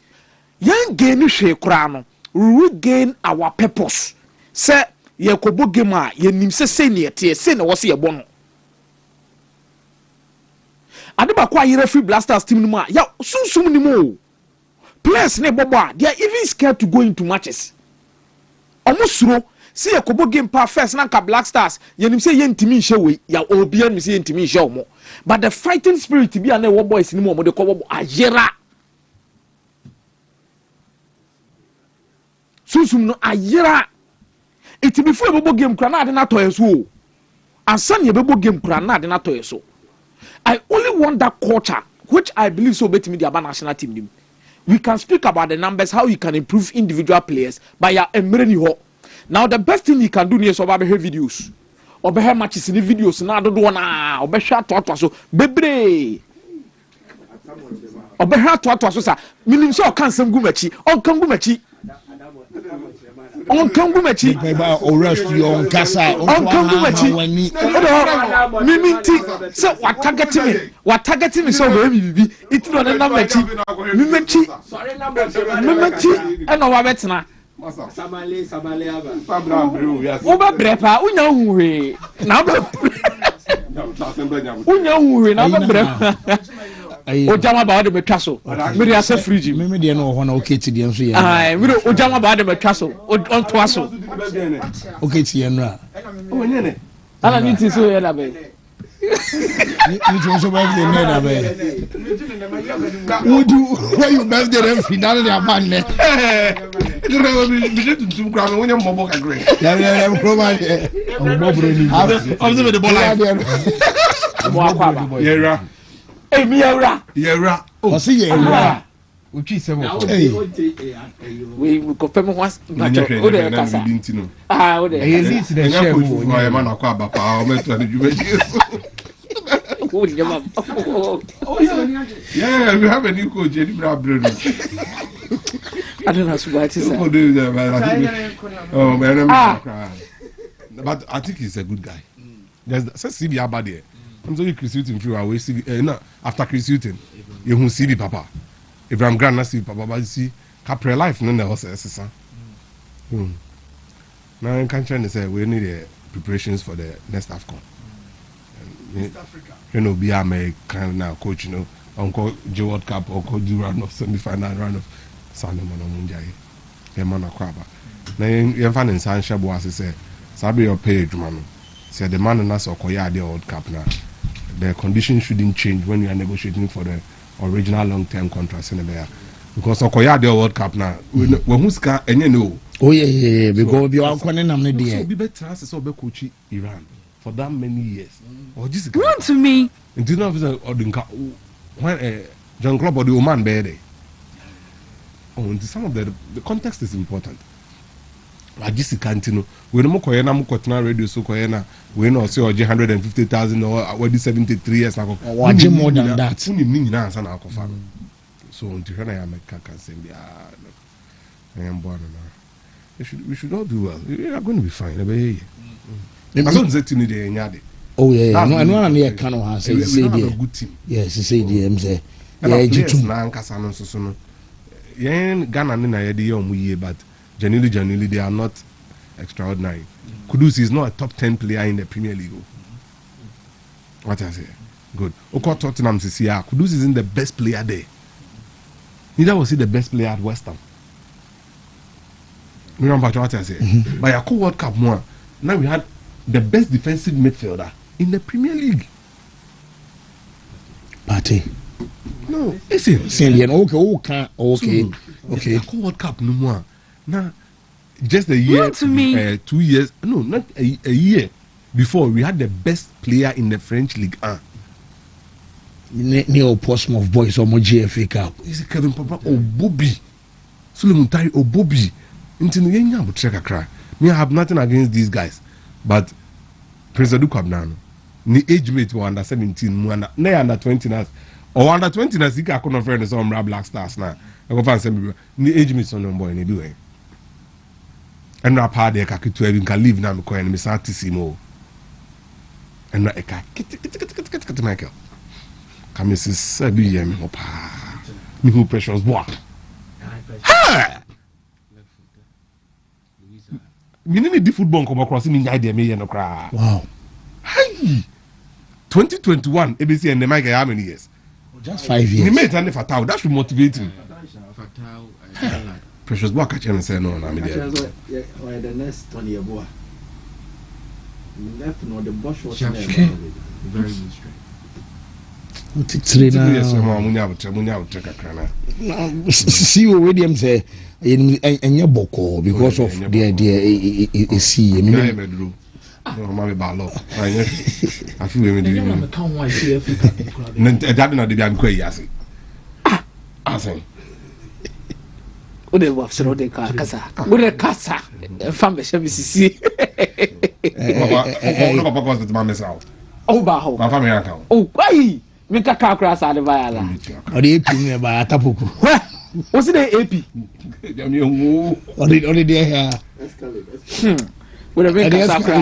young gain she crown, regain our purpose. Say, ye kobo gema, ye nimse senior tier, senior was ye bono. Adeba kwa yire free blasters team numa ya sum ni mo players ne bobo they are even scared to go into matches almost suro see a kobo game pa first na ka Black Stars yenim say yentimi nhye we ya obi an say yentimi nhye omo but the fighting spirit bi an wo boys ni mo de ko bobo ayera susum no ayera it before bobo game kra na de na toyeso ansan ye bobo game kra na de na toyeso. I only want that culture, which I believe so better media about national team. We can speak about the numbers, how you can improve individual players by your emereni. Now the best thing you can do is over her videos, over her matches in the videos. Now don't wanna over share to so bebre. Over her to so meaning so can some gumechi on kangumechi. On kangumechi or rest your casa on kangumechi mimiti so what targeting me so baby it no na mechi mimeti and our betna samale aba oba brepa unya huwe na ba unya huwe na ba brepa ojama ba de betwa so me dey ase fridge me dey no ho na oketi dey nso ye ai me ojama ba de betwa so on to aso oketi ye no a onye ne ala ni ti so ye da be ni ti so ba dey ne da be wodu where you best dey dem final dey aban ne bi tuntum kra me wonya mbobo kagre ya pro man mbobo ni observe the ball mo akwa yera mi yera o si yera o twi sebo we confirm once o de kasa o de elite the share wo ya man akwa abapa o meto na djumeji yeah we have a new coach Eddie Brabro I don't know what is oh man but I think he's a good guy. There's CB about there. I'm sorry, Chris Hutton through our way. No, after Chris Hutton, you won't see the papa. If I'm grand, I see papa, but you see, Capri life, none of us. Now, I'm trying to say we need preparations for the next AFCON. East Africa. You know, be American now, coach, you know, Uncle Joe World Cup or coach the round of semi-final round of Sunday morning, Yamana Kwaba. Now, you're finding Sancha Boas, say, Sabi your page, man. Say the man and us or Koya the World Cup now. The conditions shouldn't change when you are negotiating for the original long-term contracts in the because Okoya the World Cup now. When who's and you know. Oh yeah, because you are calling them the so be better as so be coach Iran. for that many years. Or just run to me. And do you know or when John Club or the Oman Bede? Oh, and some of the context is important. Like this continue. We no more radio so koyena. We no say 150,000 or what 73 years ago. More than that. So until when I am can say I am born now. We should all do well. We are going to be fine. I don't say to me the oh yeah, no, and one near Kano has said good team. Yes, he said the MZ. Yeah, now Kasano so yen Ghana na yedi year, but genuinely they are not extraordinary. Kudus is not a top 10 player in the Premier League. What I say? Good. Oko Tottenham CCR. Kudus isn't the best player there. Neither was he the best player at West Ham. Remember what I say? By a World Cup more, now we had the best defensive midfielder in the Premier League. Party. No, listen. Okay. World Cup no more. Now, just a year, 2 years. No, not a year before we had the best player in the French League. Neo Portsmouth boys or GFA Cup. Is Kevin Papa or Bobby? Suleiman Tari or Bobby? Until the young would check a cry. Me, I have nothing against these guys, but President Dukabnan, the age mate were under 17, they under 20 nas, or under 20 nas. He can't confirm the some Black Stars now. I go find some the age mate on boy in the and rap hard they can leave now because I'm Santissimo. And I can't Michael. Come Mrs. Sabi Opa. Me who precious boy. Ha! Me need the football come across me idea me no cry. Wow. Hey. 2021 ABC and the Mike how many years? Just 5 years. He made and Fatal. That should motivate him. Precious boy catch and say no na me there. Why the next 20 year boy. Left no the Bosch was very good straight. See William say and your boko because of the idea see no mama balo I feel we do that na dey am quay yasi asen o de wa sero de kasa o de kasa fam be sisi o papa cause the mama sao o ba ho ma fam yan kan o kwai me ka kakra sa de ba la o de epi me ba atapoku o si de epi o de here we de make sakra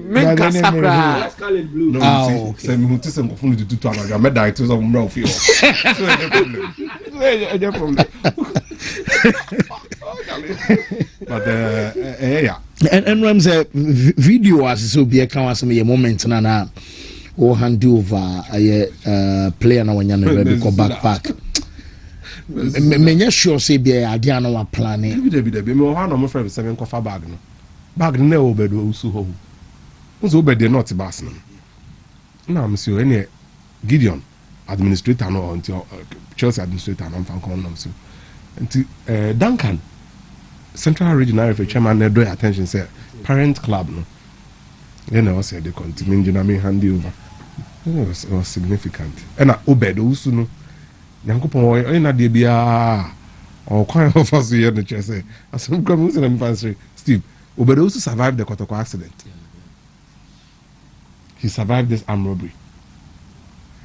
make sakra scarlet blue no say me hunt say ngofunu de tutu amaga me die to some mra ofio no problem but yeah and when say video as so be can was me moment na o hand over a player na wanya no be ko backpack me sure say be ade an wa plan e be me ho na mo friend say me ko fa bag no obedo usu ho nso obede not bass no na am so any Gideon administrator no until Chelsea administrator no fan kon no so until Duncan Central Regional Referee chairman na draw attention say parent club no you know say they continue na me hand over it was significant and obedo usu no yankopon o na de bia o kwan of us here no Chelsea asem come usu na me fancy Steve obedo usu survived the Kotoko accident. He survived this armed robbery.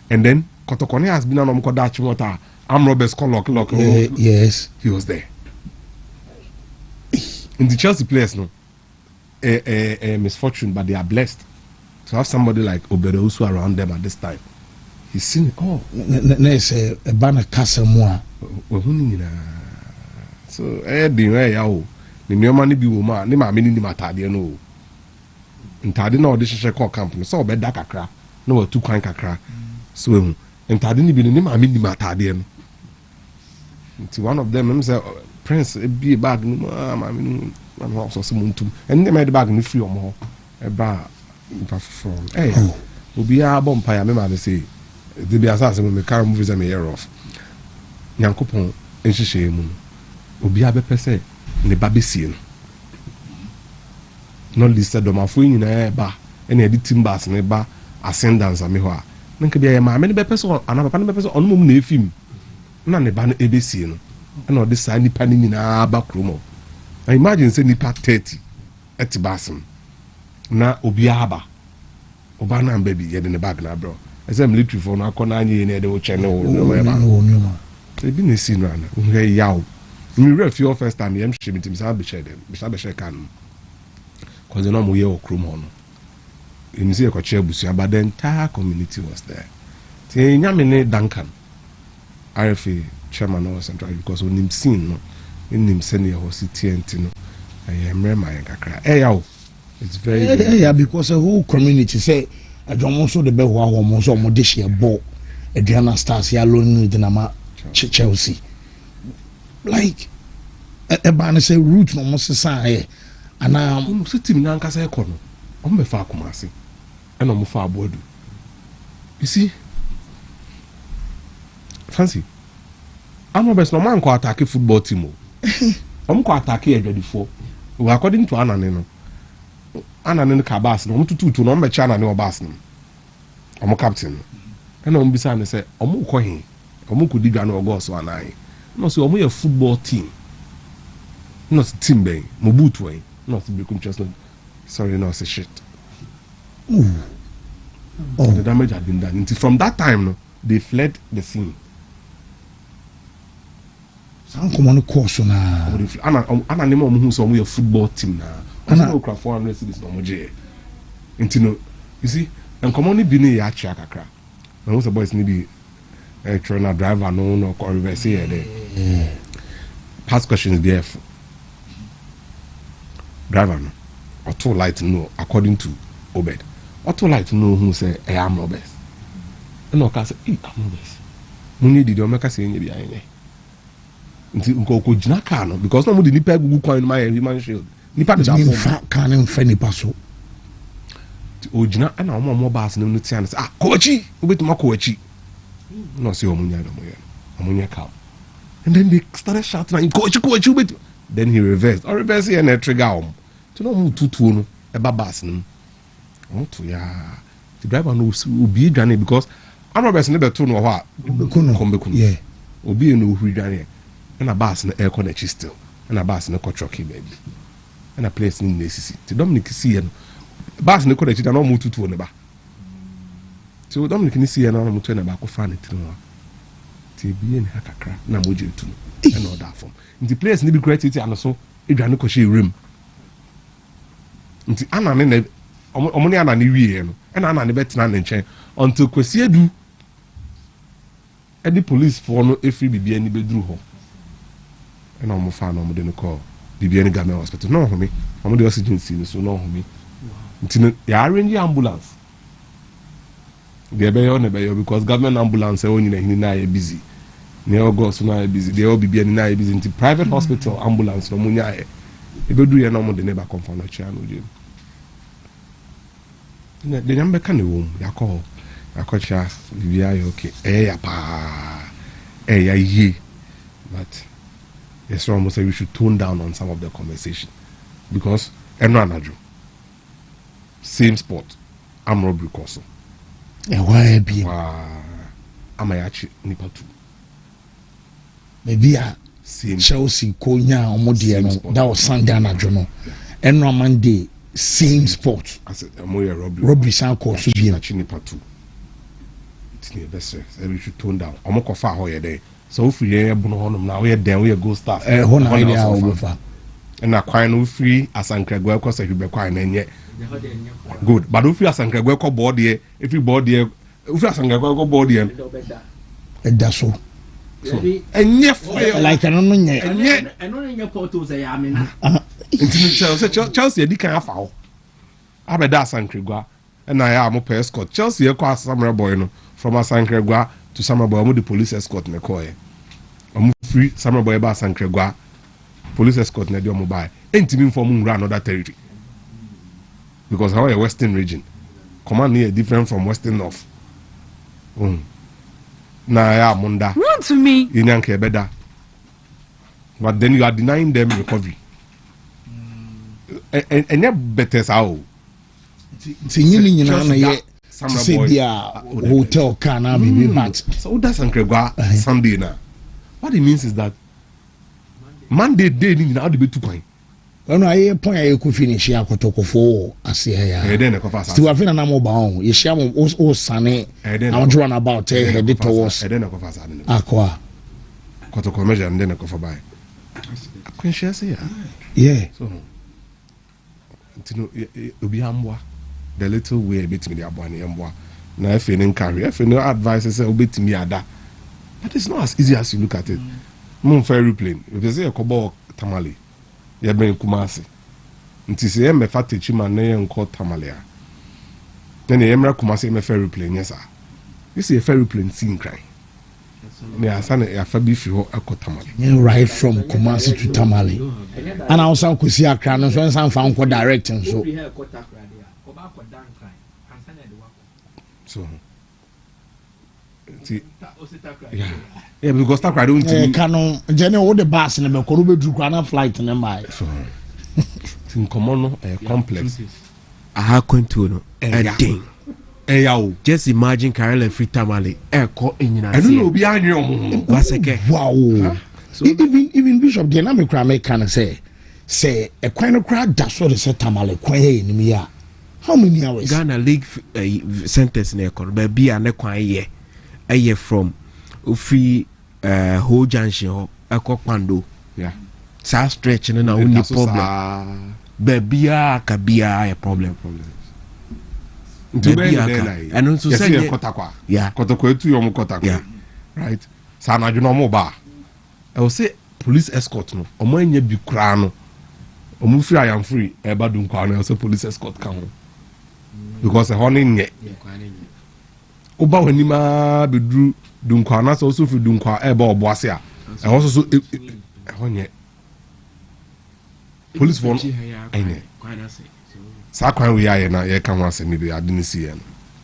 And then Kotokone has been on Kodachi water. Armed robbers call lock. Yes. He was there. In the Chelsea players, no, a misfortune, but they are blessed to have somebody like Obedo around them at this time. He's seen it. Oh, there's a banner castle more. So, the new money be woman, the mammy in the matadi no. Ntade na odi hyehyɛ call camp no so obeda kakra na watu kwan kakra so ehu ntade ni bi ni ma me ni matade no nti one of them say Prince e bi bag no ma me no na so so montum and them the bag no free omo ho e ba mpa from obi a bom pa ya me ma be say the bi asase me car move say me year off nyankopon enhyehyɛ mu obi a be pese ne ba be sie no not listed on my phone in ba ɛna yɛde timbers ne ba ascendance ame hɔ a na nka bia yɛ maame ne bɛpɛ sɛ ana papa ne bɛpɛ sɛ ɔno mom na ɛfim na ne ba no ɛbɛsie no ɛna ɔde saa nipa no nyinaa ba kurom hɔ na imagine sɛ nipa 30 ɛte baase no na obiara ba ɔba no amba bi yɛde ne bag no abrɛ ɛsɛ military fo no akɔ no anyɛ yɛ ne yɛde wo kyɛ ne wo ebi na ɛsi no ana wohwɛ yaw nwura fie hɔ first time yɛmhwɛ me tim saa bɛhyɛ ka no cause na ɔmo yɛ wɔ kurom hɔ no ɛmi sɛ yɛkɔkyerɛ abusua but the entire community was there nti nyame ne Duncan RFA chairman of Central because onim scene no nim sɛnea ɛhɔ si tie nti no ɛyɛ mmerɛ ma yɛn kakra ɛyɛ it's very yeah because the whole community say adwom so de bɛ hɔ ahɔ mo so ɔmo de hyɛ bɔ Adriana Stars ya alone de na ma Chelsea like ɛba no sɛ root no mo sesa ɛ ana mo so team na nkasa ɛkɔ no ɔmo bɛ fa akomase ɛna ɔmo fa aboadu you see fancy I'm not best no man ko attack football team o ɔmo attack adwadifo well according to Anane no ka bas no ɔmo tutu no ɔmo bɛ cha Anane ɔbas no ɔmo captain no ɛna ɔmo bisa ne sɛ ɔmo kɔ he ɔmo ko di dwa no ɔgɔ so anan no so ɔmo yɛ football team not team bɛn mo boot wɛn not bekum just no sorry no say shit the damage had been done until from that time no they fled the scene. Come on, course na. Ana name omo hu so omo your football team na. Ana no cry 400 cities no moje. Nti no, you see, and come on bi ne ya chia kakra. Na who the boys ni bi trainer driver no ko reverse here there. Past questions there. Driver no. Auto light no according to Obed. Auto light no who say I am robbers. No ka say I'm robbers. Muni di do make say nya bi ayen. Nti nko gyina car no because no mo de nipa gugu kwan no my human shield nipa de fa car no mfa nipa so o gyina ana mo baas no tia no ah kochi obetuma kochi no say omunya do moye omunya car and then they started shouting and kochi obet then he reversed or reverse here na trigger to no mo tutuo no e ba baas no o to ya the driver no obi dwane because am robbers no beto no ho a kombeku yeah obi no huri dwane and a bass na air connection still and a bass na kochoki baby and a place in necessity to Dominic see and bass na connection and almost to ne ba so Dominic ni see and almost to ne ba ko fan it no ti bi en hakakra na moje tu and all that form in the place ni be creativity and so edwane ko she room nti ana ne omo ne ana ne wie no and ana ne betina ne nchen until kwesi edu e the police for no every bibia ni bedru ho and I'm fan of the call BBN Government Hospital. No, homie. I'm the oxygen scene, so no, homie. Until you arrange the ambulance. They are on because government ambulance are only busy. They all go so now busy. They all be busy. Into private hospital ambulance, no money. If you do your normal, they never come from the channel. The number can the room. You call. BBI okay. Ye. But yes, almost say we should tone down on some of the conversation because same spot. I'm robbery also. Yeah, why be? Am I actually nipa too? Maybe same Chelsea Konya or Modiano. That was Sunday anadwo no. And on Monday same spot. I said I'm robbery. Robbery sound call should be actually nipa too. It's near best. We should tone down. I'm not far away there. So if we are now we are there, we are go start. And I quite no free as Ankregwa because I be quite yet. Good, but if you as Ankregwa board here, if you board here, if you as Ankregwa board here, that's so. And yet, like I don't know yet. And yet, I don't know photos. I mean, Chelsea, they can't foul. I bet that's Ankregwa, and I am a per escort. Chelsea, across Samurai boy, no, from Ankregwa to Samurai boy, the police escort in the car. I'm free Samurai boy about Ankregwa. Police escort na your mobile. Ain't even for run another territory. Because how a western region. Command here different from western north. Na ya munda. Wontumi. Inyanke better. But then you are denying them recovery. And you better how. tinyini nyina na ye say bia hotel car na be but so that's Ankregwa Sunday na what it means is that Monday day ni na be 2 kwan ono aye pon aye ku finish akotokofo ase ya then ko fast still afina na mo ba on ye share mo o sane I run about head towards then ko fast akwa kotoko measure and then ko for buy conscious yeah so ntino obi amboa the little way betimi the aboa na amboa na efe ni carry efe no advice say obetimi ada but it's not as easy as you look at it mo ferry plane if they say kobo tamale ya ben Kumasi nti se me fatechi ma na ye nko tamale a then ye mra Kumasi me ferry plane yes sir this is a ferry plane sin cry me asana ya fa bi fi ho akotamale right from Kumasi to Tamale and I also could see Accra no so san fa nko directing so yeah because that I don't canon jene wo the bus na me ko be dru kwa na flight na mai so tin komono complex aha kwantu no ending just imagine Carol free Tamale ko enyina I don't know obi anwe omo waseke wow so even bishop the na me kra me kan say e kwan no kra da so de say Tamale kwan e ni ya how many hours Ghana league centers na ko ba bia na kwan ye aye from free whole junction ho eko kwando yeah sa stretch na only problem ba bia ka bia a problem and also say kotakwa yeah kotakwa etu yo kotakwa right sa na dwuno mo ba I will say police escort no omo anya bi kura no omo free I am free e ba dun kwa no say police escort kan ho because e honing nye oba wani ma bedru dunkwa na so fi dunkwa e ba oboase a e ho so e honye police for ene sa kwan we aye na ye kan wase mi be adini si ye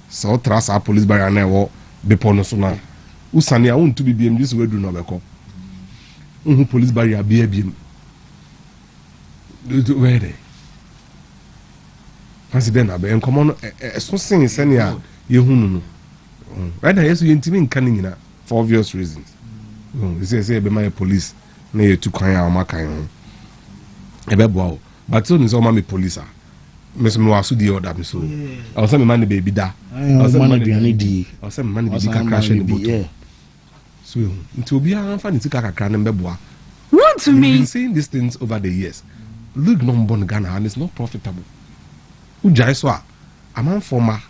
so tra sa police barrier na e wo bepo no so na usane a wontu bi biem dis wedu no beko police barrier bia biem do where fancy den abe enkomo no so sin senia ye hunu no right now yes you intimi nkan nyina for obvious reasons you say be my police na ye tu kwan a ma kan ho e be boa but so nso ma me police a me wasu di order me so I was say me man be bi da I was man be ani di I was say me man be ka crash ni boto so nti obi a fa ni tika kakra na be boa Wontumi been saying these things over the years look no mbon Ghana and it's not profitable ujai so a man former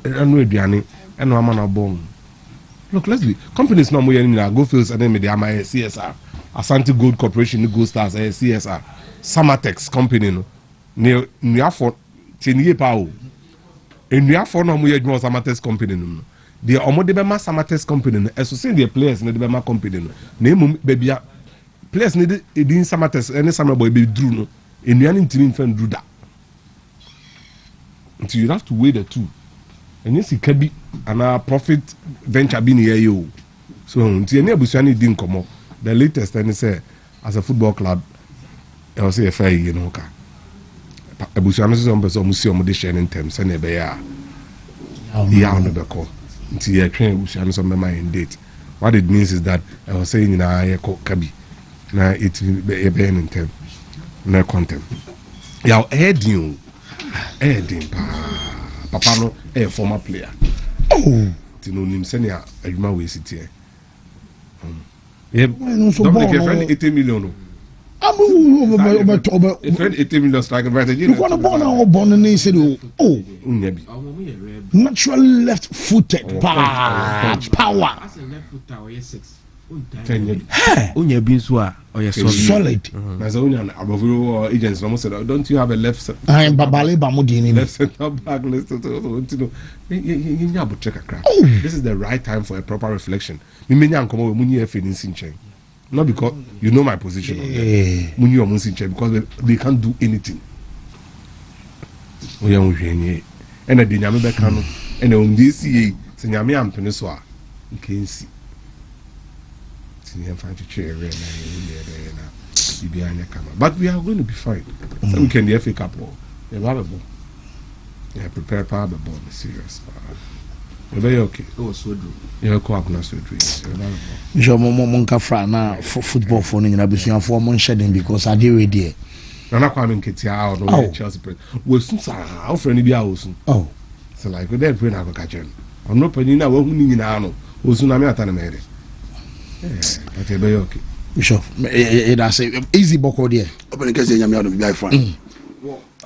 anu aduane eno amana bon look let's be companies no mo yen na go fields and then me dey am CSR Asante Gold Corporation Gold Stars CSR Samatex company no ne nuafo tenie pa o enuafo no mo ye dwuma Samatex company no de omo de be ma Samatex company no eso say the players ne de be ma company no na emum be bia players ne de edin Samatex ene Samabo be dru no enuane ntimi mfa dru da until you have to weigh the two and yes it be and profit venture be near you so until any abusuani din komo the latest and say as a football club I will say a fair you know ka abusuani so person museum de share in terms and be ya on the call until you train abusuani so me my date what it means is that I was saying na ye ko kabi na it be in term na content ya heading papa no a former player tino nim senia adwuma we sitie no so don't make a friend 80 million no a friend 80 million strike advantage you want to born and said naturally left footed power Unya binsu a solid. As above agents almost said, don't you have a left center? I am Babale Bamudini. Left center back list to this is the right time for a proper reflection. You may not come over Muni in not because you know my position Muni or Munsin because they can't do anything. And I didn't have a and on this year, Senyami am Peniswa, you can see. But we are going to be fine. So we can the FA Cup. Yeah, prepare power the ball serious. Very okay. Oh, so do. Yeah, co op na so do. Bishop Monka Fra na football for ni na busuan for mon shedding because I dey ready. Nana Kwame Nketia out no Chelsea president. We soon sa our friend bi a osun. Oh. So like we dey pray na go catch him. I'm not paying na we hu ni nyina no. Osun na me ata na me dey. Yeah, okay, very okay. Bishop, it has easy boko there. Open the case nyame ado bi ai fa.